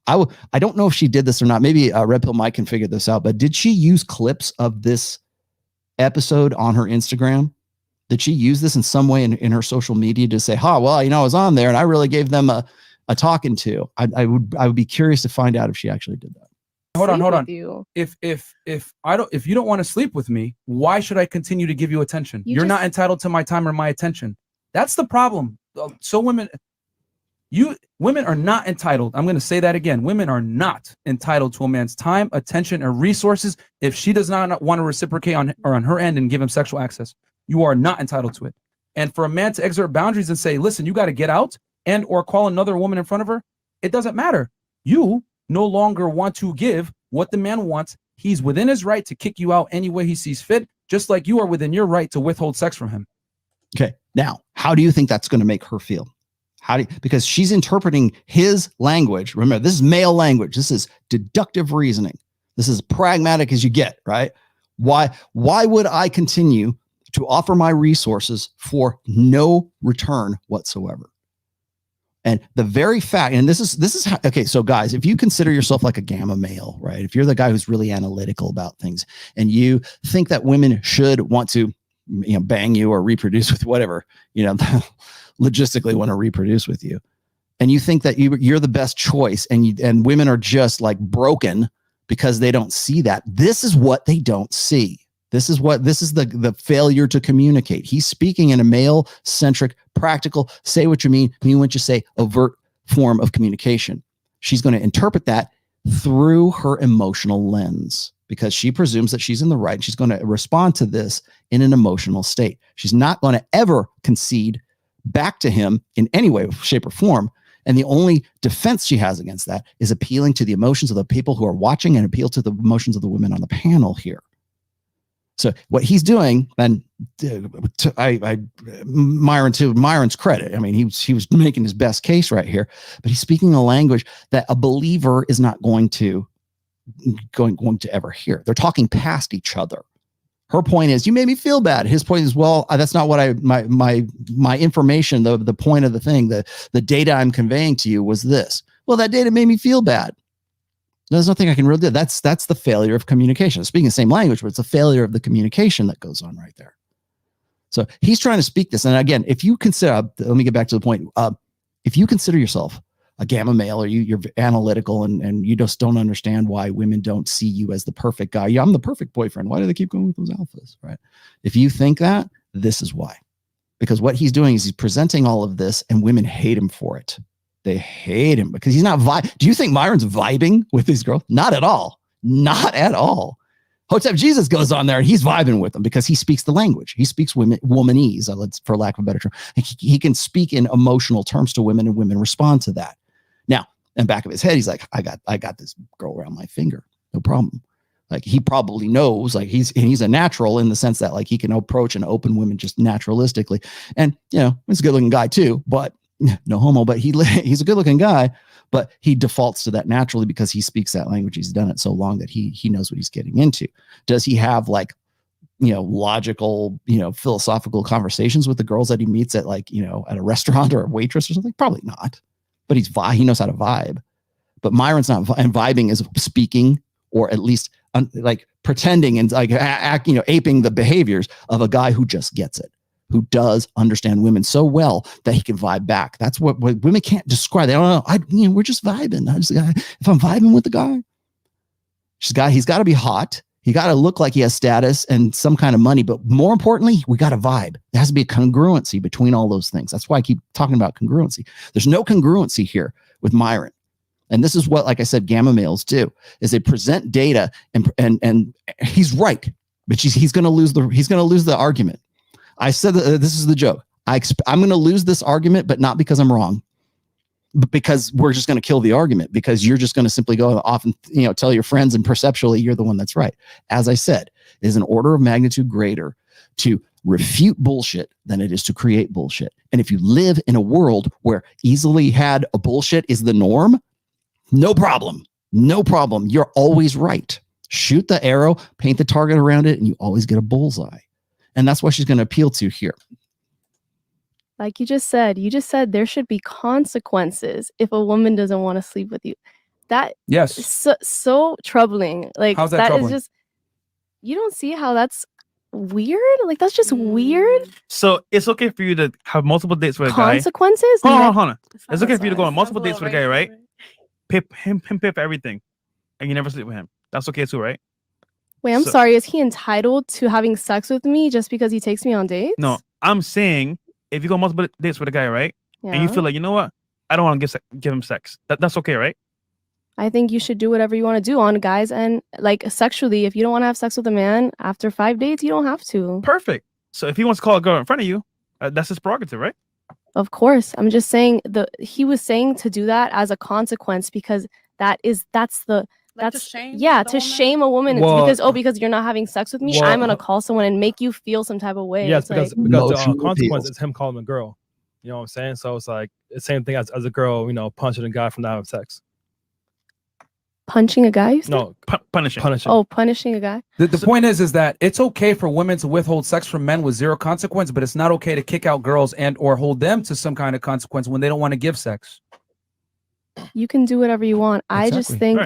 I don't know if she did this or not. Maybe Red Pill Mike can figure this out, but did she use clips of this episode on her Instagram? Did she use this in some way in her social media to say, well, I was on there and I really gave them a talking to? I would be curious to find out if she actually did that. Hold on. If you don't want to sleep with me, why should I continue to give you attention? You're not entitled to my time or my attention. That's the problem. So women are not entitled. I'm going to say that again. Women are not entitled to a man's time, attention, or resources if she does not want to reciprocate on her end and give him sexual access. You are not entitled to it. And for a man to exert boundaries and say, listen, you got to get out and or call another woman in front of her, it doesn't matter. You no longer want to give what the man wants. He's within his right to kick you out any way he sees fit, just like you are within your right to withhold sex from him. Okay. Now, how do you think that's going to make her feel? Because she's interpreting his language. Remember, this is male language. This is deductive reasoning. This is pragmatic as you get, right? Why would I continue to offer my resources for no return whatsoever? And the very fact, and this is how, okay, so guys, if you consider yourself like a gamma male, right? If you're the guy who's really analytical about things and you think that women should want to, bang you or reproduce with whatever, logistically want to reproduce with you, and you think that you're the best choice, and women are just like broken because they don't see that. This is what they don't see. This is the failure to communicate. He's speaking in a male-centric, practical, say what you mean what you say, overt form of communication. She's going to interpret that through her emotional lens because she presumes that she's in the right. She's going to respond to this in an emotional state. She's not going to ever concede back to him in any way, shape, or form. And the only defense she has against that is appealing to the emotions of the people who are watching and appeal to the emotions of the women on the panel here. So what he's doing, and Myron, to Myron's credit, I mean, he was making his best case right here, but he's speaking a language that a believer is not going to ever hear. They're talking past each other. Her point is, you made me feel bad. His point is, well, that's not what my information, the point of the thing, the data I'm conveying to you was this. Well, that data made me feel bad. There's nothing I can really do. That's the failure of communication. Speaking the same language, but it's a failure of the communication that goes on right there. So he's trying to speak this. And again, if you consider, let me get back to the point. If you consider yourself a gamma male, or you're analytical and you just don't understand why women don't see you as the perfect guy. Yeah, I'm the perfect boyfriend. Why do they keep going with those alphas, right? If you think that, this is why. Because what he's doing is he's presenting all of this and women hate him for it. They hate him because he's not do you think Myron's vibing with these girls? Not at all. Not at all. Hotep Jesus goes on there and he's vibing with them because he speaks the language. He speaks womanese, for lack of a better term. He can speak in emotional terms to women and women respond to that. Now, in the back of his head, he's like, I got this girl around my finger. No problem. Like he probably knows, like he's a natural in the sense that like he can approach and open women just naturalistically. And, he's a good looking guy too, but no homo, but he's a good looking guy, but he defaults to that naturally because he speaks that language. He's done it so long that he knows what he's getting into. Does he have like, logical, philosophical conversations with the girls that he meets at like, at a restaurant or a waitress or something? Probably not, but he knows how to vibe. But Myron's not, and vibing is speaking, or at least like pretending and like aping the behaviors of a guy who just gets it, who does understand women so well that he can vibe back. That's what women can't describe. They don't know. We're just vibing. If I'm vibing with the guy, he's got to be hot. He got to look like he has status and some kind of money. But more importantly, we got to vibe. There has to be a congruency between all those things. That's why I keep talking about congruency. There's no congruency here with Myron. And this is what, like I said, gamma males do, is they present data and he's right, but he's going to lose the argument. I said that this is the joke. I'm going to lose this argument, but not because I'm wrong, but because we're just going to kill the argument, because you're just going to simply go off and tell your friends, and perceptually you're the one that's right. As I said, it is an order of magnitude greater to refute bullshit than it is to create bullshit. And if you live in a world where easily had a bullshit is the norm, no problem. No problem. You're always right. Shoot the arrow, paint the target around it, and you always get a bullseye. And that's what she's going to appeal to here. Like you just said there should be consequences if a woman doesn't want to sleep with you. That Yes. is so troubling. Like, How's that troubling? is just, you don't see how that's weird? Like, that's just weird. So it's okay for you to have multiple dates with a guy. Consequences? Hold on. It's okay for you to go on multiple dates with a guy, right? Pay for everything, and you never sleep with him. That's okay too, right? Wait, I'm sorry. Is he entitled to having sex with me just because he takes me on dates? No, I'm saying if you go on multiple dates with a guy, right? Yeah. And you feel like, you know what? I don't want to give him sex. That's okay, right? I think you should do whatever you want to do on guys, and like sexually. If you don't want to have sex with a man after 5 dates, you don't have to. Perfect. So if he wants to call a girl in front of you, that's his prerogative, right? Of course. I'm just saying he was saying to do that as a consequence, because to shame a woman. Well, it's because you're not having sex with me, I'm gonna call someone and make you feel some type of way. Yes, it's because the consequence is him calling a girl. You know what I'm saying? So it's like the same thing as a girl, punching a guy from not having sex. Punching a guy? No, punishing. Oh, punishing a guy. The point is that it's okay for women to withhold sex from men with zero consequence, but it's not okay to kick out girls and or hold them to some kind of consequence when they don't want to give sex. You can do whatever you want. Exactly. I just think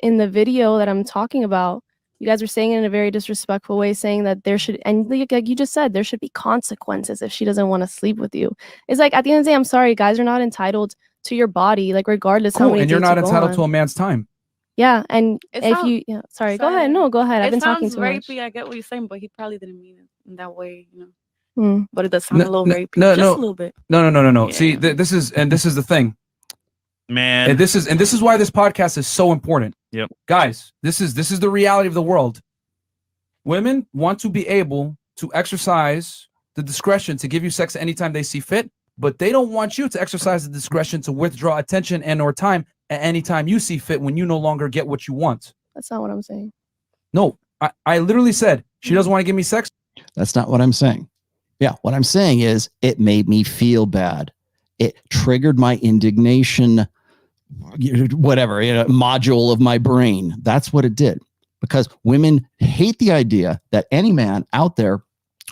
in the video that I'm talking about, you guys were saying it in a very disrespectful way, saying that there should, and like you just said, there should be consequences if she doesn't want to sleep with you. It's like, at the end of the day, I'm sorry, guys are not entitled to your body, like regardless how many and you're dates not you go entitled on. to a man's time. Yeah, and sorry, go ahead. No, go ahead. I've been talking too much. I get what you're saying, but he probably didn't mean it in that way, Mm. But it does sound a little rapey. No, just a little bit. No. Yeah. See, this is the thing, man. And this is why this podcast is so important. Yep, guys, this is the reality of the world. Women want to be able to exercise the discretion to give you sex anytime they see fit, but they don't want you to exercise the discretion to withdraw attention and or time at any time you see fit when you no longer get what you want. That's not what I'm saying. No, I literally said she doesn't want to give me sex. That's not what I'm saying. Yeah, what I'm saying is it made me feel bad. It triggered my indignation, whatever, module of my brain. That's what it did. Because women hate the idea that any man out there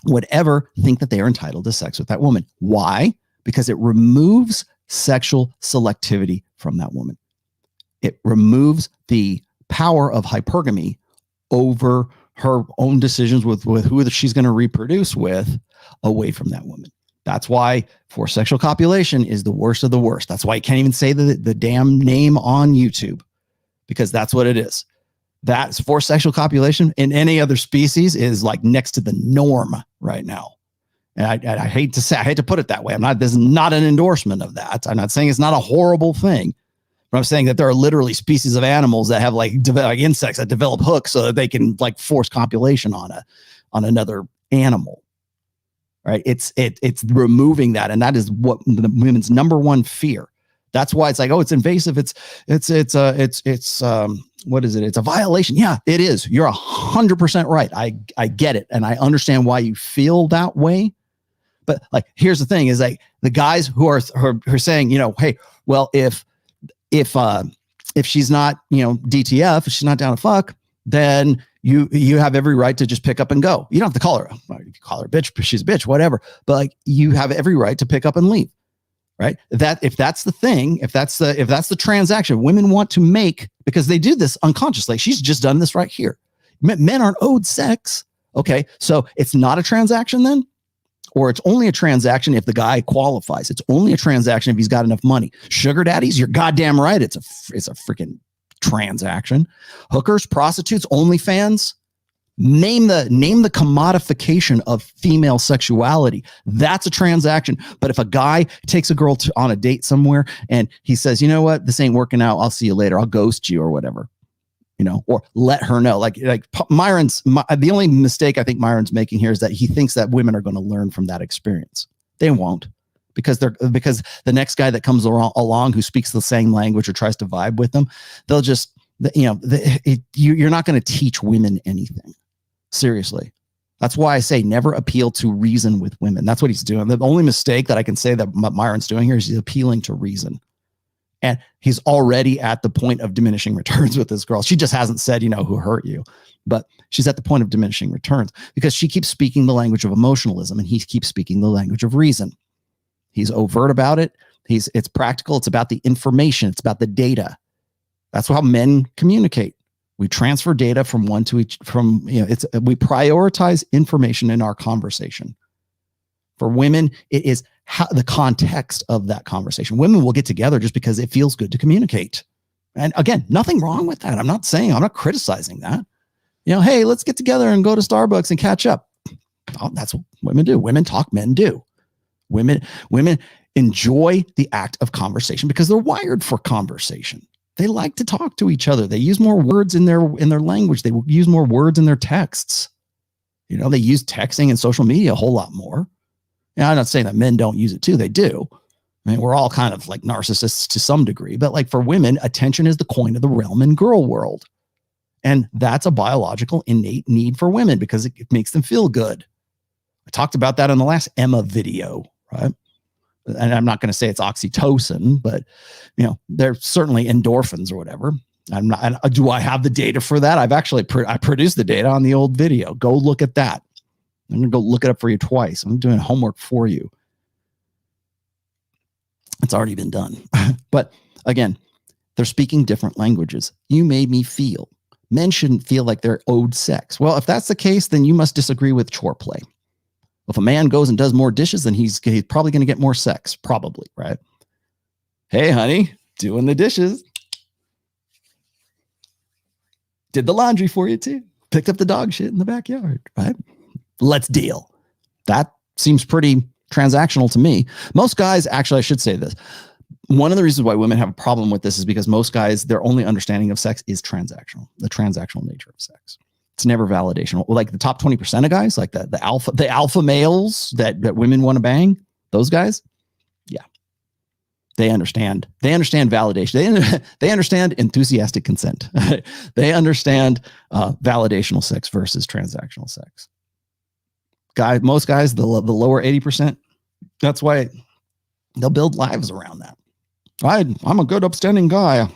would ever think that they are entitled to sex with that woman. Why? Because it removes sexual selectivity from that woman. It removes the power of hypergamy over her own decisions with who she's going to reproduce with away from that woman. That's why forced sexual copulation is the worst of the worst. That's why you can't even say the damn name on YouTube, because that's what it is. That's forced sexual copulation in any other species is like next to the norm right now. And I hate to put it that way. This is not an endorsement of that. I'm not saying it's not a horrible thing, but I'm saying that there are literally species of animals that have like insects that develop hooks so that they can like force copulation on another animal. Right? It's removing that, and that is what the women's number one fear. That's why it's like, oh, it's invasive. It's what is it? It's a violation. Yeah, it is. You're 100% right. I get it, and I understand why you feel that way. But like, here's the thing: is like the guys who are saying, hey, well, if she's not, DTF, if she's not down to fuck, then you have every right to just pick up and go. You don't have to call her. You call her a bitch, she's a bitch, whatever. But like, you have every right to pick up and leave. Right? If that's the thing, if that's the transaction women want to make, because they do this unconsciously. She's just done this right here. Men aren't owed sex. Okay, so it's not a transaction then, or it's only a transaction if the guy qualifies. It's only a transaction if he's got enough money. Sugar daddies, you're goddamn right. It's a freaking transaction. Hookers, prostitutes, OnlyFans, Name the commodification of female sexuality. That's a transaction. But if a guy takes a girl on a date somewhere and he says, you know what, this ain't working out, I'll see you later, I'll ghost you or whatever, you know, or let her know. Like the only mistake I think Myron's making here is that he thinks that women are going to learn from that experience. They won't, because the next guy that comes along who speaks the same language or tries to vibe with them, they'll just, you're not going to teach women anything. Seriously. That's why I say never appeal to reason with women. That's what he's doing. The only mistake that I can say that Myron's doing here is he's appealing to reason. And he's already at the point of diminishing returns with this girl. She just hasn't said, who hurt you. But she's at the point of diminishing returns because she keeps speaking the language of emotionalism and he keeps speaking the language of reason. He's overt about it. It's practical. It's about the information. It's about the data. That's how men communicate. We transfer data from one to each, we prioritize information in our conversation. For women, it is the context of that conversation. Women will get together just because it feels good to communicate. And again, nothing wrong with that. I'm not criticizing that. Hey, let's get together and go to Starbucks and catch up. Oh, that's what women do. Women talk, men do. Women enjoy the act of conversation because they're wired for conversation. They like to talk to each other. They use more words in their language. They use more words in their texts. They use texting and social media a whole lot more. I'm not saying that men don't use it too. They do. I mean, we're all kind of like narcissists to some degree, but like for women, attention is the coin of the realm in girl world. And that's a biological innate need for women because it makes them feel good. I talked about that in the last Emma video, right? And I'm not going to say it's oxytocin, but they're certainly endorphins or whatever. Do I have the data for that? I've actually I produced the data on the old video. Go look at that. I'm going to go look it up for you twice. I'm doing homework for you. It's already been done. But again, they're speaking different languages. You made me feel. Men shouldn't feel like they're owed sex. Well, if that's the case, then you must disagree with chore play. If a man goes and does more dishes, then he's probably going to get more sex. Probably, right? Hey, honey, doing the dishes. Did the laundry for you too. Picked up the dog shit in the backyard, right? Let's deal. That seems pretty transactional to me. Most guys, actually, I should say this. One of the reasons why women have a problem with this is because most guys, their only understanding of sex is transactional, the transactional nature of sex. It's never validational. Like the top 20% of guys, like the alpha males that women want to bang, those guys, yeah, they understand validation. They understand enthusiastic consent. They understand validational sex versus transactional sex. Most guys, the lower 80%, that's why they'll build lives around that. I'm a good, upstanding guy.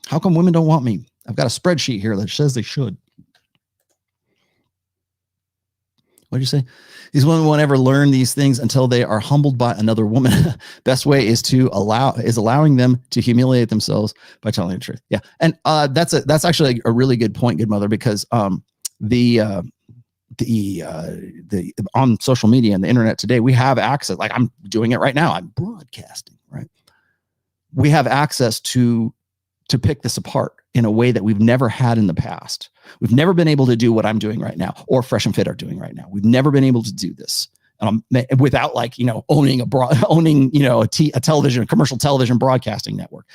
How come women don't want me? I've got a spreadsheet here that says they should. What'd you say? These women won't ever learn these things until they are humbled by another woman. Best way is allowing them to humiliate themselves by telling the truth. Yeah, and that's actually a really good point, good mother, because the on social media and the internet today, we have access. Like I'm doing it right now. I'm broadcasting, right? We have access to pick this apart in a way that we've never had in the past. We've never been able to do what I'm doing right now, or Fresh and Fit are doing right now. We've never been able to do this without owning a television, a commercial television broadcasting network.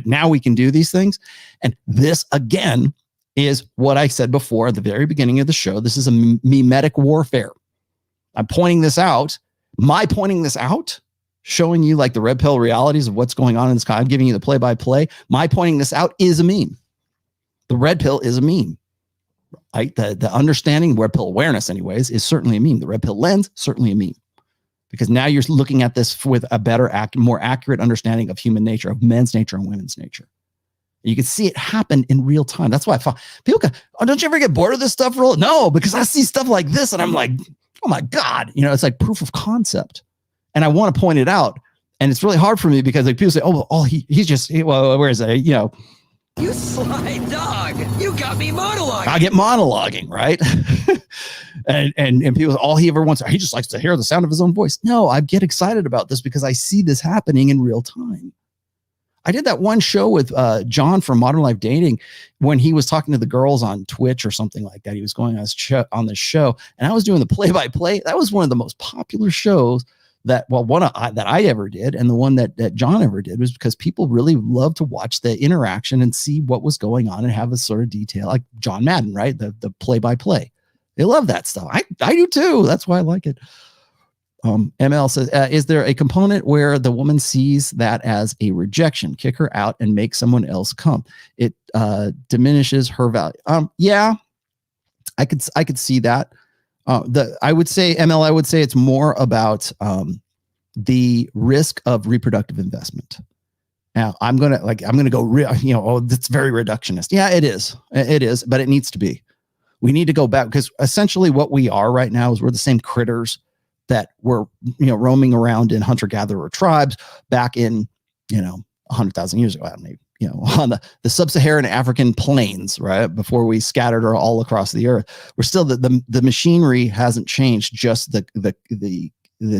Now we can do these things. And this again is what I said before at the very beginning of the show. This is a memetic warfare. I'm pointing this out. My pointing this out, showing you like the red pill realities of what's going on in the sky. I'm giving you the play-by-play. My pointing this out is a meme. The red pill is a meme. Right? The understanding, red pill awareness anyways, is certainly a meme. The red pill lens, certainly a meme. Because now you're looking at this with a better, more accurate understanding of human nature, of men's nature and women's nature. You can see it happen in real time. That's why I thought people go, don't you ever get bored of this stuff? No, because I see stuff like this and I'm like, oh my God, it's like proof of concept. And I want to point it out. And it's really hard for me because like people say, where is it? You sly dog. You got me monologuing. I get monologuing, right? and people say, all he ever wants, he just likes to hear the sound of his own voice. No, I get excited about this because I see this happening in real time. I did that one show with John from Modern Life Dating when he was talking to the girls on Twitch or something like that. He was going on this show, and I was doing the play-by-play. That was one of the most popular shows that I ever did, and the one that John ever did, was because people really love to watch the interaction and see what was going on and have a sort of detail, like John Madden, right? The play-by-play. They love that stuff. I do too. That's why I like it. ML says, is there a component where the woman sees that as a rejection, kick her out and make someone else come? It diminishes her value. Yeah, I could see that. I would say, ML, I would say it's more about the risk of reproductive investment. Now, I'm gonna go real, that's very reductionist. Yeah, it is, but it needs to be. We need to go back, because essentially what we are right now is we're the same critters that were, roaming around in hunter-gatherer tribes back in, 100,000 years ago, maybe, on the sub-Saharan African plains, right? Before we scattered all across the earth. We're still, the machinery hasn't changed, just the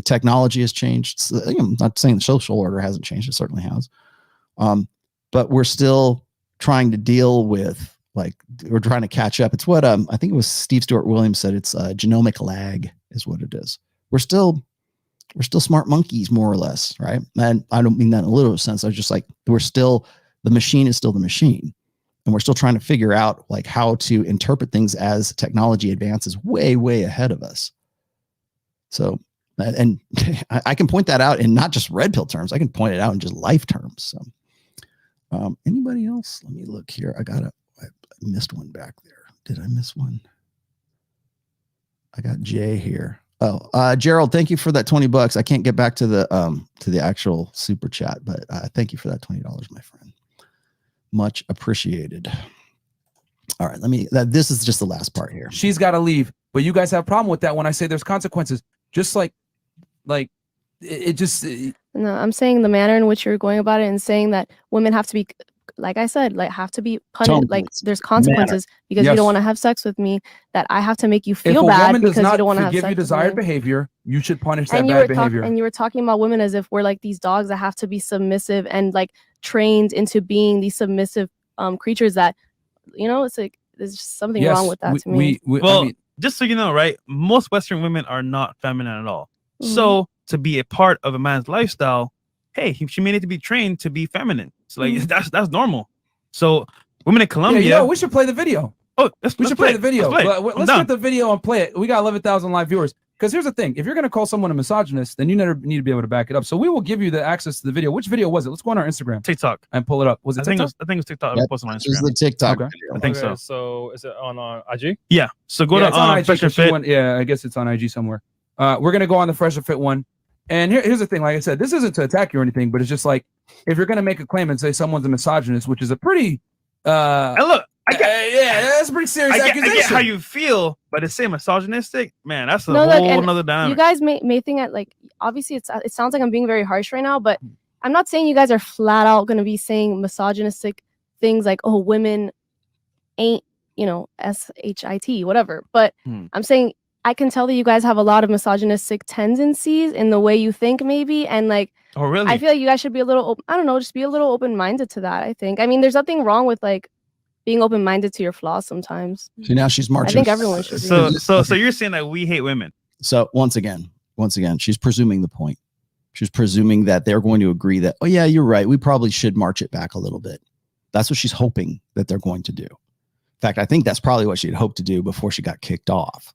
technology has changed. So, I'm not saying the social order hasn't changed, it certainly has. But we're still trying to deal with, we're trying to catch up. It's what I think it was Steve Stuart Williams said, it's genomic lag is what it is. We're still smart monkeys, more or less, right? And I don't mean that in a literal sense. I was just like, the machine is still the machine. And we're still trying to figure out how to interpret things as technology advances way, way ahead of us. So, and I can point that out in not just red pill terms. I can point it out in just life terms. So, anybody else? Let me look here. I missed one back there. Did I miss one? I got Jay here. Oh, Gerald, thank you for that $20. I can't get back to the actual super chat, but thank you for that $20, my friend. Much appreciated. All right, this is just the last part here. She's got to leave, but you guys have a problem with that when I say there's consequences. Just like it just. No, I'm saying the manner in which you're going about it and saying that women have to be, like I said, have to be punished. There's consequences because you don't want to have sex with me. That I have to make you feel bad because you don't want to have sex. If a woman does not give you desired behavior, you should punish that and bad behavior. And you were talking about women as if we're these dogs that have to be submissive and trained into being these submissive creatures. That it's there's just something wrong with that to me. Just so you know, right? Most Western women are not feminine at all. Mm-hmm. So to be a part of a man's lifestyle, hey, she may need to be trained to be feminine. So that's normal. So women in Colombia, we should play the video. Oh, we should play the video. Let's get the video and play it. We got 11,000 live viewers. Because here's the thing: if you're going to call someone a misogynist, then you never need to be able to back it up. So we will give you the access to the video. Which video was it? Let's go on our Instagram, TikTok, and pull it up. Was it TikTok? I think it was TikTok. Yep. Posted on Instagram. It was the TikTok. Okay. I think so. So is it on IG? Yeah. So go to Fresh and Fit. I guess it's on IG somewhere. We're gonna go on the Fresh and Fit one. And here's the thing: like I said, this isn't to attack you or anything, but it's just if you're gonna make a claim and say someone's a misogynist, which is a pretty that's a pretty serious accusation. I get how you feel, but to say misogynistic, man, that's a whole nother dynamic. You guys may think that obviously it sounds like I'm being very harsh right now, but I'm not saying you guys are flat out going to be saying misogynistic things like, oh, women ain't, shit, whatever. But I'm saying I can tell that you guys have a lot of misogynistic tendencies in the way you think, maybe, and oh, really? I feel like you guys should be a little, I don't know, just be a little open-minded to that. I think. I mean, there's nothing wrong with being open-minded to your flaws sometimes. So now she's marching. I think everyone should be. So you're saying that we hate women. So once again, she's presuming the point. She's presuming that they're going to agree that, oh yeah, you're right. We probably should march it back a little bit. That's what she's hoping that they're going to do. In fact, I think that's probably what she'd hoped to do before she got kicked off.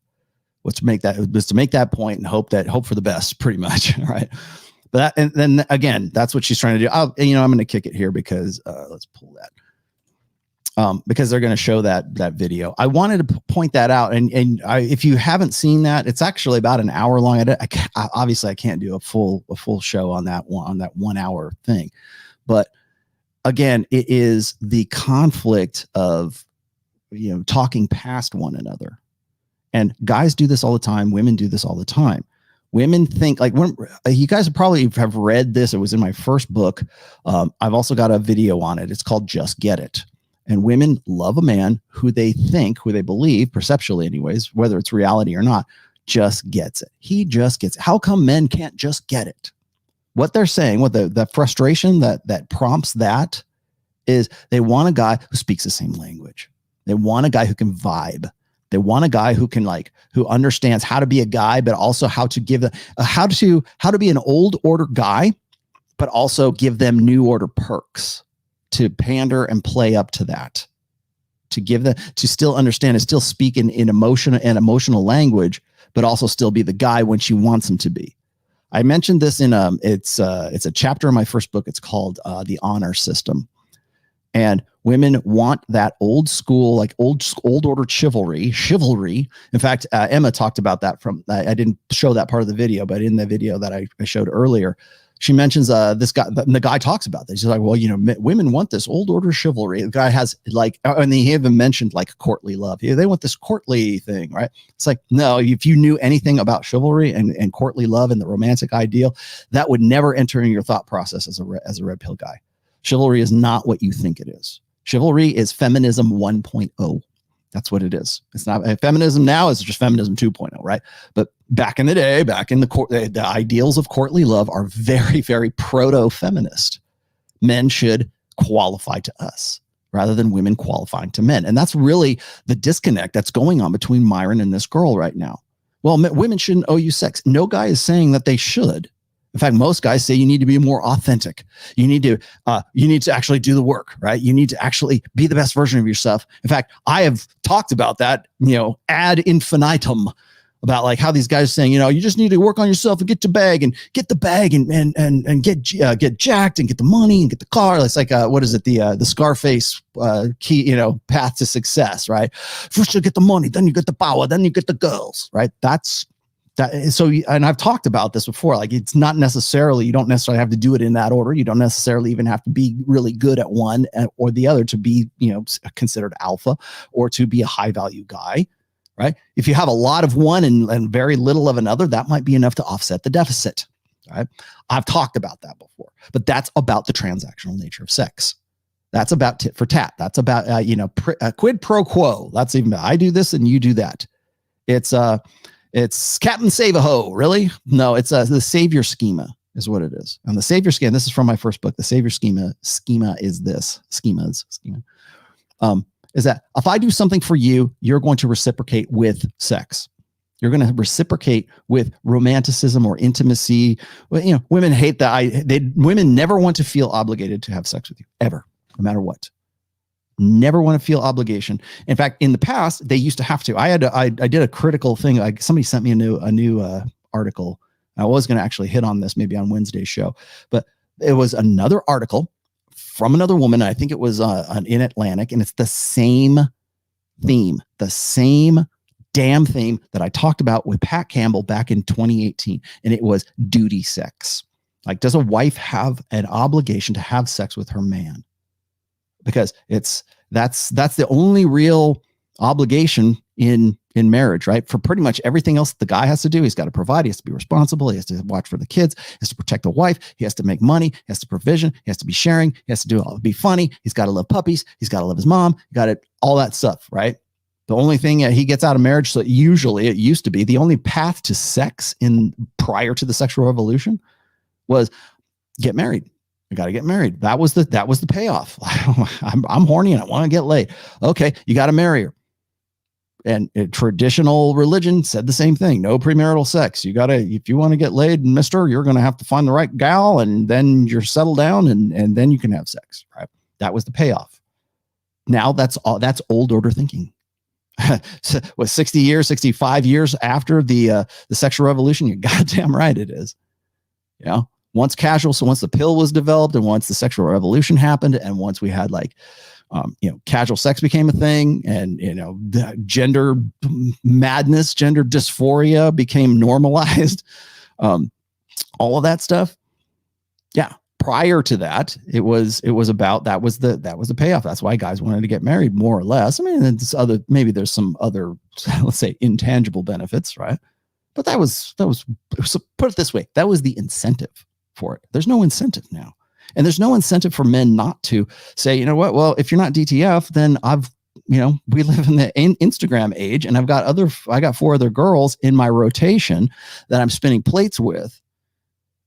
Was to make that point and hope for the best, pretty much. Right. But and then again, that's what she's trying to do. I'm going to kick it here because let's pull that. Because they're going to show that video. I wanted to point that out, and if you haven't seen that, it's actually about an hour long. Obviously I can't do a full show on that 1 hour thing, but again, it is the conflict of talking past one another, and guys do this all the time. Women do this all the time. Women think when you guys probably have read this. It was in my first book. I've also got a video on it. It's called Just Get It. And women love a man who they believe, perceptually anyways, whether it's reality or not, just gets it. He just gets it. How come men can't just get it? what they're saying, what the frustration that prompts that is they want a guy who speaks the same language. They want a guy who can vibe. They want a guy who can who understands how to be a guy, but also how to give how to be an old order guy, but also give them new order perks to pander and play up to that, to give them, to still understand and still speak in emotional language, but also still be the guy when she wants him to be. I mentioned this in it's a chapter in my first book. It's called The Honor System. And women want that old school, like old order chivalry. In fact, Emma talked about that I didn't show that part of the video, but in the video that I showed earlier, she mentions this guy, the guy talks about this. He's like, well, women want this old order chivalry. The guy has and he even mentioned like courtly love. They want this courtly thing, right? It's like, no, if you knew anything about chivalry and courtly love and the romantic ideal, that would never enter in your thought process as a red pill guy. Chivalry is not what you think it is. Chivalry is feminism 1.0. That's what it is. It's not feminism now. It's just feminism 2.0, right? But back in the day, back in the ideals of courtly love are very, very proto-feminist. Men should qualify to us rather than women qualifying to men. And that's really the disconnect that's going on between Myron and this girl right now. Well, women shouldn't owe you sex. No guy is saying that they should. In fact, most guys say you need to be more authentic. You need to actually do the work, right? You need to actually be the best version of yourself. In fact, I have talked about that, ad infinitum, about like how these guys are saying, you just need to work on yourself and get the bag and get jacked and get the money and get the car. It's like what is it? The Scarface key, path to success, right? First you get the money, then you get the power, then you get the girls, right? So, and I've talked about this before, like it's not necessarily, you don't necessarily have to do it in that order. You don't necessarily even have to be really good at one or the other to be, considered alpha or to be a high value guy, right? If you have a lot of one and very little of another, that might be enough to offset the deficit, right? I've talked about that before, but that's about the transactional nature of sex. That's about tit for tat. That's about, quid pro quo. That's even, I do this and you do that. It's Captain Save-A-Ho, really? No, it's the savior schema is what it is. And the savior schema, this is from my first book. The savior schema is this. Is that if I do something for you, you're going to reciprocate with sex. You're going to reciprocate with romanticism or intimacy. Well, women hate that. Women never want to feel obligated to have sex with you, ever, no matter what. Never want to feel obligation. In fact, in the past, they used to have to. I did a critical thing. Somebody sent me a new article. I was going to actually hit on this maybe on Wednesday's show, but it was another article from another woman. I think it was in Atlantic, and it's the same theme, the same damn theme that I talked about with Pat Campbell back in 2018, and it was duty sex. Like, does a wife have an obligation to have sex with her man? Because that's the only real obligation in marriage, right? For pretty much everything else the guy has to do, he's got to provide, he has to be responsible, he has to watch for the kids, he has to protect the wife, he has to make money, he has to provision, he has to be sharing, he has to be funny, he's got to love puppies, he's got to love his mom, all that stuff, right? The only thing he gets out of marriage, so usually it used to be the only path to sex prior to the sexual revolution was get married. I got to get married. That was the payoff. I'm horny and I want to get laid. Okay, you got to marry her. And traditional religion said the same thing. No premarital sex. If you want to get laid, mister, you're going to have to find the right gal, and then you're settled down, and then you can have sex, right? That was the payoff. Now that's old order thinking. What, 60 years, 65 years after the sexual revolution? You're goddamn right it is. Once the pill was developed, and once the sexual revolution happened, and once we had casual sex became a thing, and gender madness, gender dysphoria became normalized, all of that stuff. Yeah. Prior to that, it was about that was the payoff. That's why guys wanted to get married, more or less. I mean, maybe there's some other, let's say, intangible benefits, right? But that was put it this way, that was the incentive for it. There's no incentive now. And there's no incentive for men not to say, you know what, well, if you're not DTF, then we live in the Instagram age, and I got 4 other girls in my rotation that I'm spinning plates with,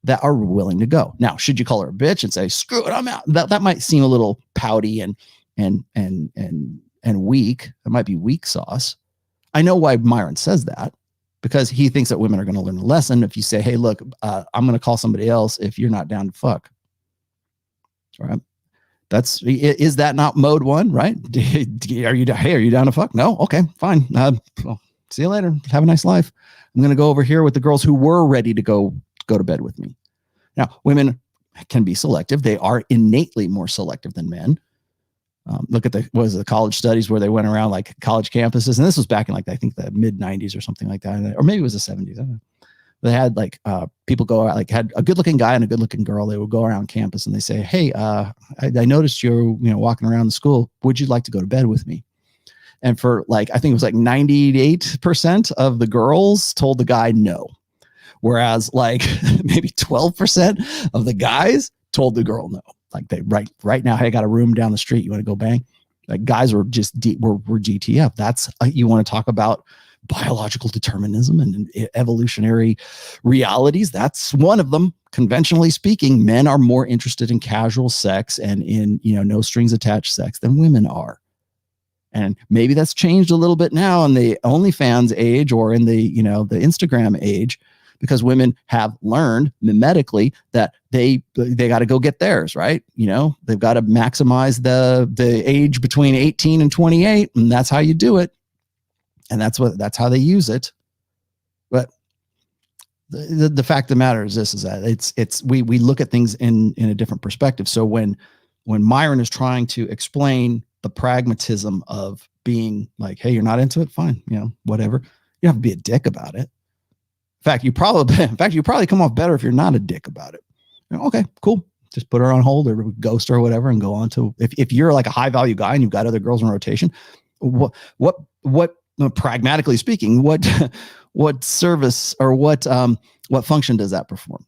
that are willing to go. Now, should you call her a bitch and say, screw it, I'm out? That might seem a little pouty and weak. It might be weak sauce. I know why Myron says that, because he thinks that women are going to learn a lesson if you say, hey, look, I'm going to call somebody else if you're not down to fuck. All right. Is that not mode one, right? Are you down to fuck? No. Okay, fine. Well, see you later. Have a nice life. I'm going to go over here with the girls who were ready to go to bed with me. Now, women can be selective. They are innately more selective than men. Look at the college studies where they went around like college campuses, and this was back in like I think the mid 90s or something like that, or maybe it was the 70s. I don't know. They had like people go out, like had a good looking guy and a good looking girl. They would go around campus and they say, hey, I noticed you're walking around the school. Would you like to go to bed with me? And for like, I think it was like 98% of the girls told the guy no. Whereas like maybe 12% of the guys told the girl no. Like they right now, hey, I got a room down the street. You want to go bang? Like guys were just were GTF. That's you want to talk about biological determinism and evolutionary realities. That's one of them. Conventionally speaking, men are more interested in casual sex and in no strings attached sex than women are. And maybe that's changed a little bit now in the OnlyFans age or in the the Instagram age, because women have learned memetically that they got to go get theirs, right? They've got to maximize the age between 18 and 28, and that's how you do it. And that's how they use it. But the fact of the matter is this, is that we look at things in a different perspective. So when Myron is trying to explain the pragmatism of being like, hey, you're not into it, fine, whatever. You don't have to be a dick about it. In fact, you probably come off better if you're not a dick about it. Okay, cool. Just put her on hold or ghost her or whatever and go on to, if you're like a high value guy and you've got other girls in rotation, what pragmatically speaking, what service or what function does that perform?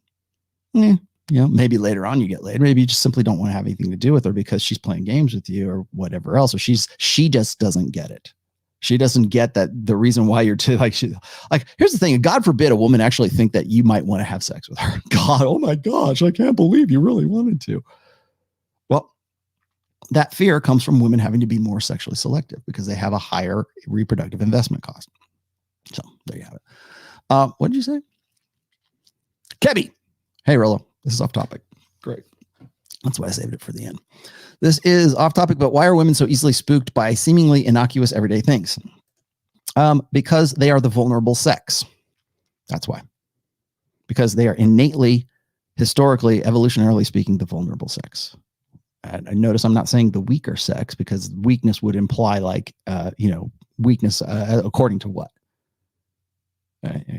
Maybe later on you get laid. Maybe you just simply don't want to have anything to do with her because she's playing games with you or whatever else, or she just doesn't get it. She doesn't get that the reason why you're here's the thing. God forbid a woman actually think that you might want to have sex with her. God, oh my gosh, I can't believe you really wanted to. Well, that fear comes from women having to be more sexually selective because they have a higher reproductive investment cost. So there you have it. What did you say? Kebby. Hey, Rollo. This is off topic. Great. That's why I saved it for the end. This is off topic, but why are women so easily spooked by seemingly innocuous everyday things? Because they are the vulnerable sex. That's why. Because they are innately, historically, evolutionarily speaking, the vulnerable sex. And I notice I'm not saying the weaker sex, because weakness would imply like, weakness according to what?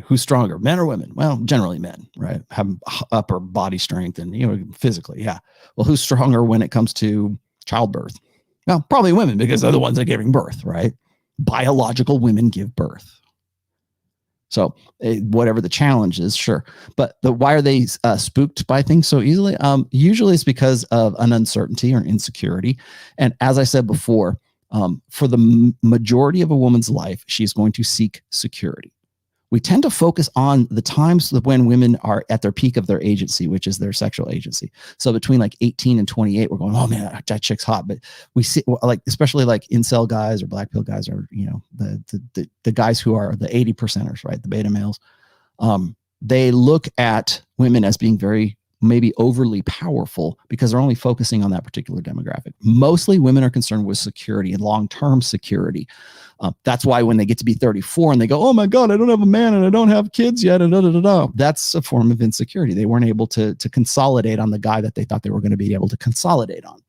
Who's stronger, men or women? Well, generally men, right? Have upper body strength and, physically. Yeah. Well, who's stronger when it comes to childbirth? Well, probably women, because they're the ones that are giving birth, right? Biological women give birth. So whatever the challenge is, sure. But why are they spooked by things so easily? Usually it's because of an uncertainty or insecurity. And as I said before, for the majority of a woman's life, she's going to seek security. We tend to focus on the times when women are at their peak of their agency, which is their sexual agency. So between like 18 and 28, we're going, oh man, that chick's hot. But we see, like, especially like incel guys or black pill guys, or the guys who are the 80%ers, right? The beta males. They look at women as being maybe overly powerful because they're only focusing on that particular demographic. Mostly women are concerned with security and long-term security. That's why when they get to be 34 and they go, oh my God, I don't have a man and I don't have kids yet. And that's a form of insecurity. They weren't able to consolidate on the guy that they thought they were going to be able to consolidate on.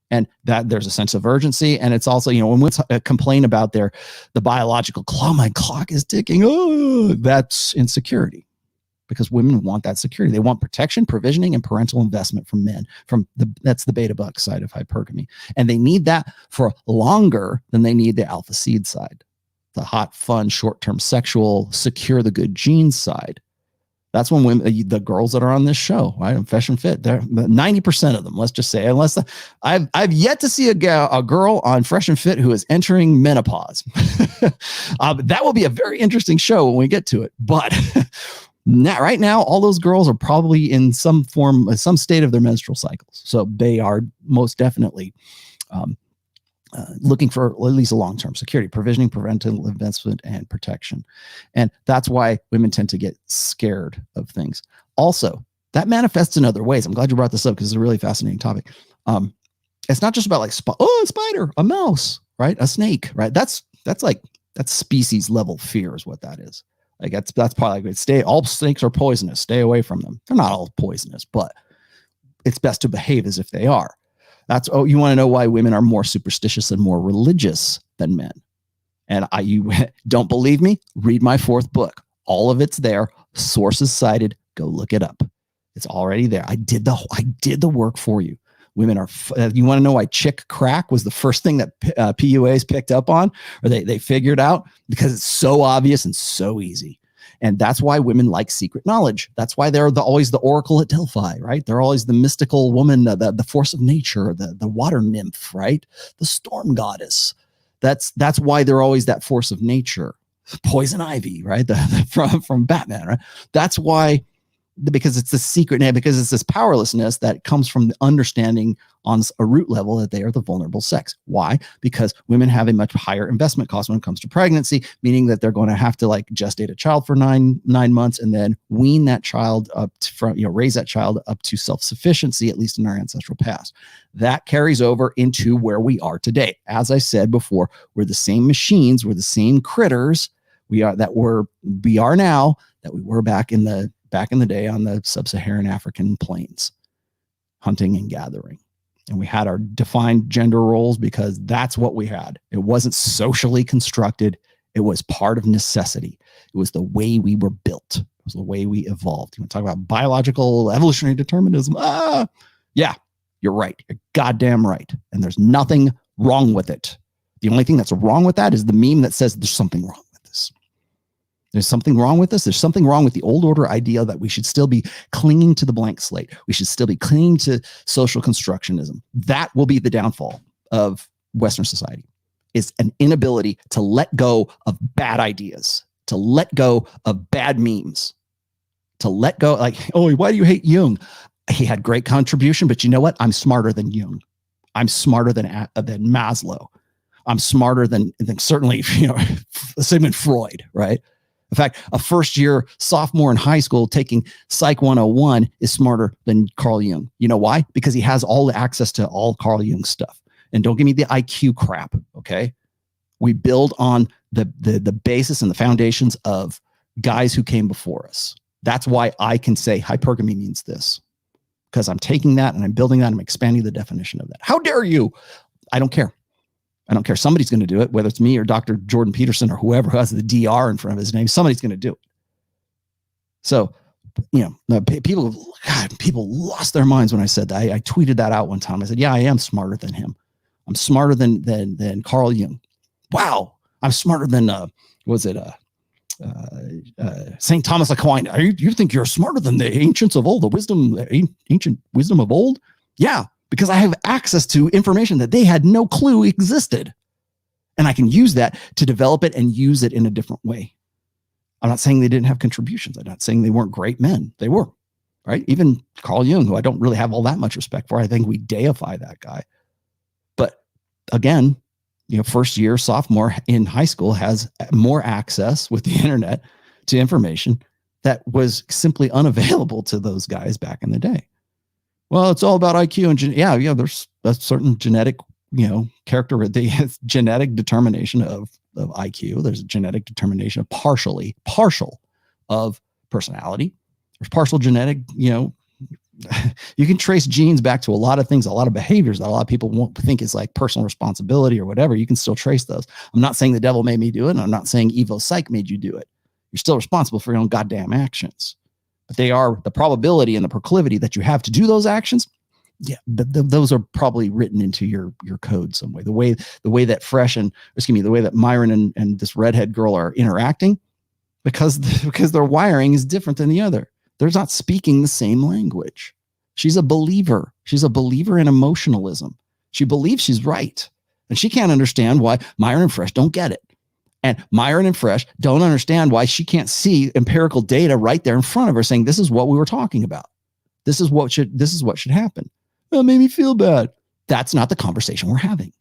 And that there's a sense of urgency. And it's also, when women complain about the biological clock, my clock is ticking. Oh, that's insecurity. Because women want that security. They want protection, provisioning, and parental investment from men. That's the beta buck side of hypergamy. And they need that for longer than they need the alpha seed side. The hot, fun, short-term sexual, secure the good genes side. That's when women, the girls that are on this show, right? Fresh and Fit, they're 90% of them, let's just say, I've yet to see a girl on Fresh and Fit who is entering menopause. That will be a very interesting show when we get to it. But Now, right now, all those girls are probably in some form, some state of their menstrual cycles. So they are most definitely looking for at least a long-term security, provisioning, preventive investment, and protection. And that's why women tend to get scared of things. Also, that manifests in other ways. I'm glad you brought this up because it's a really fascinating topic. It's not just about like, a spider, a mouse, right? A snake, right? That's species level fear is what that is. Like that's probably good. All snakes are poisonous. Stay away from them. They're not all poisonous, but it's best to behave as if they are. You want to know why women are more superstitious and more religious than men. And you don't believe me? Read my 4th book. All of it's there. Sources cited. Go look it up. It's already there. I did the work for you. Women are, you want to know why chick crack was the first thing that PUAs picked up on, or they figured out? Because it's so obvious and so easy. And that's why women like secret knowledge. That's why they're always the oracle at Delphi, right? They're always the mystical woman, the force of nature, the water nymph, right? The storm goddess. That's why they're always that force of nature. Poison ivy, right? From Batman, right? That's why, because it's the secret, because it's this powerlessness that comes from the understanding on a root level that they are the vulnerable sex. Why? Because women have a much higher investment cost when it comes to pregnancy, meaning that they're going to have to like gestate a child for nine months and then wean that child up from, raise that child up to self-sufficiency, at least in our ancestral past. That carries over into where we are today. As I said before, we're the same machines, we're the same critters we are now that we were back in the day on the sub-Saharan African plains, hunting and gathering. And we had our defined gender roles because that's what we had. It wasn't socially constructed. It was part of necessity. It was the way we were built. It was the way we evolved. You want to talk about biological evolutionary determinism? Yeah, you're right. You're goddamn right. And there's nothing wrong with it. The only thing that's wrong with that is the meme that says there's something wrong with this. There's something wrong with this. There's something wrong with the old order idea that we should still be clinging to the blank slate. We should still be clinging to social constructionism. That will be the downfall of Western society, is an inability to let go of bad ideas, to let go of bad memes, to let go, like, oh, why do you hate Jung? He had great contribution, but you know what? I'm smarter than Jung. I'm smarter than Maslow. I'm smarter than certainly, Sigmund Freud, right? In fact, a first-year sophomore in high school taking Psych 101 is smarter than Carl Jung. You know why? Because he has all the access to all Carl Jung stuff. And don't give me the IQ crap, okay? We build on the basis and the foundations of guys who came before us. That's why I can say hypergamy means this. Because I'm taking that and I'm building that and I'm expanding the definition of that. How dare you? I don't care. I don't care. Somebody's going to do it, whether it's me or Dr. Jordan Peterson or whoever has the DR in front of his name. Somebody's going to do it. So, people lost their minds when I said that. I tweeted that out one time. I said, yeah, I am smarter than him. I'm smarter than Carl Jung. Wow. I'm smarter than, St. Thomas Aquinas. You think you're smarter than the ancients of old, the ancient wisdom of old? Yeah. Because I have access to information that they had no clue existed. And I can use that to develop it and use it in a different way. I'm not saying they didn't have contributions. I'm not saying they weren't great men. They were, right? Even Carl Jung, who I don't really have all that much respect for. I think we deify that guy. But again, first year sophomore in high school has more access with the internet to information that was simply unavailable to those guys back in the day. Well, it's all about IQ and yeah. There's a certain genetic, character. The genetic determination of IQ. There's a genetic determination of partial of personality. There's partial genetic. You can trace genes back to a lot of things, a lot of behaviors that a lot of people won't think is like personal responsibility or whatever. You can still trace those. I'm not saying the devil made me do it, and I'm not saying Evo Psych made you do it. You're still responsible for your own goddamn actions. But they are the probability and the proclivity that you have to do those actions. Yeah, those are probably written into your code some way. The way that Myron and this redhead girl are interacting, because their wiring is different than the other. They're not speaking the same language. She's a believer. She's a believer in emotionalism. She believes she's right, and she can't understand why Myron and Fresh don't get it. And Myron and Fresh don't understand why she can't see empirical data right there in front of her saying, this is what we were talking about. This is what should happen. Well, it made me feel bad. That's not the conversation we're having.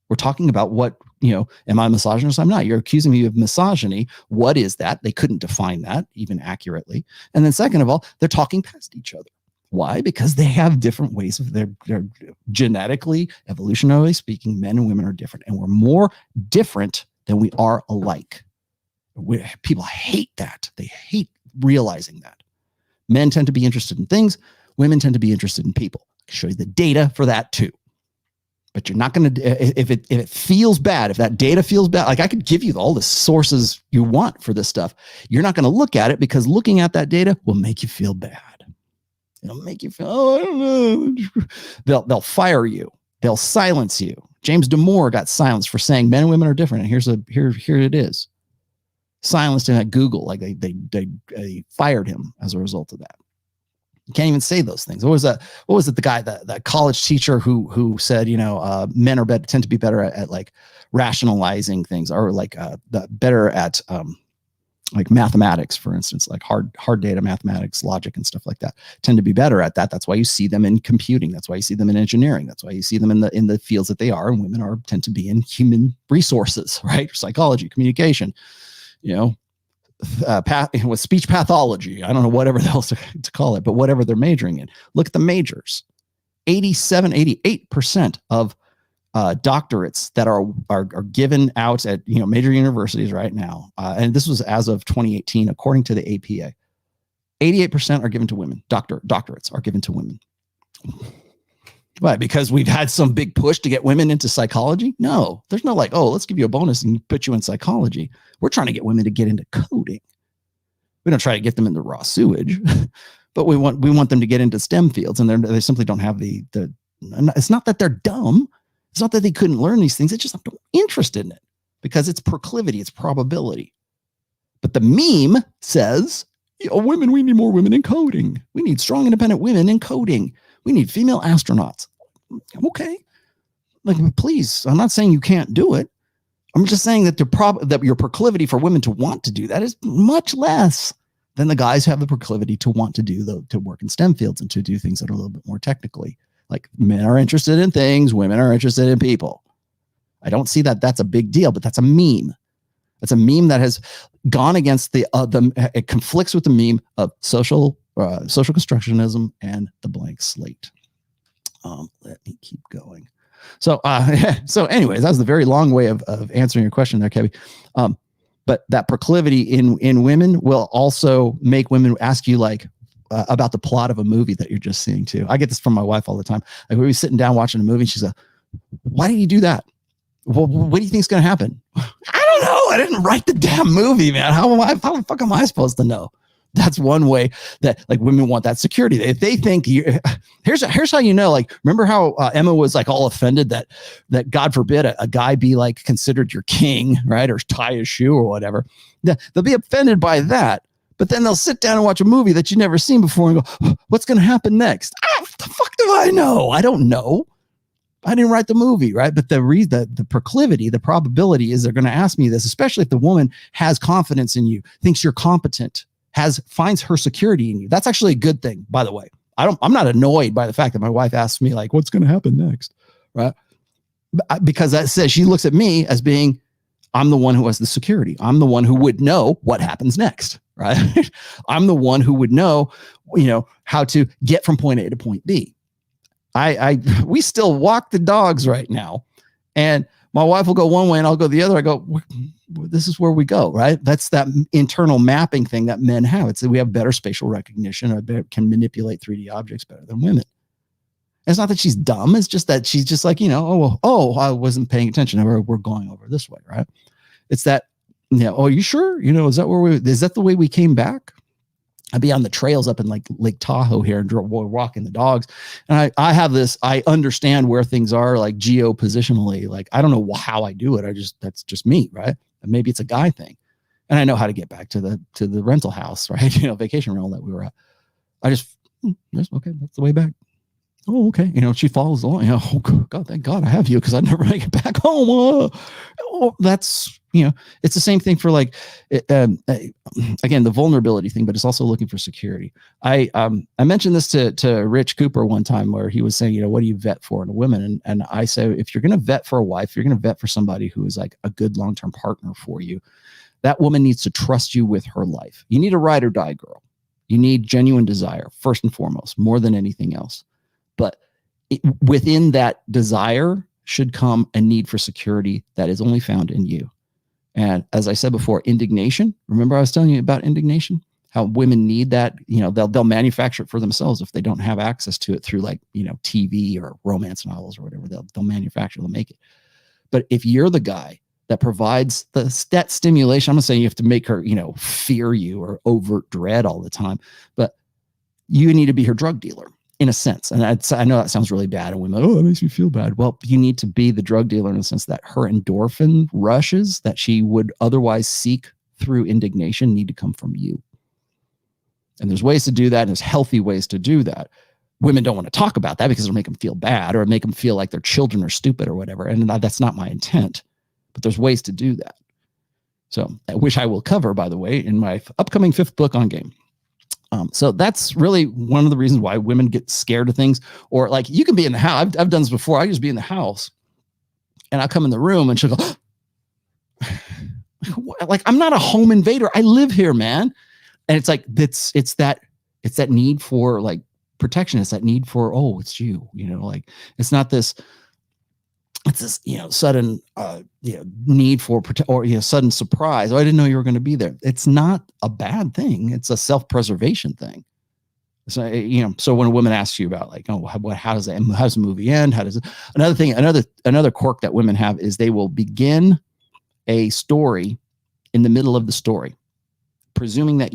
We're talking about what, am I misogynist? I'm not. You're accusing me of misogyny. What is that? They couldn't define that even accurately. And then second of all, they're talking past each other. Why? Because they have different ways of they're genetically, evolutionarily speaking, men and women are different. And we're more different than we are alike. People hate that. They hate realizing that. Men tend to be interested in things. Women tend to be interested in people. I can show you the data for that too. But you're not going to, if it feels bad, if that data feels bad, like I could give you all the sources you want for this stuff. You're not going to look at it because looking at that data will make you feel bad. It'll make you feel, I don't know. They'll fire you. They'll silence you. James Damore got silenced for saying men and women are different. And here it is. Silenced him at Google. Like they fired him as a result of that. You can't even say those things. What was that? What was it? The guy, that college teacher who said, men tend to be better at like rationalizing things, or like better at like mathematics, for instance, like hard data mathematics, logic and stuff like that, tend to be better at that. That's why you see them in computing. That's why you see them in engineering. That's why you see them in the fields that they are. And women tend to be in human resources, right? Psychology, communication, with speech pathology. I don't know whatever else to call it, but whatever they're majoring in. Look at the majors. 88% of doctorates that are given out at major universities right now, and this was as of 2018 according to the APA. 88% are given to women. Doctorates are given to women. Why? Because we've had some big push to get women into psychology? No, there's no like, oh, let's give you a bonus and put you in psychology. We're trying to get women to get into coding. We don't try to get them into raw sewage, but we want them to get into STEM fields, and they simply don't have the. It's not that they're dumb. It's not that they couldn't learn these things. It's just not interested in it because it's proclivity, it's probability. But the meme says, women, we need more women in coding. We need strong, independent women in coding. We need female astronauts. Okay. Like, please, I'm not saying you can't do it. I'm just saying that that your proclivity for women to want to do that is much less than the guys who have the proclivity to want to work in STEM fields and to do things that are a little bit more technically. Like, men are interested in things, women are interested in people. I don't see that that's a big deal, but that's a meme. That's a meme that has gone against it conflicts with the meme of social constructionism and the blank slate. Let me keep going. So anyways, that was the very long way of answering your question there, Kevin. But that proclivity in women will also make women ask you like, about the plot of a movie that you're just seeing too. I get this from my wife all the time. Like, we were sitting down watching a movie. She's like, why did you do that? Well, what do you think is going to happen? I don't know. I didn't write the damn movie, man. How the fuck am I supposed to know? That's one way that like women want that security. If they think here's how you know, like, remember how Emma was like all offended that God forbid a guy be like considered your king, right? Or tie his shoe or whatever. They'll be offended by that. But then they'll sit down and watch a movie that you've never seen before and go, what's going to happen next? What the fuck do I know? I don't know. I didn't write the movie, right? But the proclivity, the probability is they're going to ask me this, especially if the woman has confidence in you, thinks you're competent, finds her security in you. That's actually a good thing, by the way. I'm not annoyed by the fact that my wife asks me like, what's going to happen next, right? Because that says she looks at me as being, I'm the one who has the security. I'm the one who would know what happens next. Right? I'm the one who would know, how to get from point A to point B. We still walk the dogs right now, and my wife will go one way and I'll go the other. I go, this is where we go, right? That's that internal mapping thing that men have. It's that we have better spatial recognition, or can manipulate 3D objects better than women. It's not that she's dumb. It's just that she's just like, I wasn't paying attention. We're going over this way, right? It's that. Yeah. Oh, you sure? Is that the way we came back? I'd be on the trails up in like Lake Tahoe here and walking the dogs. And I have this, I understand where things are like geopositionally. Like, I don't know how I do it. That's just me. Right. And maybe it's a guy thing. And I know how to get back to the rental house, right? Vacation rental that we were at. Okay. That's the way back. oh, okay. She follows along. Oh God, thank God I have you because I'd never make it back home. That's, it's the same thing for like, again, the vulnerability thing, but it's also looking for security. I mentioned this to Rich Cooper one time where he was saying, what do you vet for in a woman? And I say, if you're going to vet for a wife, you're going to vet for somebody who is like a good long-term partner for you. That woman needs to trust you with her life. You need a ride or die girl. You need genuine desire, first and foremost, more than anything else. But within that desire should come a need for security that is only found in you. And as I said before, indignation. Remember I was telling you about indignation? How women need that, they'll manufacture it for themselves if they don't have access to it through like, TV or romance novels or whatever. They'll manufacture, they'll make it. But if you're the guy that provides that stimulation, I'm not saying you have to make her, fear you or overt dread all the time, but you need to be her drug dealer. In a sense, and I know that sounds really bad, and women, it makes me feel bad. Well, you need to be the drug dealer in the sense that her endorphin rushes that she would otherwise seek through indignation need to come from you. And there's ways to do that, and there's healthy ways to do that. Women don't want to talk about that because it'll make them feel bad or make them feel like their children are stupid or whatever. And that's not my intent, but there's ways to do that. So, which I will cover, by the way, in my upcoming 5th book on game. So that's really one of the reasons why women get scared of things. Or like, you can be in the house. I've done this before. I just be in the house and I come in the room and she'll go, like, I'm not a home invader. I live here, man. And it's like, it's that need for like protection. It's that need for, oh, it's you, like, it's not this, it's this, sudden, need for or sudden surprise. Oh, I didn't know you were going to be there. It's not a bad thing. It's a self-preservation thing. So, so when a woman asks you about like, oh, how does the movie end? How does it? Another quirk that women have is they will begin a story in the middle of the story, presuming that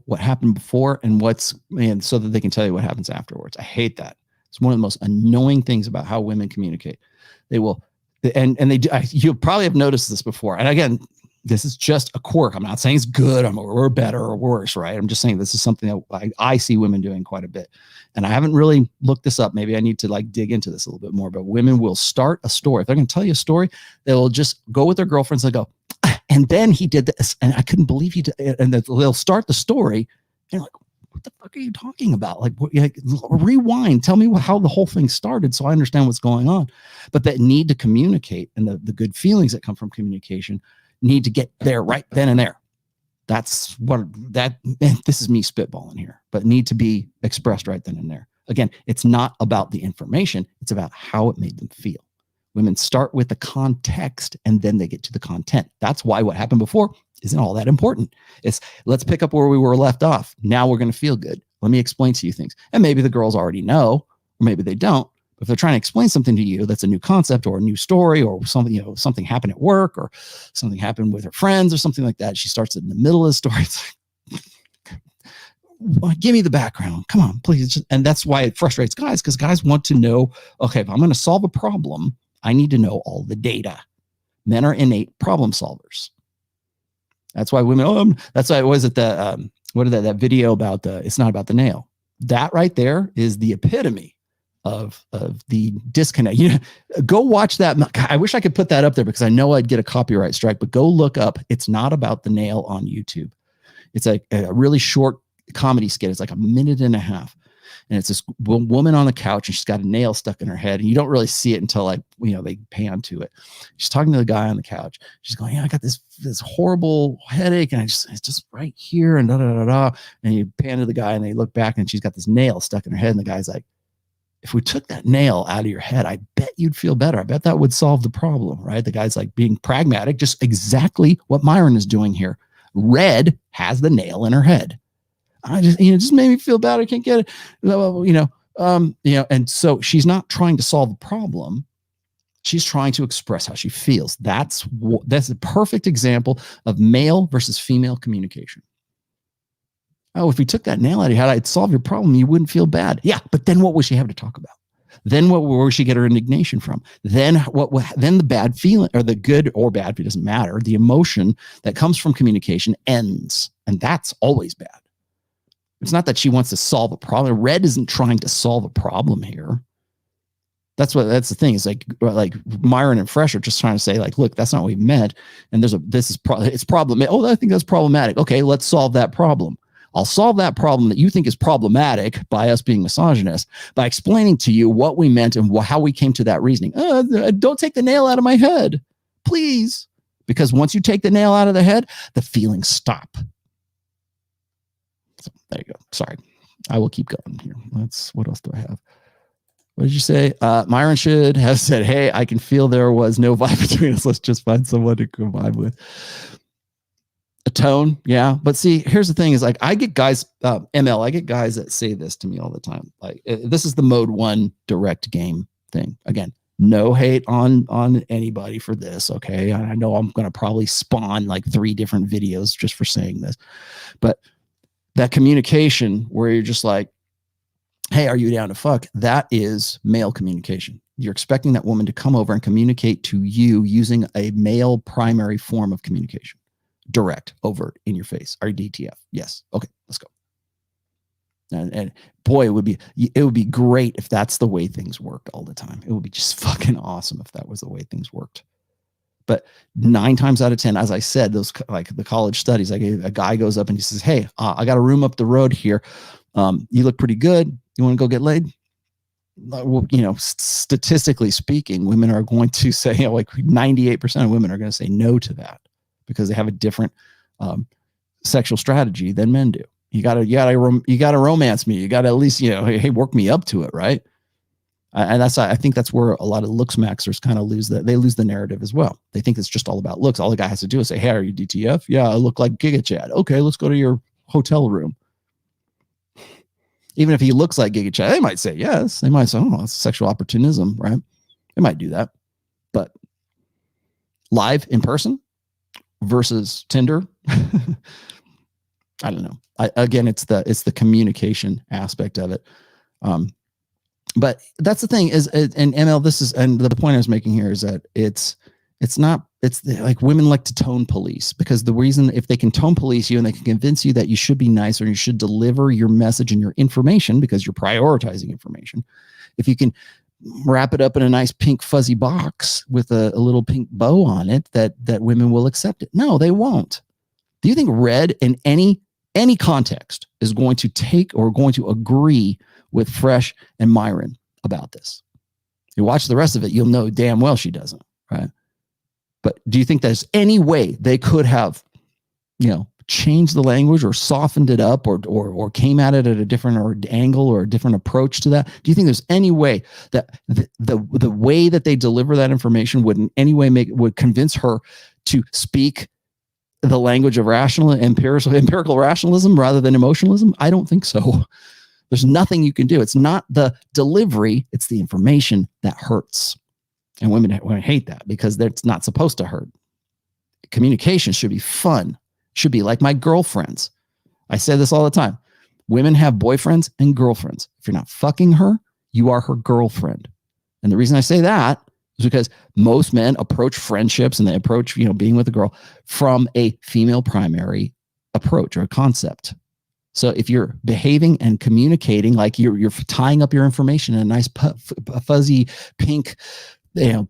what happened before and so that they can tell you what happens afterwards. I hate that. It's one of the most annoying things about how women communicate. They will, and they do. You probably have noticed this before. And again, this is just a quirk. I'm not saying it's good or better or worse, right? I'm just saying this is something that I see women doing quite a bit. And I haven't really looked this up. Maybe I need to like dig into this a little bit more. But women will start a story. If they're going to tell you a story, they'll just go with their girlfriends and go, and then he did this, and I couldn't believe he did. And they'll start the story, and like, what the fuck are you talking about? Like, rewind. Tell me how the whole thing started so I understand what's going on. But that need to communicate and the good feelings that come from communication need to get there right then and there. That's this is me spitballing here, but need to be expressed right then and there. Again, it's not about the information. It's about how it made them feel. Women start with the context and then they get to the content. That's why what happened before isn't all that important. It's let's pick up where we were left off. Now we're going to feel good. Let me explain to you things. And maybe the girls already know, or maybe they don't. But if they're trying to explain something to you that's a new concept or a new story or something, something happened at work or something happened with her friends or something like that, she starts in the middle of the story. It's like, give me the background. Come on, please. And that's why it frustrates guys, because guys want to know, okay, if I'm going to solve a problem, I need to know all the data. Men are innate problem solvers. That's why women, that's why it was at the, that video about it's not about the nail. That right there is the epitome of the disconnect. Go watch that. I wish I could put that up there because I know I'd get a copyright strike, but go look up It's Not About the Nail on YouTube. It's a really short comedy skit. It's like a minute and a half. And it's this woman on the couch and she's got a nail stuck in her head. And you don't really see it until they pan to it. She's talking to the guy on the couch. She's going, I got this horrible headache. And it's just right here and da, da, da, da. And you pan to the guy and they look back and she's got this nail stuck in her head. And the guy's like, if we took that nail out of your head, I bet you'd feel better. I bet that would solve the problem, right? The guy's like being pragmatic, just exactly what Myron is doing here. Red has the nail in her head. I just, just made me feel bad. I can't get it. And so she's not trying to solve the problem. She's trying to express how she feels. That's a perfect example of male versus female communication. Oh, if we took that nail out of your head, I'd solve your problem. You wouldn't feel bad. Yeah, but then what would she have to talk about? Then where would she get her indignation from? Then then the bad feeling, or the good or bad, it doesn't matter. The emotion that comes from communication ends, and that's always bad. It's not that she wants to solve a problem. Red isn't trying to solve a problem here. That's the thing. Is like Myron and Fresh are just trying to say, like, look, that's not what we meant. And it's problematic. Oh, I think that's problematic. Okay, let's solve that problem. I'll solve that problem that you think is problematic by us being misogynist by explaining to you what we meant and how we came to that reasoning. Don't take the nail out of my head, please. Because once you take the nail out of the head, the feelings stop. So, there you go. Sorry. I will keep going here. What else do I have? What did you say? Myron should have said, hey, I can feel there was no vibe between us. Let's just find someone to combine with. A tone, yeah. But see, here's the thing is like, I get guys, ML, I get guys that say this to me all the time. Like, this is the mode 1 direct game thing. Again, no hate on anybody for this, okay? I know I'm going to probably spawn like 3 different videos just for saying this. But that communication where you're just like, hey, are you down to fuck? That is male communication. You're expecting that woman to come over and communicate to you using a male primary form of communication. Direct, overt, in your face. Are you DTF? Yes. Okay, let's go. And boy, it would be great if that's the way things worked all the time. It would be just fucking awesome if that was the way things worked. But 9 times out of 10, as I said, those like the college studies, a guy goes up and he says, hey, I got a room up the road here. You look pretty good. You want to go get laid? Well, statistically speaking, women are going to say, like 98% of women are going to say no to that because they have a different sexual strategy than men do. You gotta romance me. You gotta at least, hey, work me up to it, right? And I think that's where a lot of looks maxers kind of lose the narrative as well. They think it's just all about looks. All the guy has to do is say, hey, are you DTF? Yeah, I look like Giga Chad. Okay, let's go to your hotel room. Even if he looks like Giga Chad, they might say yes. They might say, oh, that's sexual opportunism, right? They might do that. But live in person versus Tinder, I don't know. Again, it's the communication aspect of it. But that's the thing is, and ML, and the point I was making here is that it's like women like to tone police, because the reason, if they can tone police you and they can convince you that you should be nice or you should deliver your message and your information because you're prioritizing information, if you can wrap it up in a nice pink fuzzy box with a little pink bow on it, that women will accept it. No, they won't. Do you think Red in any context is going to take or going to agree with Fresh and Myron about this? You watch the rest of it, you'll know damn well she doesn't, right? But do you think there's any way they could have, changed the language or softened it up or came at it at a different angle or a different approach to that? Do you think there's any way that the way that they deliver that information would in any way would convince her to speak the language of empirical rationalism rather than emotionalism? I don't think so. There's nothing you can do. It's not the delivery, it's the information that hurts. And women hate that because it's not supposed to hurt. Communication should be fun. Should be like my girlfriends. I say this all the time. Women have boyfriends and girlfriends. If you're not fucking her, you are her girlfriend. And the reason I say that is because most men approach friendships and they approach, being with a girl from a female primary approach or a concept. So if you're behaving and communicating like you're tying up your information in a nice fuzzy pink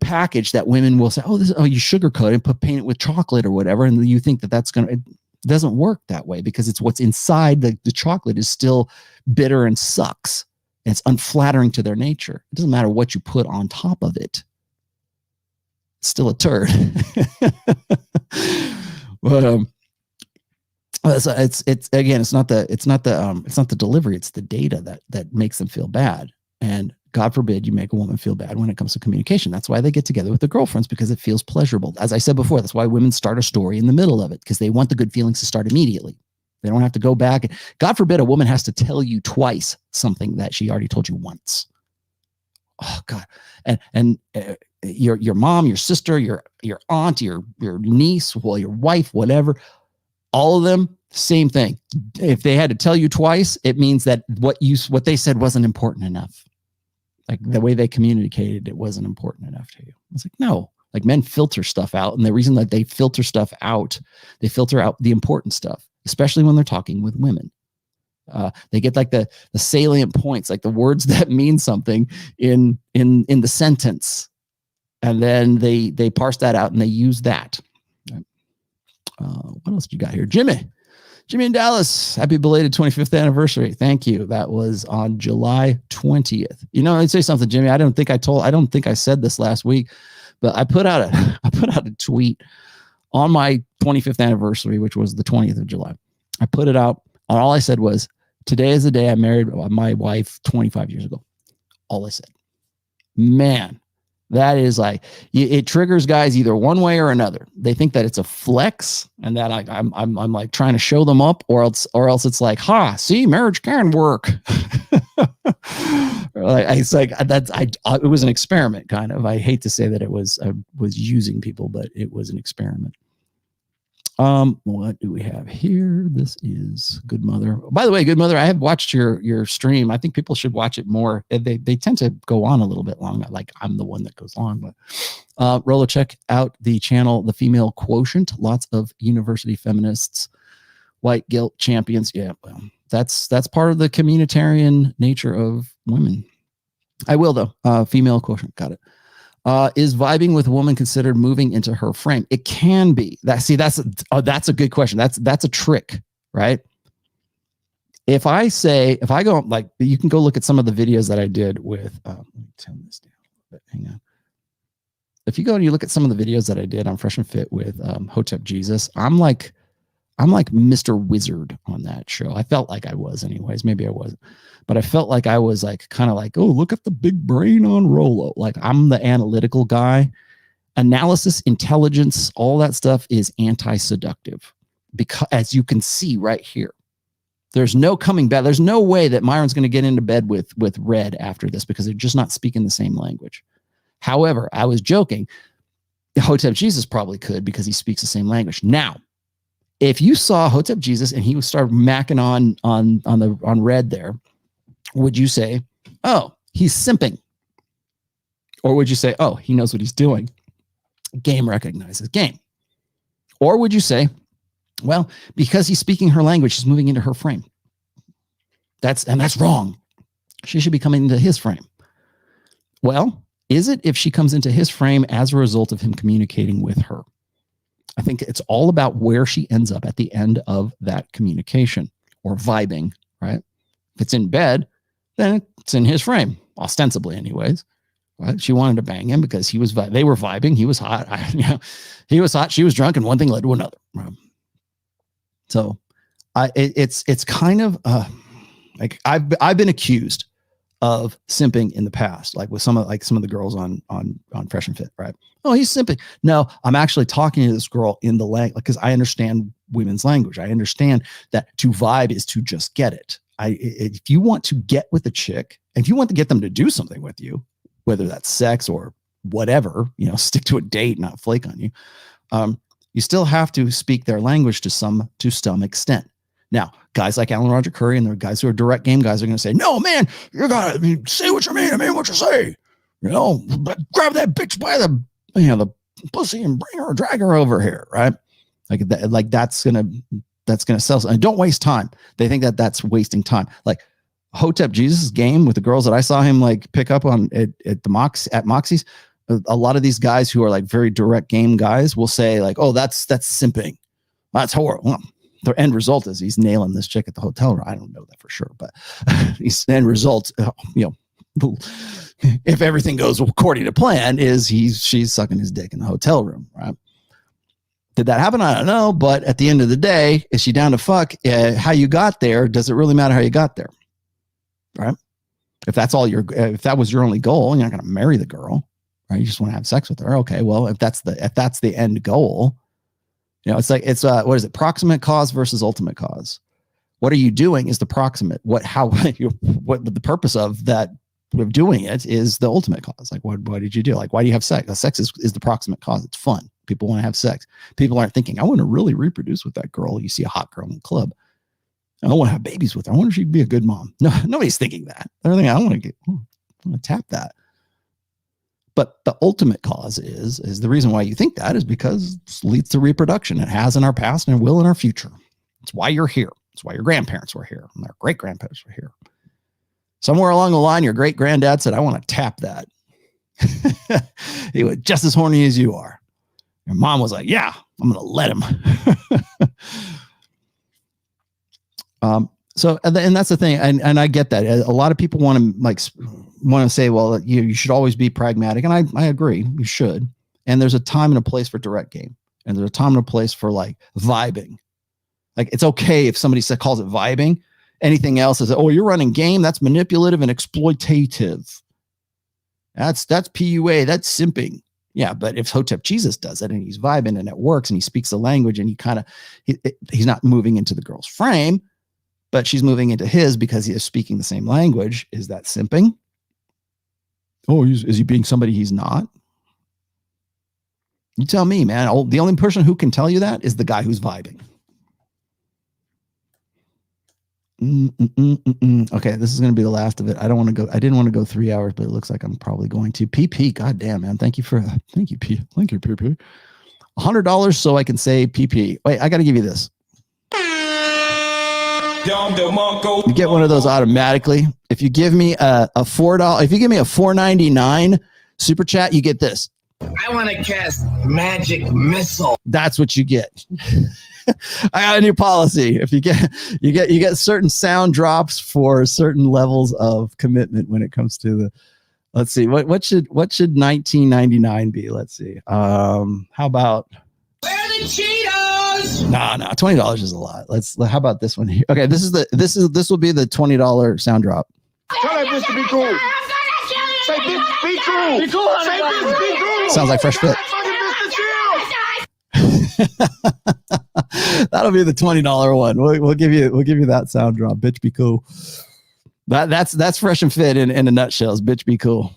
package that women will say, you sugarcoat it, paint it with chocolate or whatever, and you think it doesn't work that way because it's what's inside the chocolate is still bitter and sucks. And it's unflattering to their nature. It doesn't matter what you put on top of it. It's still a turd. But it's not the delivery, it's the data that makes them feel bad. And God forbid you make a woman feel bad when it comes to communication. That's why they get together with their girlfriends, because it feels pleasurable. As I said before, that's why women start a story in the middle of it, because they want the good feelings to start immediately. They don't have to go back. God forbid a woman has to tell you twice something that she already told you once. Oh God. And your mom, your sister, your aunt, your niece, your wife, whatever, all of them, same thing. If they had to tell you twice, it means that what they said wasn't important enough. Like the way they communicated, it wasn't important enough to you. It's like, no, like men filter stuff out. And the reason that they filter stuff out, they filter out the important stuff, especially when they're talking with women. They get like the salient points, like the words that mean something in the sentence, and then they parse that out and they use that. What else do you got here? Jimmy in Dallas, happy belated 25th anniversary. Thank you. That was on July 20th. You know, I'd say something, Jimmy. I don't think I said this last week, but I put out a tweet on my 25th anniversary, which was the 20th of July. I put it out, and all I said was, today is the day I married my wife 25 years ago. All I said. Man, that is like, it triggers guys either one way or another. They think that it's a flex and that I'm like trying to show them up, or else it's like, see, marriage can work. It's like, it was an experiment, kind of. I hate to say that I was using people, but it was an experiment. What do we have here? This is Good Mother. By the way, Good Mother, I have watched your stream. I think people should watch it more. They tend to go on a little bit long. Like, I'm the one that goes long, but Rollo, check out the channel, The Female Quotient. Lots of university feminists, white guilt champions. Yeah, well, that's part of the communitarian nature of women. I will though. Female Quotient, got it. Is vibing with a woman considered moving into her frame? It can be. That's a good question. That's a trick, right? If I go, like, you can go look at some of the videos that I did with, let me turn this down a little bit. Hang on. If you go and you look at some of the videos that I did on Fresh and Fit with Hotep Jesus, I'm like Mr. Wizard on that show. I felt like I was anyways. Maybe I wasn't. But I felt like I was like, kind of like, oh, look at the big brain on Rollo. Like, I'm the analytical guy. Analysis, intelligence, all that stuff is anti-seductive. Because, as you can see right here, there's no coming back. There's no way that Myron's going to get into bed with Red after this, because they're just not speaking the same language. However, I was joking. Hotep Jesus probably could, because he speaks the same language. Now, if you saw Hotep Jesus and he would start macking on Red there, would you say, oh, he's simping? Or would you say, oh, he knows what he's doing? Game recognizes game. Or would you say, well, because he's speaking her language, he's moving into her frame. That's wrong. She should be coming into his frame. Well, is it if she comes into his frame as a result of him communicating with her? I think it's all about where she ends up at the end of that communication, or vibing, right? If it's in bed, then it's in his frame, ostensibly anyways. Right? She wanted to bang him because they were vibing. He was hot. He was hot. She was drunk, and one thing led to another. So it's kind of like I've been accused of simping in the past, like with some of the girls on Fresh and Fit, right? Oh, he's simping. No, I'm actually talking to this girl in the language, because I understand women's language. I understand that to vibe is to just get it. If you want to get with a chick, if you want to get them to do something with you, whether that's sex or whatever, stick to a date, not flake on you. You still have to speak their language to some extent. Now, guys like Alan Roger Curry and the guys who are direct game guys are going to say, no, man, you got to say what you mean. I mean what you say. Grab that bitch by the pussy and drag her over here, right? Like that's going to sell something. Don't waste time. They think that that's wasting time. Like Hotep Jesus' game with the girls that I saw him like pick up on at Moxie's, a lot of these guys who are like very direct game guys will say like, oh, that's simping. That's horrible. Well, the end result is he's nailing this chick at the hotel room. I don't know that for sure, but his end result, if everything goes according to plan, is she's sucking his dick in the hotel room, right? Did that happen? I don't know, but at the end of the day, is she down to fuck? How you got there? Does it really matter how you got there, right? If that was your only goal, you're not going to marry the girl, right? You just want to have sex with her. Okay, well, if that's the end goal. It's like, what is it? Proximate cause versus ultimate cause. What are you doing is the proximate. What the purpose of that of doing it is the ultimate cause. Like, what did you do? Like, why do you have sex? Sex is the proximate cause. It's fun. People want to have sex. People aren't thinking, I want to really reproduce with that girl. You see a hot girl in the club. I want to have babies with her. I wonder if she'd be a good mom. No, nobody's thinking that. They're thinking, I want to tap that. But the ultimate cause is the reason why you think that is because it leads to reproduction. It has in our past and it will in our future. It's why you're here. That's why your grandparents were here and their great grandparents were here. Somewhere along the line, your great granddad said, I want to tap that. He was just as horny as you are. Your mom was like, yeah, I'm going to let him. So, and that's the thing. And I get that. A lot of people want to say, well, you should always be pragmatic. And I agree, you should. And there's a time and a place for direct game. And there's a time and a place for like vibing. Like, it's okay if somebody calls it vibing. Anything else is, oh, you're running game. That's manipulative and exploitative. That's PUA. That's simping. Yeah, but if Hotep Jesus does it and he's vibing and it works and he speaks the language and he's not moving into the girl's frame, but she's moving into his because he is speaking the same language. Is that simping? Oh, is he being somebody he's not? You tell me, man. The only person who can tell you that is the guy who's vibing. Okay, this is going to be the last of it. I didn't want to go 3 hours, but it looks like I'm probably going to. PP, god damn, man. Thank you, PP. $100 so I can say PP. Wait, I got to give you this. You get one of those automatically. If you give me a $4, if you give me a $4.99 super chat, you get this. I want to cast magic missile. That's what you get. I got a new policy. If you get certain sound drops for certain levels of commitment when it comes to the. Let's see, what should $19.99 be? Let's see. How about? Where are the Cheetos? No, $20 is a lot. How about this one here? Okay, this will be the $20 sound drop. Tell that bitch to be cool. Say bitch, be cool. Be cool. Say bitch, be cool. Sounds like Fresh Fit. That'll be the $20 one. We'll give you that sound drop. Bitch, be cool. That's Fresh and Fit in a nutshell. Bitch, be cool.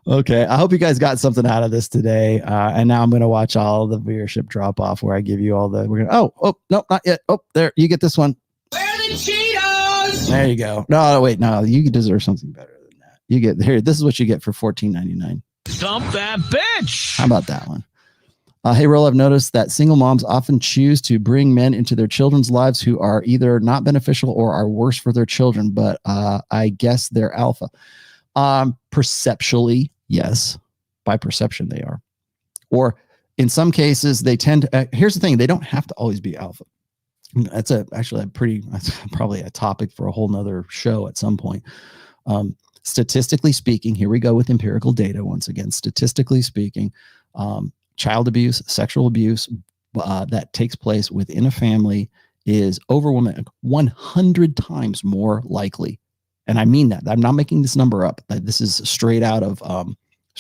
Okay, I hope you guys got something out of this today. And now I'm going to watch all the viewership drop off where I give you all the. Oh no, not yet. Oh, there you get this one. Where are the Cheetos? There you go. No, wait, no, you deserve something better than that. You get here. This is what you get for $14.99. Stump that bitch. How about that one? Hey, Roll, I've noticed that single moms often choose to bring men into their children's lives who are either not beneficial or are worse for their children, but I guess they're alpha. Perceptually, yes. By perception, they are. Or in some cases, they tend to, here's the thing, they don't have to always be alpha. That's probably a topic for a whole nother show at some point. Statistically speaking, here we go with empirical data once again. Statistically speaking, child abuse, sexual abuse that takes place within a family is overwhelming 100 times more likely. And I mean that. I'm not making this number up. This is straight out of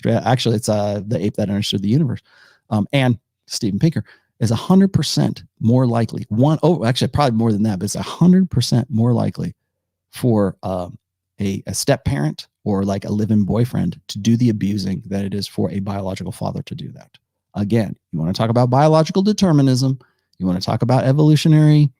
actually, it's The Ape That Understood the Universe. And Steven Pinker is 100% more likely. Actually, probably more than that, but it's 100% more likely for a step parent or like a live-in boyfriend to do the abusing than it is for a biological father to do that. Again, you want to talk about biological determinism, you want to talk about evolutionary,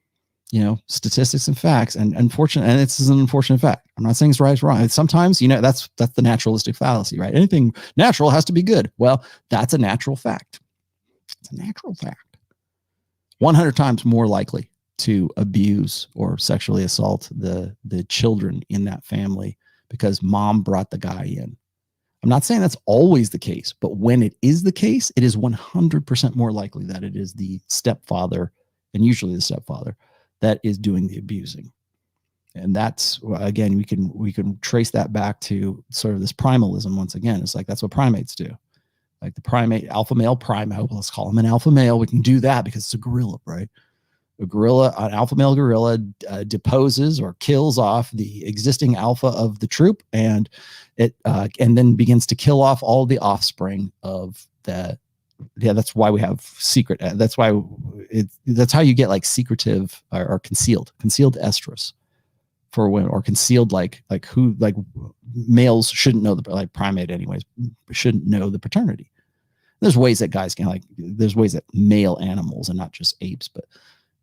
statistics and facts, and this is an unfortunate fact. I'm not saying it's right, it's wrong. It's sometimes, that's the naturalistic fallacy, right? Anything natural has to be good. Well, that's a natural fact. It's a natural fact. 100 times more likely to abuse or sexually assault the children in that family because mom brought the guy in. I'm not saying that's always the case, but when it is the case, it is 100% more likely that it is the stepfather, and usually the stepfather, that is doing the abusing. And that's, again, we can trace that back to sort of this primalism once again. It's like that's what primates do. Like the primate, alpha male primate, let's call him an alpha male. We can do that because it's a gorilla, right? An alpha male gorilla deposes or kills off the existing alpha of the troop, and then begins to kill off all the offspring of that. Yeah, that's why we have secret. That's how you get like secretive or concealed estrus for women, or concealed like males shouldn't know like primate anyways shouldn't know the paternity. There's ways that guys can there's ways that male animals and not just apes, but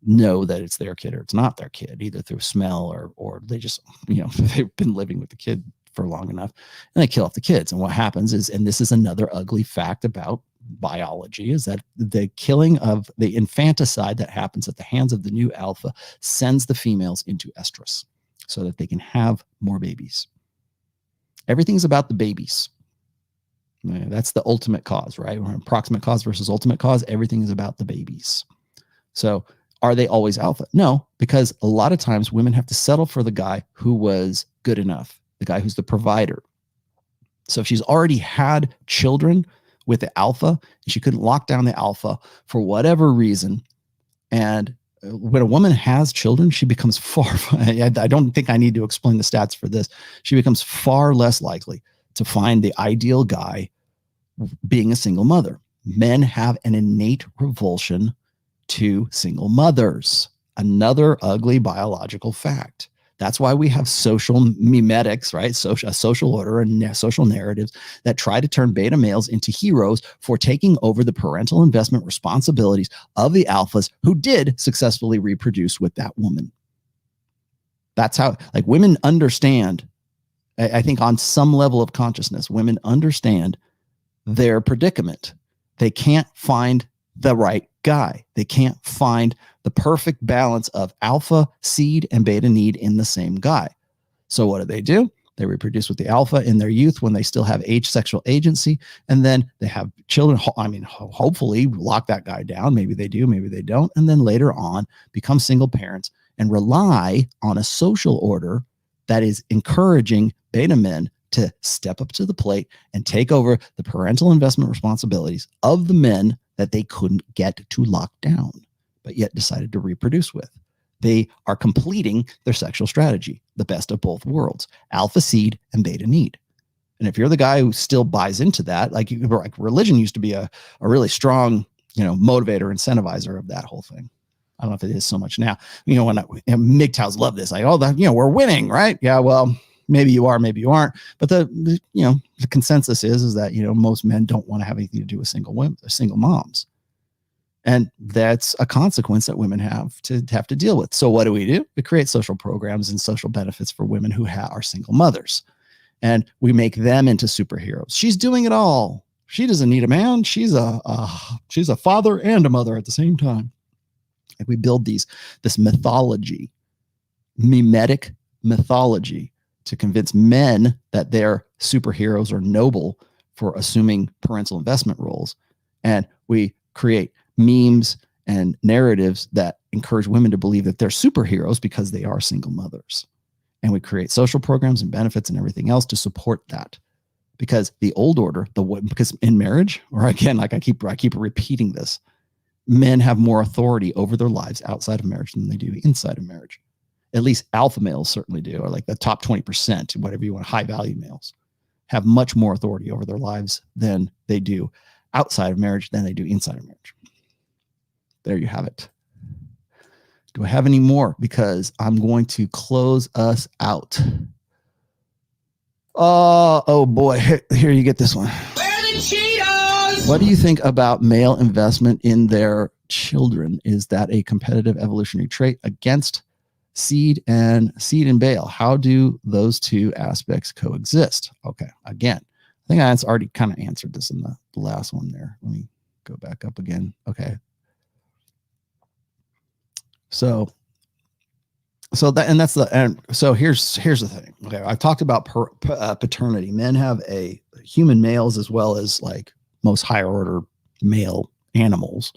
know that it's their kid or it's not their kid, either through smell or they just, they've been living with the kid for long enough and they kill off the kids. And what happens is, and this is another ugly fact about biology is that the killing of the infanticide that happens at the hands of the new alpha sends the females into estrus so that they can have more babies. Everything's about the babies. That's the ultimate cause, right? Or approximate cause versus ultimate cause. Everything is about the babies. So are they always alpha? No, because a lot of times women have to settle for the guy who was good enough, the guy who's the provider. So if she's already had children with the alpha and she couldn't lock down the alpha for whatever reason, and when a woman has children, she becomes I don't think I need to explain the stats for this. She becomes far less likely to find the ideal guy being a single mother. Men have an innate revulsion to single mothers. Another ugly biological fact. That's why we have social memetics, right? A social order and social narratives that try to turn beta males into heroes for taking over the parental investment responsibilities of the alphas who did successfully reproduce with that woman. That's how, like, women understand. I think on some level of consciousness, women understand their predicament. They can't find the right guy. They can't find the perfect balance of alpha seed and beta need in the same guy. So what do? They reproduce with the alpha in their youth when they still have sexual agency, and then they have children. I mean, hopefully lock that guy down. Maybe they do, maybe they don't. And then later on become single parents and rely on a social order that is encouraging beta men to step up to the plate and take over the parental investment responsibilities of the men that they couldn't get to lock down, but yet decided to reproduce with. They are completing their sexual strategy, the best of both worlds, alpha seed and beta need. And if you're the guy who still buys into that, like religion used to be a really strong, motivator, incentivizer of that whole thing. I don't know if it is so much now. When MGTOWs love this, like, we're winning, right? Yeah, well, maybe you are, maybe you aren't. But the consensus is that, most men don't want to have anything to do with single moms. And that's a consequence that women have to deal with. So what do? We create social programs and social benefits for women who are single mothers. And we make them into superheroes. She's doing it all. She doesn't need a man. She's a father and a mother at the same time. Like, we build this mythology, memetic mythology, to convince men that they're superheroes or noble for assuming parental investment roles. And we create memes and narratives that encourage women to believe that they're superheroes because they are single mothers. And we create social programs and benefits and everything else to support that. Because the old order, because in marriage, or again, like I keep repeating this, men have more authority over their lives outside of marriage than they do inside of marriage. At least alpha males certainly do, or like the top 20%, whatever you want, high value males have much more authority over their lives than they do outside of marriage than they do inside of marriage. There you have it. Do I have any more? Because I'm going to close us out. Oh boy, here you get this one. Where are the Cheetos? What do you think about male investment in their children? Is that a competitive evolutionary trait against seed and bale? How do those two aspects coexist? Okay, again, I think I already kind of answered this in the last one there. Let me go back up again. Okay. So here's the thing. Okay, I've talked about paternity. Men have human males as well as like most higher order male animals.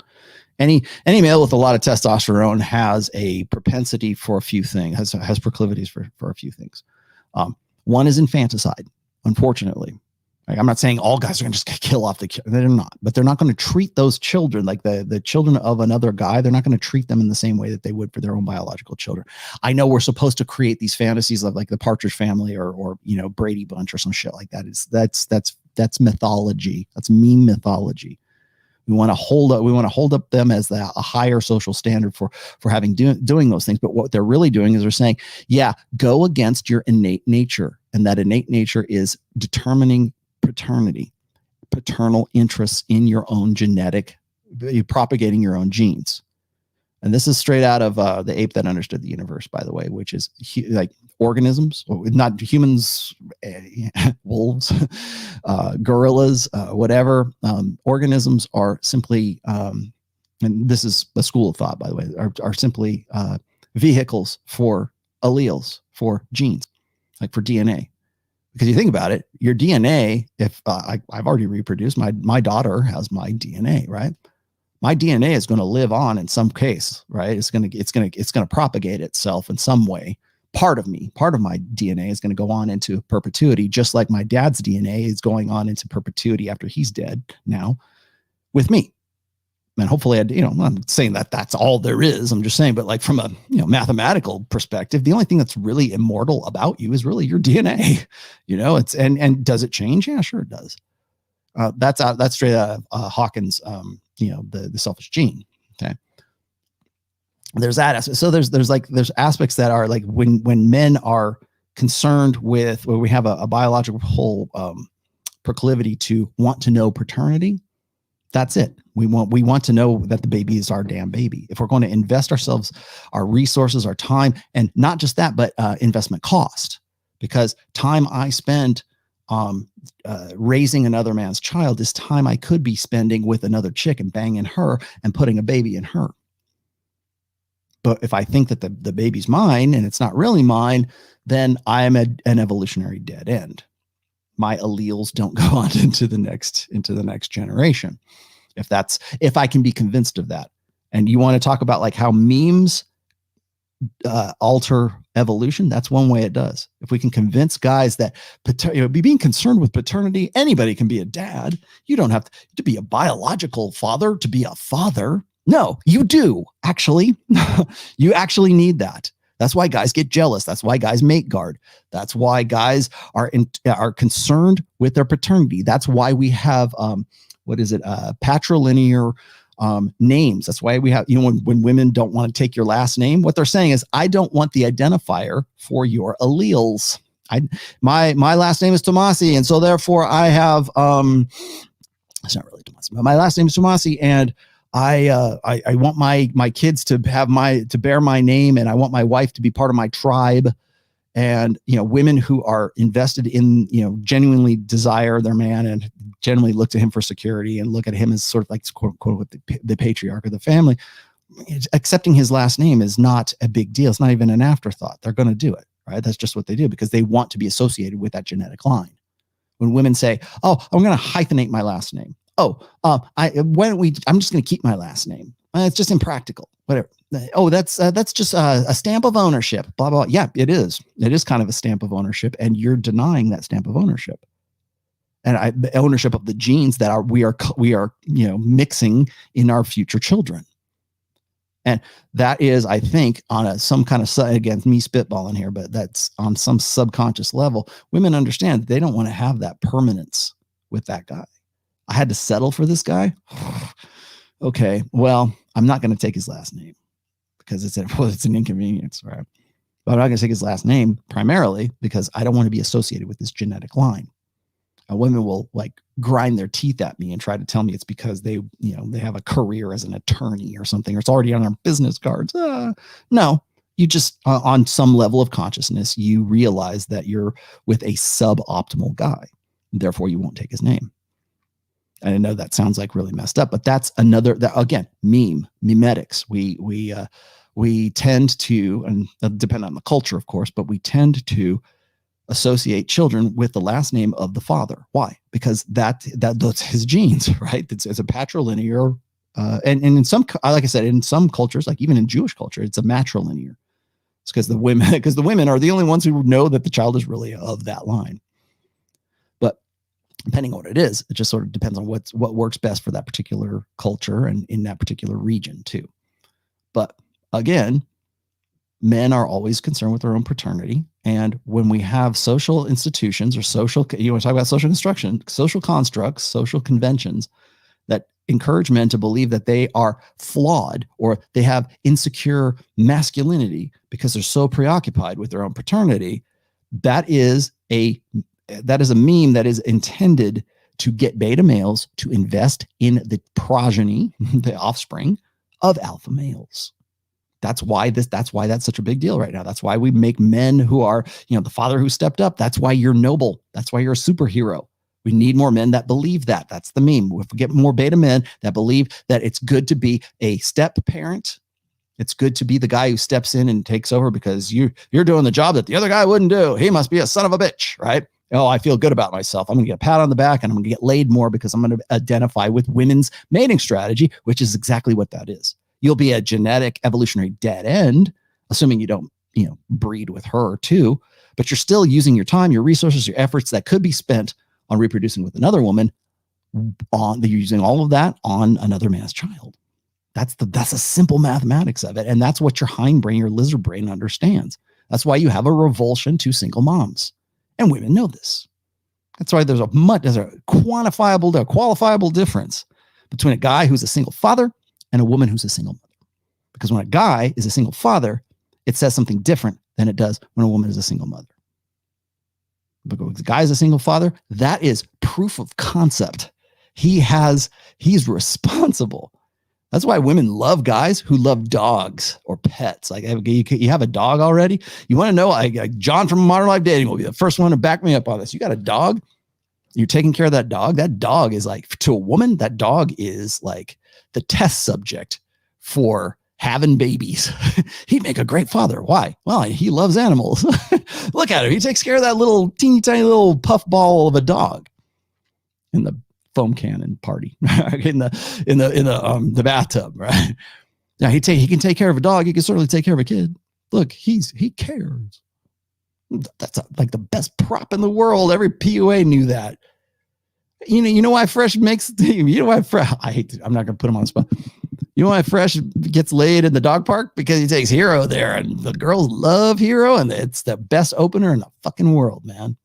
Any male with a lot of testosterone has a propensity for a few things, has proclivities for a few things. One is infanticide, unfortunately. Like, I'm not saying all guys are going to just kill off the kid. They're not, but they're not going to treat those children like the children of another guy. They're not going to treat them in the same way that they would for their own biological children. I know we're supposed to create these fantasies of like the Partridge Family or Brady Bunch or some shit like that. That's mythology. That's meme mythology. We want to hold up them as a higher social standard for having doing those things. But what they're really doing is they're saying, yeah, go against your innate nature. And that innate nature is determining paternity, paternal interests in your own propagating your own genes. And this is straight out of The Ape That Understood the Universe, by the way, which is like organisms, not humans, wolves, gorillas, whatever. Organisms are simply, and this is a school of thought, by the way, are simply vehicles for alleles, for genes, like for DNA. Because you think about it, your DNA, if I've already reproduced, my daughter has my DNA, right? My DNA is going to live on in some case, right? It's going to propagate itself in some way. Part of my DNA is going to go on into perpetuity, just like my dad's DNA is going on into perpetuity after he's dead now with me. And hopefully, I'm not saying that that's all there is. I'm just saying, but like from a mathematical perspective, the only thing that's really immortal about you is really your DNA. It's and does it change? Yeah, sure it does. That's straight out of Hawkins. The selfish gene. Okay. There's that aspect. So there's aspects that are like when men are concerned with, where we have a biological whole proclivity to want to know paternity. That's it. We want to know that the baby is our damn baby. If we're going to invest ourselves, our resources, our time, and not just that, but investment cost, because time I spend raising another man's child is time I could be spending with another chick and banging her and putting a baby in her. But if I think that the baby's mine and it's not really mine, then I am an evolutionary dead end. My alleles don't go on into the next generation. If I can be convinced of that. And you want to talk about like how memes alter evolution, that's one way it does. If we can convince guys that being concerned with paternity, anybody can be a dad. You don't have to be a biological father to be a father. No, you do actually. You actually need that. That's why guys get jealous. That's why guys mate guard. That's why guys are concerned with their paternity. That's why we have patrilinear names. That's why we have, when women don't want to take your last name, what they're saying is, I don't want the identifier for your alleles. My last name is TOMASSI, and so therefore I have it's not really TOMASSI, but my last name is TOMASSI, and I want my kids to bear my name, and I want my wife to be part of my tribe. And women who are invested in genuinely desire their man and genuinely look to him for security and look at him as sort of like quote unquote the patriarch of the family, accepting his last name is not a big deal. It's not even an afterthought. They're going to do it, right? That's just what they do because they want to be associated with that genetic line. When women say, "Oh, I'm going to hyphenate my last name," I'm just going to keep my last name. It's just impractical. Whatever. Oh, that's just a stamp of ownership. Blah blah. Yeah, it is. It is kind of a stamp of ownership, and you're denying that stamp of ownership, and the ownership of the genes that we are mixing in our future children. And that is, I think, on some kind of, again, me spitballing here, but that's on some subconscious level. Women understand they don't want to have that permanence with that guy. I had to settle for this guy. Okay, well, I'm not going to take his last name because it's an inconvenience, right? But I'm not going to take his last name primarily because I don't want to be associated with this genetic line. Women will like grind their teeth at me and try to tell me it's because they have a career as an attorney or something, or it's already on their business cards. No, you just on some level of consciousness, you realize that you're with a suboptimal guy. Therefore, you won't take his name. And I know that sounds like really messed up, but that's again, memetics. We tend to, and depend on the culture, of course, but we tend to associate children with the last name of the father. Why? Because that's his genes, right? It's a patrilinear, and in some, like I said, in some cultures, like even in Jewish culture, it's a matrilinear. It's because the women are the only ones who know that the child is really of that line. But depending on what it is, it just sort of depends on what works best for that particular culture and in that particular region too. But again, men are always concerned with their own paternity. And when we have social institutions or you want to talk about social construction, social constructs, social conventions that encourage men to believe that they are flawed or they have insecure masculinity because they're so preoccupied with their own paternity, that is a meme that is intended to get beta males to invest in the progeny, the offspring of alpha males. That's why that's such a big deal right now. That's why we make men who are, the father who stepped up. That's why you're noble. That's why you're a superhero. We need more men that believe that. That's the meme. If we get more beta men that believe that it's good to be a step parent, it's good to be the guy who steps in and takes over because you're doing the job that the other guy wouldn't do. He must be a son of a bitch, right? Oh, I feel good about myself. I'm going to get a pat on the back and I'm going to get laid more because I'm going to identify with women's mating strategy, which is exactly what that is. You'll be a genetic evolutionary dead end, assuming you don't, breed with her too, but you're still using your time, your resources, your efforts that could be spent on reproducing with another woman. You're using all of that on another man's child. That's a simple mathematics of it. And that's what your hindbrain, your lizard brain understands. That's why you have a revulsion to single moms. And women know this. That's why there's a qualifiable difference between a guy who's a single father and a woman who's a single mother. Because when a guy is a single father, it says something different than it does when a woman is a single mother. But when the guy is a single father, that is proof of concept. He's responsible. That's why women love guys who love dogs or pets. Like you have a dog already. You want to know, like John from Modern Life Dating will be the first one to back me up on this. You got a dog. You're taking care of that dog. That dog is like, to a woman, that dog is like the test subject for having babies. He'd make a great father. Why? Well, he loves animals. Look at him. He takes care of that little teeny tiny little puffball of a dog in the foam cannon party in the bathtub, right? Now he can take care of a dog. He can certainly take care of a kid. Look, he cares. That's like the best prop in the world. Every PUA knew that. You know why Fresh makes, I'm not going to put him on the spot. You know why Fresh gets laid in the dog park? Because he takes Hero there and the girls love Hero and it's the best opener in the fucking world, man.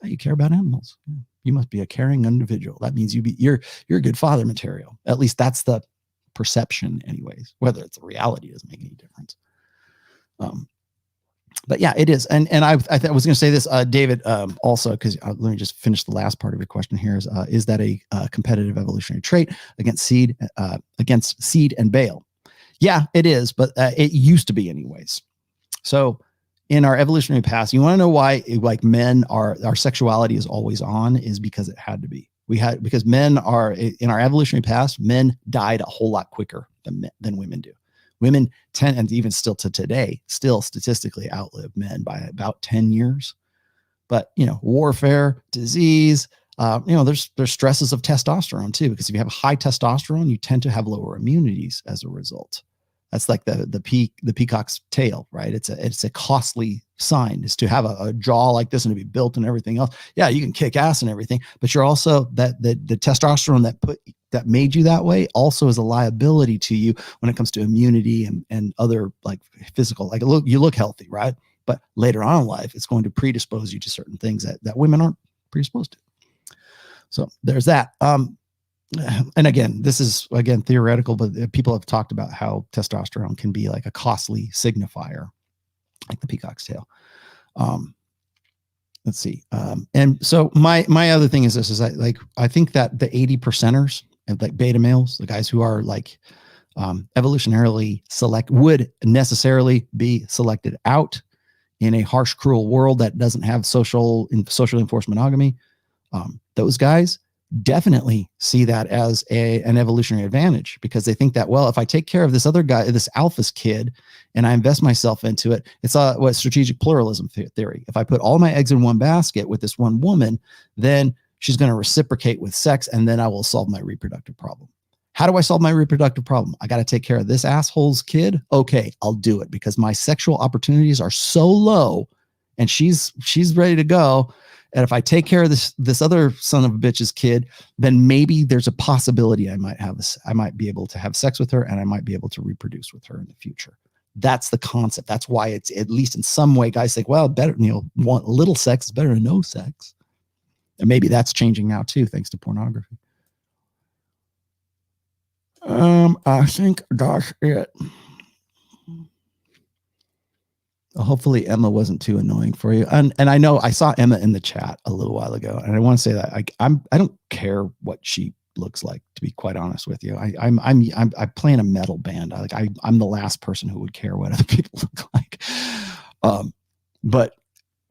You care about animals. You must be a caring individual. That means you're a good father material. At least that's the perception anyways. Whether it's a reality doesn't make any difference. But yeah, it is. And I was going to say this, David, also, because let me just finish the last part of your question here is that a competitive evolutionary trait against seed and bale? Yeah, it is, but it used to be anyways. So in our evolutionary past, you want to know why like men our sexuality is always on is because it had to be. Because men are in our evolutionary past, men died a whole lot quicker than women do. Women tend, and even still to today, still statistically outlive men by about 10 years. But, warfare, disease, there's stresses of testosterone too, because if you have high testosterone, you tend to have lower immunities as a result. That's like the peacock's tail, right? It's a costly sign is to have a jaw like this and to be built and everything else. Yeah, you can kick ass and everything, but you're also the testosterone that made you that way also is a liability to you when it comes to immunity and other like physical, like you look healthy, right? But later on in life, it's going to predispose you to certain things that women aren't predisposed to. So there's that. And again, this is theoretical, but people have talked about how testosterone can be like a costly signifier, like the peacock's tail. Let's see. And so my other thing is this is I think that the 80%ers and like beta males, the guys who are like evolutionarily would necessarily be selected out in a harsh, cruel world that doesn't have socially enforced monogamy. Those guys definitely see that as an evolutionary advantage because they think that, well, if I take care of this other guy, this alpha's kid, and I invest myself into it, it's what strategic pluralism theory. If I put all my eggs in one basket with this one woman, then she's going to reciprocate with sex, and then I will solve my reproductive problem. How do I solve my reproductive problem? I got to take care of this asshole's kid. Okay, I'll do it because my sexual opportunities are so low, and she's ready to go. And if I take care of this other son of a bitch's kid, then maybe there's a possibility I might be able to have sex with her and I might be able to reproduce with her in the future. That's the concept. That's why it's, at least in some way, guys think, well, better, want a little sex is better than no sex. And maybe that's changing now too, thanks to pornography. I think that's it. Hopefully Emma wasn't too annoying for you. And I know I saw Emma in the chat a little while ago, and I want to say that I don't care what she looks like, to be quite honest with you. I play in a metal band. I'm the last person who would care what other people look like. But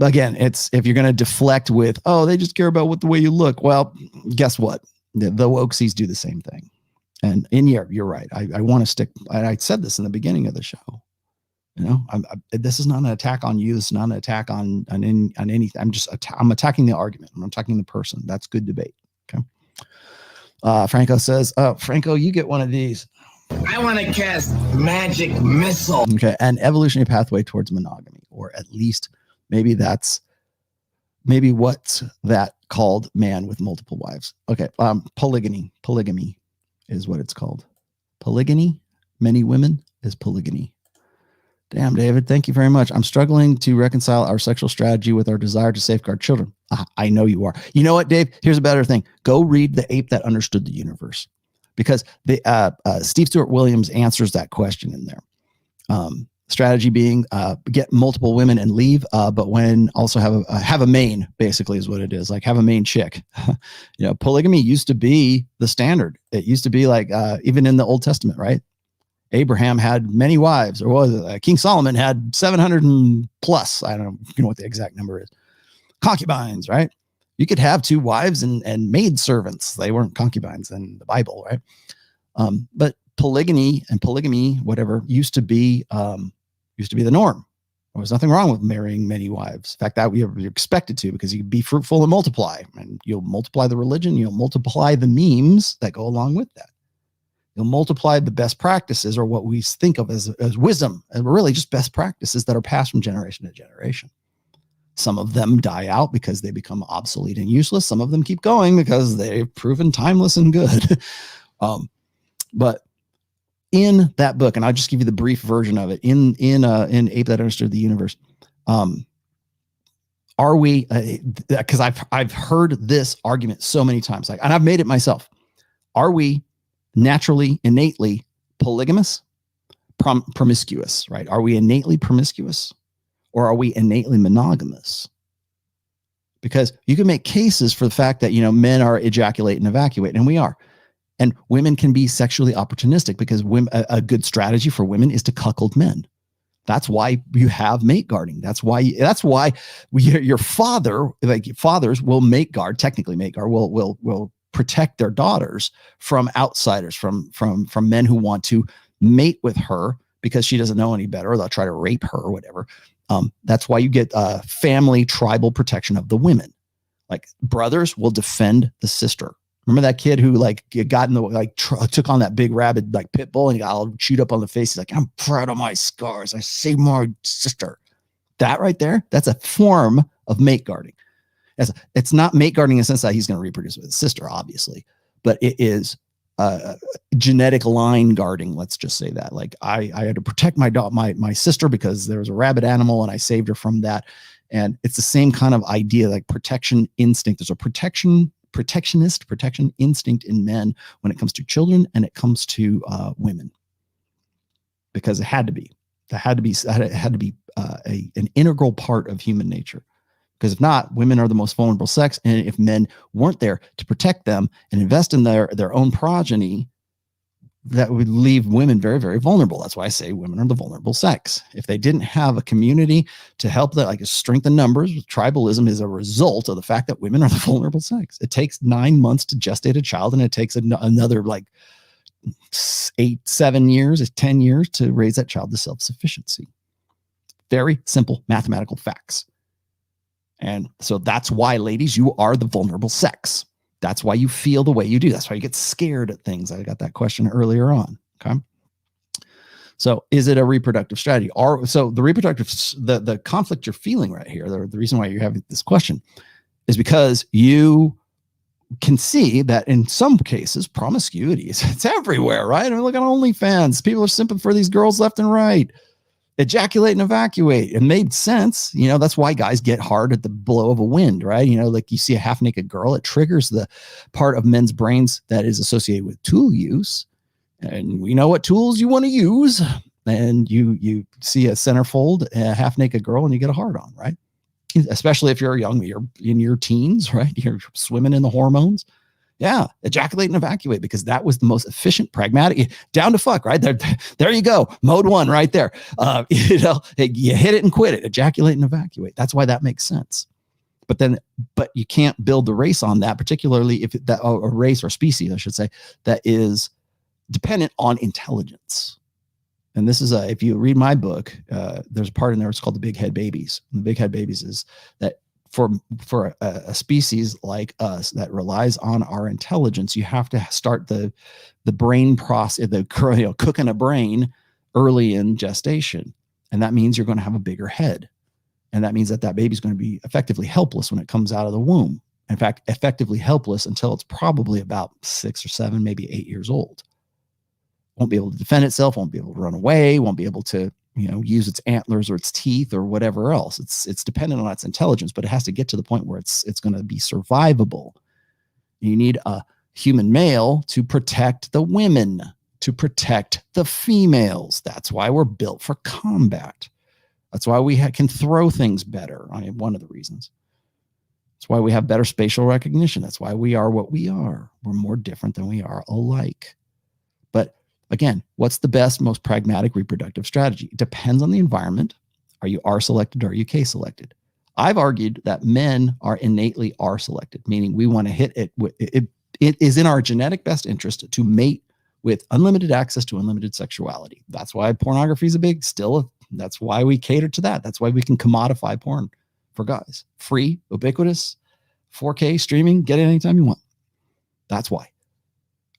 again, it's, if you're going to deflect with, oh, they just care about the way you look. Well, guess what? The wokesies do the same thing. And you're right. I want to stick. I said this in the beginning of the show. You know, this is not an attack on you. This is not an attack on anything. I'm attacking the argument. I'm attacking the person. That's good debate. Okay. Franco says, Franco, you get one of these. I want to cast magic missile. Okay. An evolutionary pathway towards monogamy, or at least maybe what's that called, man with multiple wives. Okay. Polygamy is what it's called. Polygamy, many women, is polygamy. Damn, David, thank you very much. I'm struggling to reconcile our sexual strategy with our desire to safeguard children. I know you are. You know what, Dave? Here's a better thing. Go read The Ape That Understood the Universe, because Steve Stewart Williams answers that question in there. Strategy being get multiple women and leave, but when also have a main, basically is what it is. Like, have a main chick. You know, polygamy used to be the standard. It used to be like even in the Old Testament, right? Abraham had many wives, or was it? King Solomon had 700 and plus. I don't know what the exact number is. Concubines, right? You could have 2 wives and maid servants. They weren't concubines in the Bible, right? But polygamy, whatever, used to be the norm. There was nothing wrong with marrying many wives. In fact, that you're expected to, because you can be fruitful and multiply, and you'll multiply the religion. You'll multiply the memes that go along with that. You'll multiply the best practices, or what we think of as wisdom, and really just best practices that are passed from generation to generation. Some of them die out because they become obsolete and useless. Some of them keep going because they've proven timeless and good. But in that book, and I'll just give you the brief version of it, in Ape That Understood the Universe, are we? Because I've heard this argument so many times, and I've made it myself. Are we naturally, innately polygamous, promiscuous, right? Are we innately promiscuous, or are we innately monogamous? Because you can make cases for the fact that, men are ejaculate and evacuate, and we are. And women can be sexually opportunistic, because a good strategy for women is to cuckold men. That's why you have mate guarding. That's why your father, fathers will mate guard, technically mate guard, will protect their daughters from outsiders, from men who want to mate with her because she doesn't know any better, or they'll try to rape her or whatever. That's why you get family tribal protection of the women. Like, brothers will defend the sister. Remember that kid who got in the took on that big rabid pit bull, and he got all chewed up on the face. He's like, I'm proud of my scars. I saved my sister. That right there, that's a form of mate guarding. It's not mate guarding in the sense that he's going to reproduce with his sister, obviously, but it is genetic line guarding. Let's just say that. Like, I had to protect my sister because there was a rabid animal, and I saved her from that. And it's the same kind of idea, like protection instinct. There's a protection instinct in men when it comes to children, and it comes to women, because it had to be an integral part of human nature. Because if not, women are the most vulnerable sex, and if men weren't there to protect them and invest in their own progeny, that would leave women very, very vulnerable. That's why I say women are the vulnerable sex. If they didn't have a community to help them, like strength in numbers, tribalism is a result of the fact that women are the vulnerable sex. It takes 9 months to gestate a child, and it takes another 7 years, 10 years to raise that child to self-sufficiency. Very simple mathematical facts. And so that's why, ladies, you are the vulnerable sex. That's why you feel the way you do. That's why you get scared at things. I got that question earlier on. Okay. So is it a reproductive strategy? So the reproductive, the conflict you're feeling right here, the reason why you're having this question is because you can see that in some cases, promiscuity it's everywhere, right? I mean, look at OnlyFans. People are simping for these girls left and right. Ejaculate and evacuate. It made sense. That's why guys get hard at the blow of a wind, right? Like, you see a half naked girl, it triggers the part of men's brains that is associated with tool use. And we know what tools you want to use. And you see a centerfold, a half naked girl, and you get a hard on, right? Especially if you're in your teens, right? You're swimming in the hormones. Yeah, ejaculate and evacuate, because that was the most efficient, pragmatic, down to fuck, right? There you go. Mode 1 right there. You know, you hit it and quit it, ejaculate and evacuate. That's why that makes sense. But you can't build the race on that, particularly if a race or species, I should say, that is dependent on intelligence. And this is if you read my book, there's a part in there, it's called the big head babies. And the big head babies is that for a species like us that relies on our intelligence, you have to start the brain process, cooking a brain early in gestation. And that means you're going to have a bigger head. And that means that baby's going to be effectively helpless when it comes out of the womb. In fact, effectively helpless until it's probably about 6 or 7, maybe 8 years old. Won't be able to defend itself, won't be able to run away, won't be able to, use its antlers or its teeth or whatever else. It's dependent on its intelligence, but it has to get to the point where it's going to be survivable. You need a human male to protect the women, to protect the females. That's why we're built for combat. That's why we can throw things better. I mean, one of the reasons. That's why we have better spatial recognition. That's why we are what we are. We're more different than we are alike. But again, what's the best, most pragmatic reproductive strategy? It depends on the environment. Are you R selected or are you K selected? I've argued that men are innately R selected, meaning we want to hit it. It is in our genetic best interest to mate with unlimited access to unlimited sexuality. That's why pornography is that's why we cater to that. That's why we can commodify porn for guys. Free, ubiquitous, 4K streaming, get it anytime you want. That's why.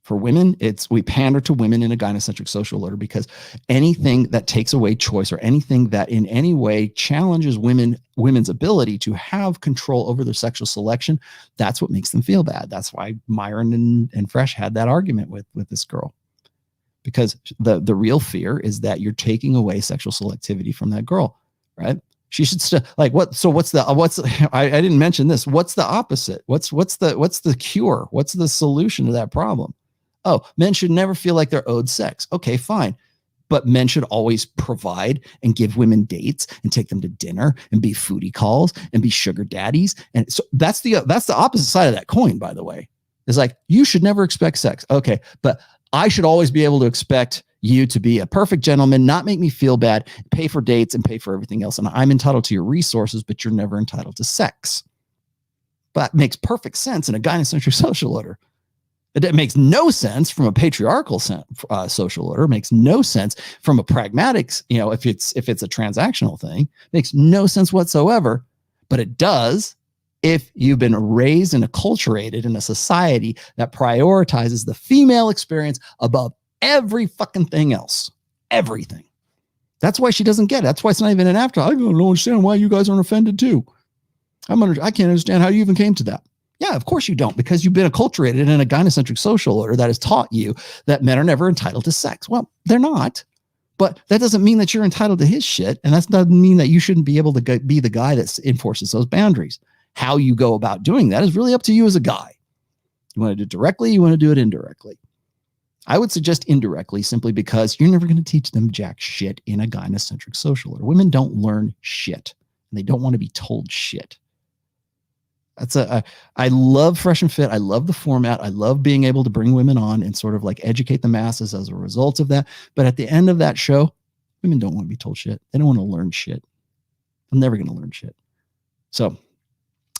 For women, we pander to women in a gynocentric social order, because anything that takes away choice or anything that in any way challenges women's ability to have control over their sexual selection, that's what makes them feel bad. That's why Myron and Fresh had that argument with this girl. Because the real fear is that you're taking away sexual selectivity from that girl, right? She should still I didn't mention this. What's the opposite? What's the cure? What's the solution to that problem? Oh, men should never feel like they're owed sex. Okay, fine. But men should always provide and give women dates and take them to dinner and be foodie calls and be sugar daddies. And so that's the opposite side of that coin, by the way. It's like, you should never expect sex. Okay, but I should always be able to expect you to be a perfect gentleman, not make me feel bad, pay for dates and pay for everything else. And I'm entitled to your resources, but you're never entitled to sex. But that makes perfect sense in a gynocentric social order. It makes no sense from a patriarchal social order. It makes no sense from a pragmatic, if it's a transactional thing, makes no sense whatsoever. But it does if you've been raised and acculturated in a society that prioritizes the female experience above every fucking thing else. Everything. That's why she doesn't get it. That's why it's not even an afterthought. I don't understand why you guys aren't offended too. I can't understand how you even came to that. Yeah, of course you don't, because you've been acculturated in a gynocentric social order that has taught you that men are never entitled to sex. Well, they're not, but that doesn't mean that you're entitled to his shit. And that doesn't mean that you shouldn't be able to be the guy that enforces those boundaries. How you go about doing that is really up to you as a guy. You want to do it directly, you want to do it indirectly. I would suggest indirectly, simply because you're never going to teach them jack shit in a gynocentric social order. Women don't learn shit, and they don't want to be told shit. I love Fresh and Fit. I love the format. I love being able to bring women on and sort of like educate the masses as a result of that. But at the end of that show, women don't want to be told shit. They don't want to learn shit. I'm never going to learn shit. So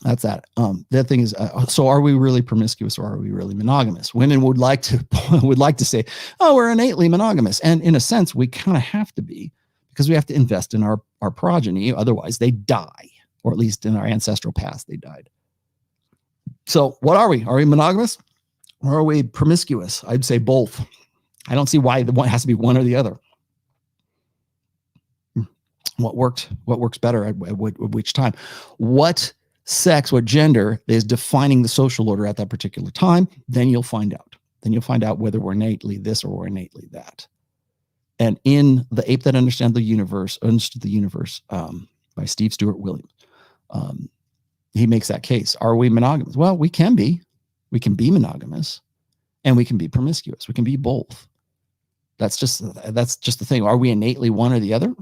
that's that. The thing is, so are we really promiscuous or are we really monogamous? Women would like to say, oh, we're innately monogamous. And in a sense, we kind of have to be, because we have to invest in our progeny. Otherwise they die, or at least in our ancestral past, they died. So what are we? Are we monogamous or are we promiscuous? I'd say both. I don't see why the one has to be one or the other. What works better at which time? What sex, what gender is defining the social order at that particular time? Then you'll find out. Then you'll find out whether we're innately this or we're innately that. And in The Ape That Understood the Universe by Steve Stuart Williams, he makes that case. Are we monogamous? Well, we can be. We can be monogamous and we can be promiscuous. We can be both. That's just the thing. Are we innately one or the other?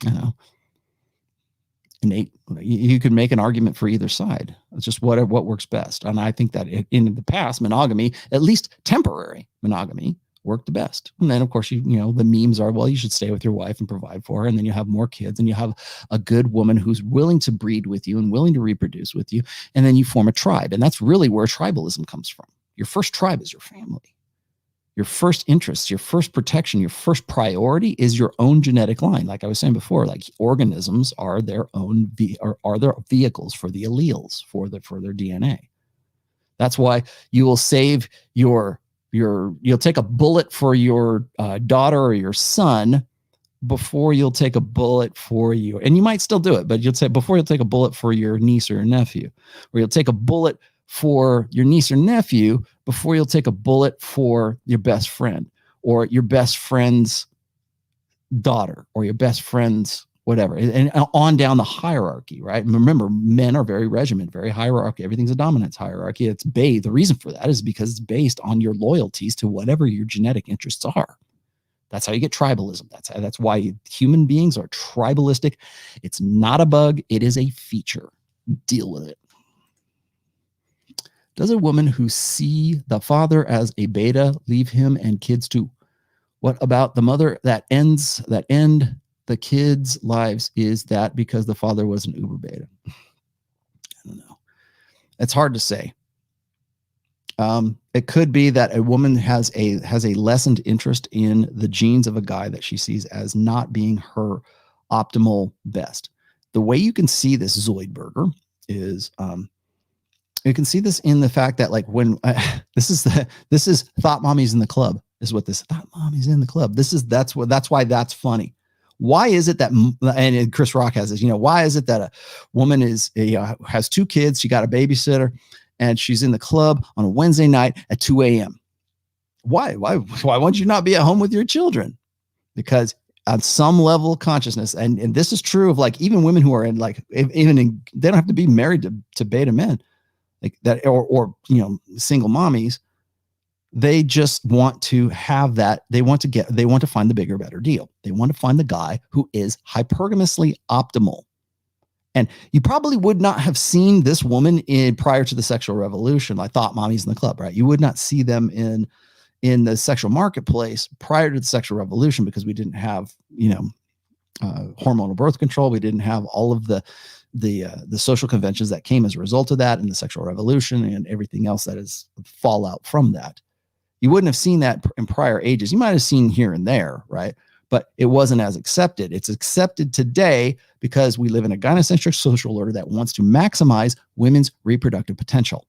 You know, innate. You could make an argument for either side. It's just what works best. And I think that in the past, monogamy, at least temporary monogamy, worked the best. And then of course, you know, the memes are, well, you should stay with your wife and provide for her. And then you have more kids and you have a good woman who's willing to breed with you and willing to reproduce with you. And then you form a tribe. And that's really where tribalism comes from. Your first tribe is your family. Your first interest, your first protection, your first priority is your own genetic line. Like I was saying before, like organisms are their own are their vehicles for the alleles for their DNA. That's why you will save you'll take a bullet for your daughter or your son before you'll take a bullet for you. And you might still do it, but you'll say before you'll take a bullet for your niece or your nephew, or you'll take a bullet for your niece or nephew before you'll take a bullet for your best friend or your best friend's daughter or your best friend's whatever, and on down the hierarchy, right? And remember, men are very regiment, very hierarchy. Everything's a dominance hierarchy. It's based. The reason for that is because it's based on your loyalties to whatever your genetic interests are. That's how you get tribalism. That's why human beings are tribalistic. It's not a bug. It is a feature. Deal with it. Does a woman who see the father as a beta leave him and kids too? What about the mother that end the kids' lives? Is that because the father was an uber beta? I don't know. It's hard to say. It could be that a woman has a lessened interest in the genes of a guy that she sees as not being her optimal best. The way you can see this, Zoidberger, is you can see this in the fact that, like, when this is thought mommies in the club is what this thought mommies in the club. That's why that's funny. Why is it that, and Chris Rock has this, you know, why is it that a woman has two kids, she got a babysitter, and she's in the club on a Wednesday night at 2 a.m. Why won't you not be at home with your children? Because on some level of consciousness, and this is true of, like, even women who are in, like, they don't have to be married to beta men, like that, or you know, single mommies. They just want to have that. They want to find the bigger, better deal. They want to find the guy who is hypergamously optimal. And you probably would not have seen this woman prior to the sexual revolution. I thought mommies in the club, right? You would not see them in the sexual marketplace prior to the sexual revolution, because we didn't have, you know, hormonal birth control. We didn't have all of the social conventions that came as a result of that, and the sexual revolution and everything else that is fallout from that. You wouldn't have seen that in prior ages. You might have seen here and there, right? But it wasn't as accepted. It's accepted today because we live in a gynocentric social order that wants to maximize women's reproductive potential.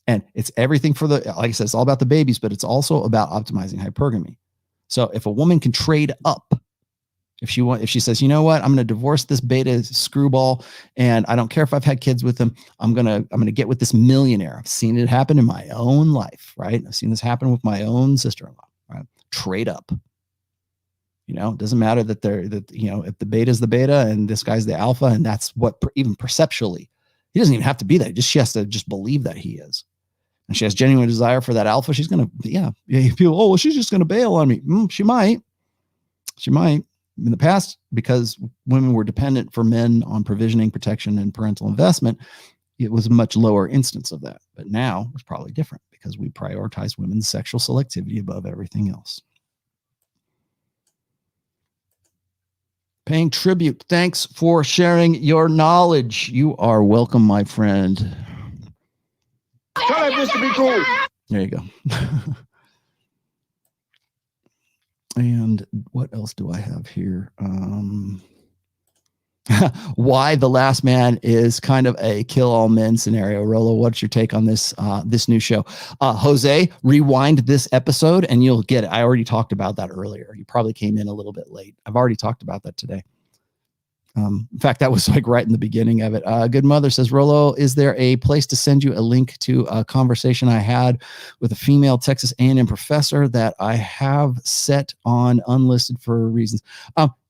And it's everything for like I said, it's all about the babies, but it's also about optimizing hypergamy. So if a woman can trade up, if she says, you know what, I'm going to divorce this beta screwball, and I don't care if I've had kids with him, I'm going to get with this millionaire. I've seen it happen in my own life, right? I've seen this happen with my own sister-in-law, right? Trade up. You know, it doesn't matter you know, if the beta is the beta and this guy's the alpha, and that's what even perceptually, he doesn't even have to be that. She has to just believe that he is. And she has genuine desire for that alpha. She's going to, people, oh, well, she's just going to bail on me. She might. In the past, because women were dependent for men on provisioning, protection, and parental investment, it was a much lower instance of that. But now it's probably different because we prioritize women's sexual selectivity above everything else. Paying tribute. Thanks for sharing your knowledge. You are welcome, my friend. Tell that bitch to be cool. There you go. And what else do I have here? Why The Last Man is kind of a kill all men scenario. Rollo, what's your take on this this new show? Jose, rewind this episode and you'll get it. I already talked about that earlier. You probably came in a little bit late. I've already talked about that today. In fact, that was like right in the beginning of it. Good Mother says, Rollo, is there a place to send you a link to a conversation I had with a female Texas A&M professor that I have set on unlisted for reasons?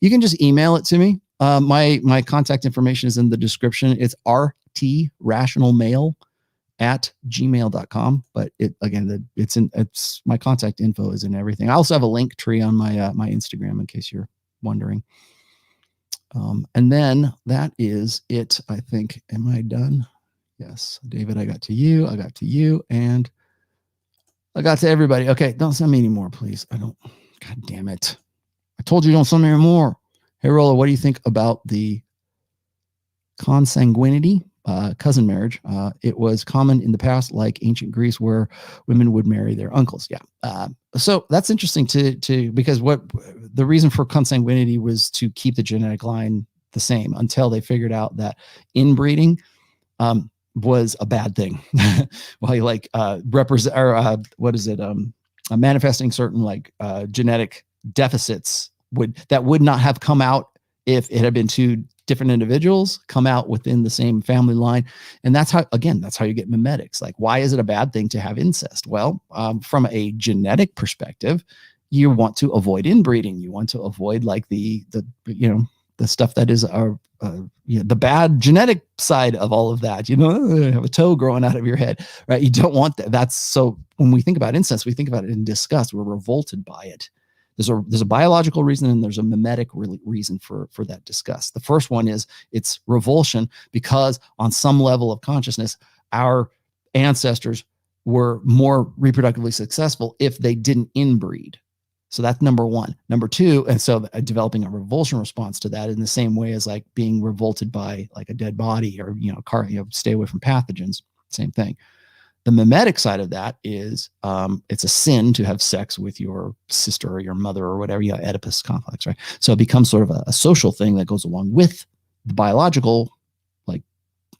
You can just email it to me. My contact information is in the description. It's rtrationalmail@gmail.com. But it's my contact info is in everything. I also have a link tree on my my Instagram in case you're wondering. And then that is it, I think. Am I done? Yes, David, I got to you, and I got to everybody. Okay, don't send me anymore, please. God damn it. I told you don't send me anymore. Hey, Rollo, what do you think about the consanguinity, cousin marriage? It was common in the past, like ancient Greece, where women would marry their uncles. Yeah. So that's interesting because what the reason for consanguinity was to keep the genetic line the same until they figured out that inbreeding was a bad thing. Well, like represent or what is it? Manifesting certain genetic deficits would not have come out if it had been two different individuals come out within the same family line. And that's how you get memetics. Like, why is it a bad thing to have incest? Well, from a genetic perspective, you want to avoid inbreeding. You want to avoid like the stuff that is the bad genetic side of all of that. Have a toe growing out of your head, right? You don't want that. That's so when we think about incest, we think about it in disgust. We're revolted by it. There's a biological reason and there's a memetic reason for that disgust. The first one is it's revulsion because on some level of consciousness, our ancestors were more reproductively successful if they didn't inbreed. So that's number one. Number two, and so developing a revulsion response to that in the same way as like being revolted by like a dead body or stay away from pathogens. Same thing. The memetic side of that is it's a sin to have sex with your sister or your mother or whatever, Oedipus complex, right? So it becomes sort of a social thing that goes along with the biological, like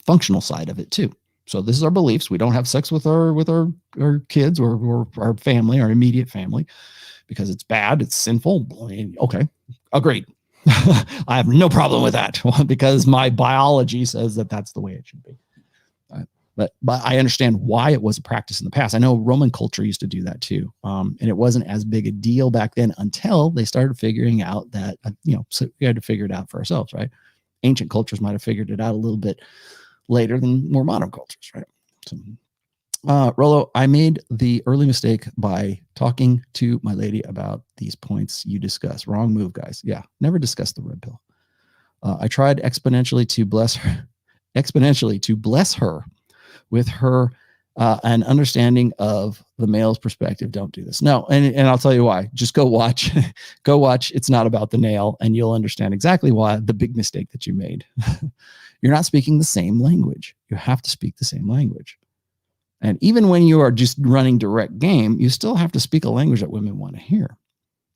functional side of it too. So this is our beliefs. We don't have sex with our kids or our family, our immediate family, because it's bad, it's sinful. Okay, agreed. I have no problem with that because my biology says that that's the way it should be. But I understand why it was a practice in the past. I know Roman culture used to do that too. And it wasn't as big a deal back then until they started figuring out that, so we had to figure it out for ourselves, right? Ancient cultures might have figured it out a little bit later than more modern cultures, right? So, Rollo, I made the early mistake by talking to my lady about these points you discuss. Wrong move, guys. Yeah, never discuss the red pill. I tried exponentially to bless her with her an understanding of the male's perspective. Don't do this. No, and I'll tell you why. Just go watch. Go watch It's Not About the Nail, and you'll understand exactly why the big mistake that you made. You're not speaking the same language. You have to speak the same language. And even when you are just running direct game, you still have to speak a language that women want to hear.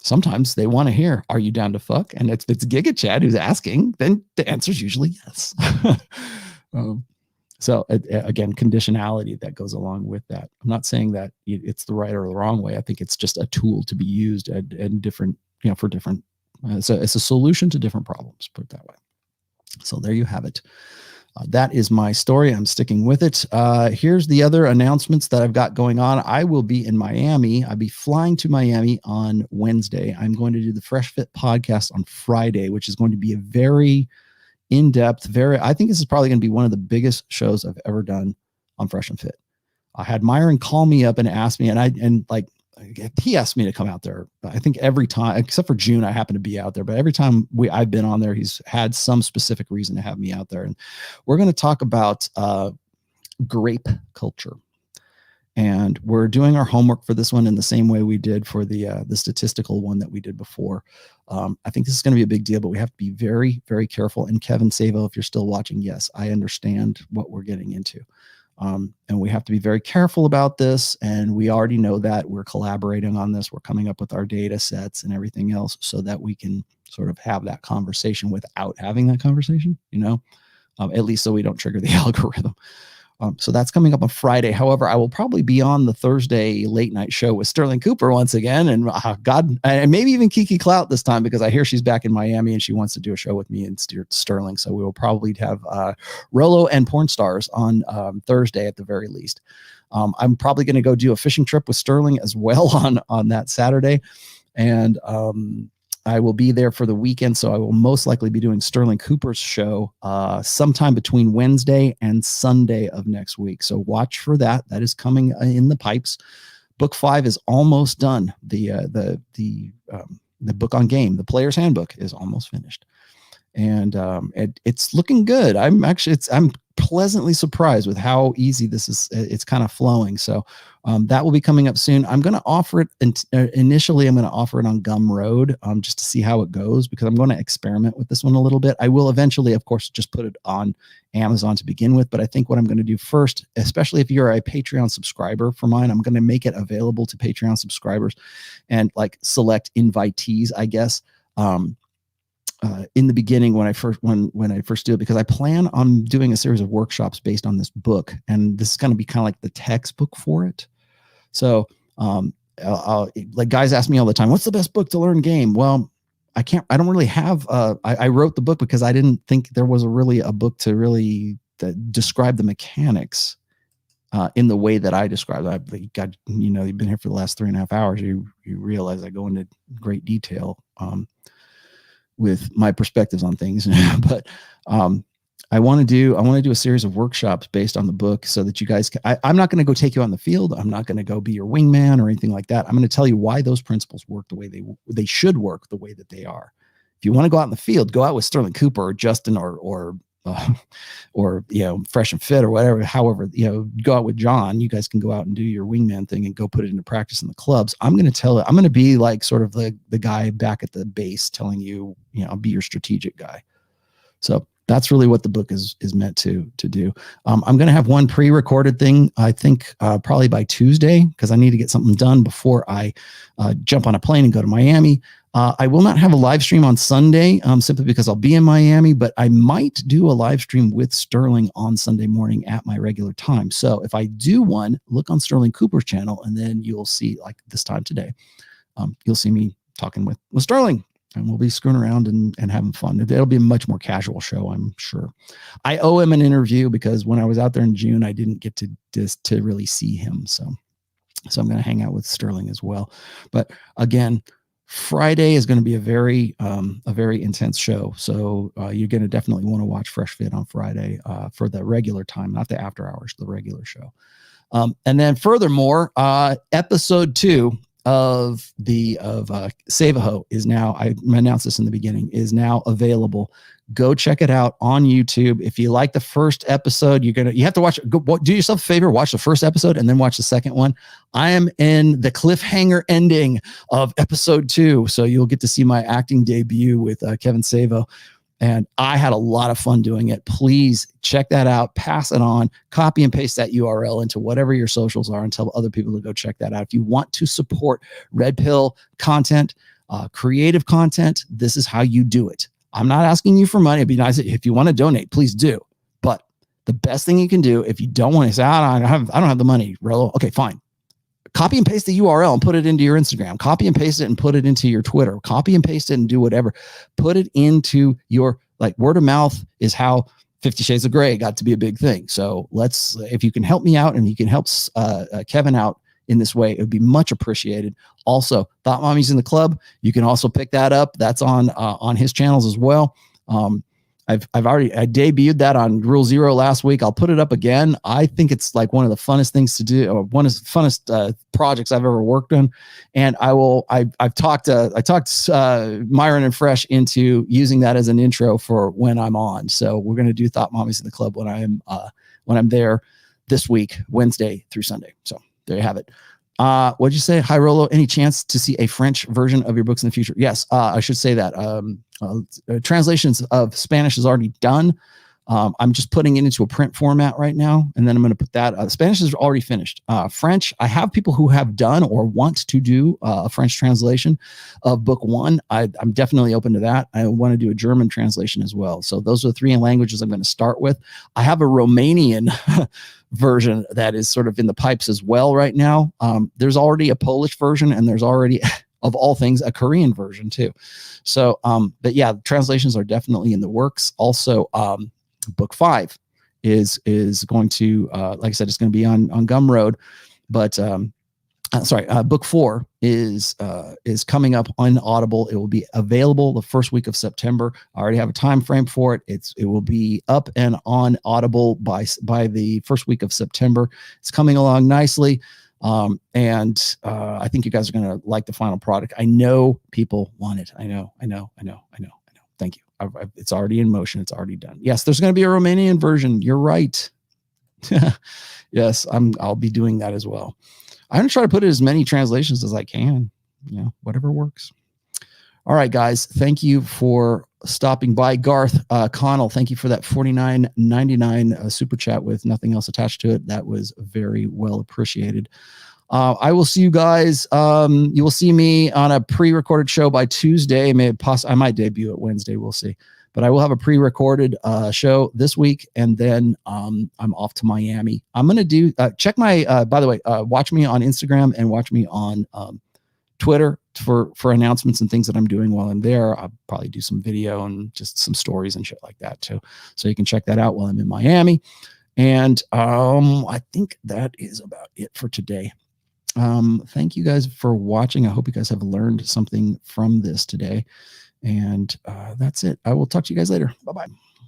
Sometimes they want to hear, are you down to fuck? And if it's Giga Chad who's asking, then the answer is usually yes. So again, conditionality that goes along with that. I'm not saying that it's the right or the wrong way. I think it's just a tool to be used and different, for different. It's a solution to different problems, put it that way. So there you have it. That is my story. I'm sticking with it. Here's the other announcements that I've got going on. I will be in Miami. I'll be flying to Miami on Wednesday. I'm going to do the Fresh Fit podcast on Friday, which is going to be a very in-depth, I think this is probably going to be one of the biggest shows I've ever done on Fresh and Fit. I had Myron call me up and ask me, he asked me to come out there. I think every time, except for June, I happen to be out there, but every time I've been on there, he's had some specific reason to have me out there. And we're going to talk about grape culture. And we're doing our homework for this one in the same way we did for the statistical one that we did before. I think this is going to be a big deal, but we have to be very, very careful. And Kevin Savo, if you're still watching, yes, I understand what we're getting into. And we have to be very careful about this. And we already know that we're collaborating on this. We're coming up with our data sets and everything else so that we can sort of have that conversation without having that conversation, at least so we don't trigger the algorithm. So that's coming up on Friday. However, I will probably be on the Thursday late night show with Sterling Cooper once again, and and maybe even Kiki Clout this time, because I hear she's back in Miami and she wants to do a show with me and Sterling. So we will probably have Rollo and porn stars on Thursday at the very least. I'm probably going to go do a fishing trip with Sterling as well on that Saturday, and I will be there for the weekend, so I will most likely be doing Sterling Cooper's show sometime between Wednesday and Sunday of next week. So watch for that. That is coming in the pipes. Book 5 is almost done. The book on game, the Player's Handbook, is almost finished. and it's looking good. I'm pleasantly surprised with how easy this is. It's kind of flowing. So that will be coming up soon. I'm going to offer it initially. I'm going to offer it on Gumroad just to see how it goes, because I'm going to experiment with this one a little bit. I will eventually, of course, just put it on Amazon to begin with. But I think what I'm going to do first, especially if you're a Patreon subscriber for mine, I'm going to make it available to Patreon subscribers and like select invitees, I guess. In the beginning when I first do it, because I plan on doing a series of workshops based on this book, and this is going to be kind of like the textbook for it. So like guys ask me all the time, what's the best book to learn game? Well, I don't really have I wrote the book because I didn't think there was a book to really describe the mechanics in the way that I described it. You've been here for the last 3.5 hours. You realize I go into great detail with my perspectives on things. But I want to do a series of workshops based on the book, so that you guys I'm not going to go take you on the field. I'm not going to go be your wingman or anything like that. I'm going to tell you why those principles work the way they should work, the way that they are. If you want to go out in the field, go out with Sterling Cooper or Justin or Fresh and Fit or whatever. However, go out with John. You guys can go out and do your wingman thing and go put it into practice in the clubs. I'm going to be like sort of the guy back at the base telling you, I'll be your strategic guy. So that's really what the book is meant to do. I'm going to have one pre-recorded thing, I think probably by Tuesday, because I need to get something done before I jump on a plane and go to Miami. I will not have a live stream on Sunday simply because I'll be in Miami, but I might do a live stream with Sterling on Sunday morning at my regular time. So if I do one, look on Sterling Cooper's channel, and then you'll see, like this time today, you'll see me talking with Sterling, and we'll be screwing around and having fun. It'll be a much more casual show, I'm sure. I owe him an interview because when I was out there in June, I didn't get to really see him. So I'm going to hang out with Sterling as well. But again, Friday is going to be a very intense show. So you're going to definitely want to watch Fresh Fit on Friday for the regular time, not the after hours, the regular show. And then furthermore, episode 2 of Save-A-Ho is now, I announced this in the beginning, is now available. Go check it out on YouTube. If you like the first episode, you have to watch. Do yourself a favor, watch the first episode and then watch the second one. I am in the cliffhanger ending of episode 2, so you'll get to see my acting debut with Kevin Savo. And I had a lot of fun doing it. Please check that out. Pass it on. Copy and paste that URL into whatever your socials are and tell other people to go check that out. If you want to support Red Pill content, creative content, this is how you do it. I'm not asking you for money. It'd be nice if you want to donate, please do. But the best thing you can do, if you don't want to say, I don't have the money, Rollo. Okay, fine. Copy and paste the URL and put it into your Instagram. Copy and paste it and put it into your Twitter. Copy and paste it and do whatever. Put it into your, word of mouth is how 50 Shades of Grey got to be a big thing. So if you can help me out and you can help Kevin out in this way, it would be much appreciated. Also, Thought Mommy's in the Club. You can also pick that up. That's on his channels as well. I debuted that on Rule Zero last week. I'll put it up again. I think it's like one of the funnest things to do, or one of the funnest projects I've ever worked on. And I talked Myron and Fresh into using that as an intro for when I'm on. So we're going to do Thought Mommy's in the Club when I'm there this week, Wednesday through Sunday. So there you have it. What'd you say? Hi, Rollo. Any chance to see a French version of your books in the future? Yes, I should say that. Translations of Spanish is already done. I'm just putting it into a print format right now, and then I'm going to put that. Spanish is already finished. French, I have people who have done or want to do a French translation of book 1. I'm definitely open to that. I want to do a German translation as well. So those are the 3 languages I'm going to start with. I have a Romanian version that is sort of in the pipes as well right now. There's already a Polish version, and there's already, of all things, a Korean version too. So, but yeah, translations are definitely in the works. Also, book 5 is going to, like I said, it's going to be on Gumroad, but book 4 is coming up on Audible. It will be available the first week of September. I already have a time frame for it. It will be up and on Audible by the first week of September. It's coming along nicely. And I think you guys are going to like the final product. I know people want it. I know. Thank you. It's already in motion. It's already done. Yes, there's going to be a Romanian version. You're right. Yes, I'll be doing that as well. I'm going to try to put as many translations as I can. Whatever works. All right, guys. Thank you for stopping by. Garth Connell, thank you for that $49.99 super chat with nothing else attached to it. That was very well appreciated. I will see you guys. You will see me on a pre-recorded show by Tuesday. I might debut it Wednesday. We'll see. But I will have a pre-recorded show this week, and then I'm off to Miami. I'm going to do check my by the way, watch me on Instagram and watch me on Twitter for announcements and things that I'm doing while I'm there. I'll probably do some video and just some stories and shit like that too. So you can check that out while I'm in Miami. And I think that is about it for today. Thank you guys for watching. I hope you guys have learned something from this today. And that's it. I will talk to you guys later. Bye-bye.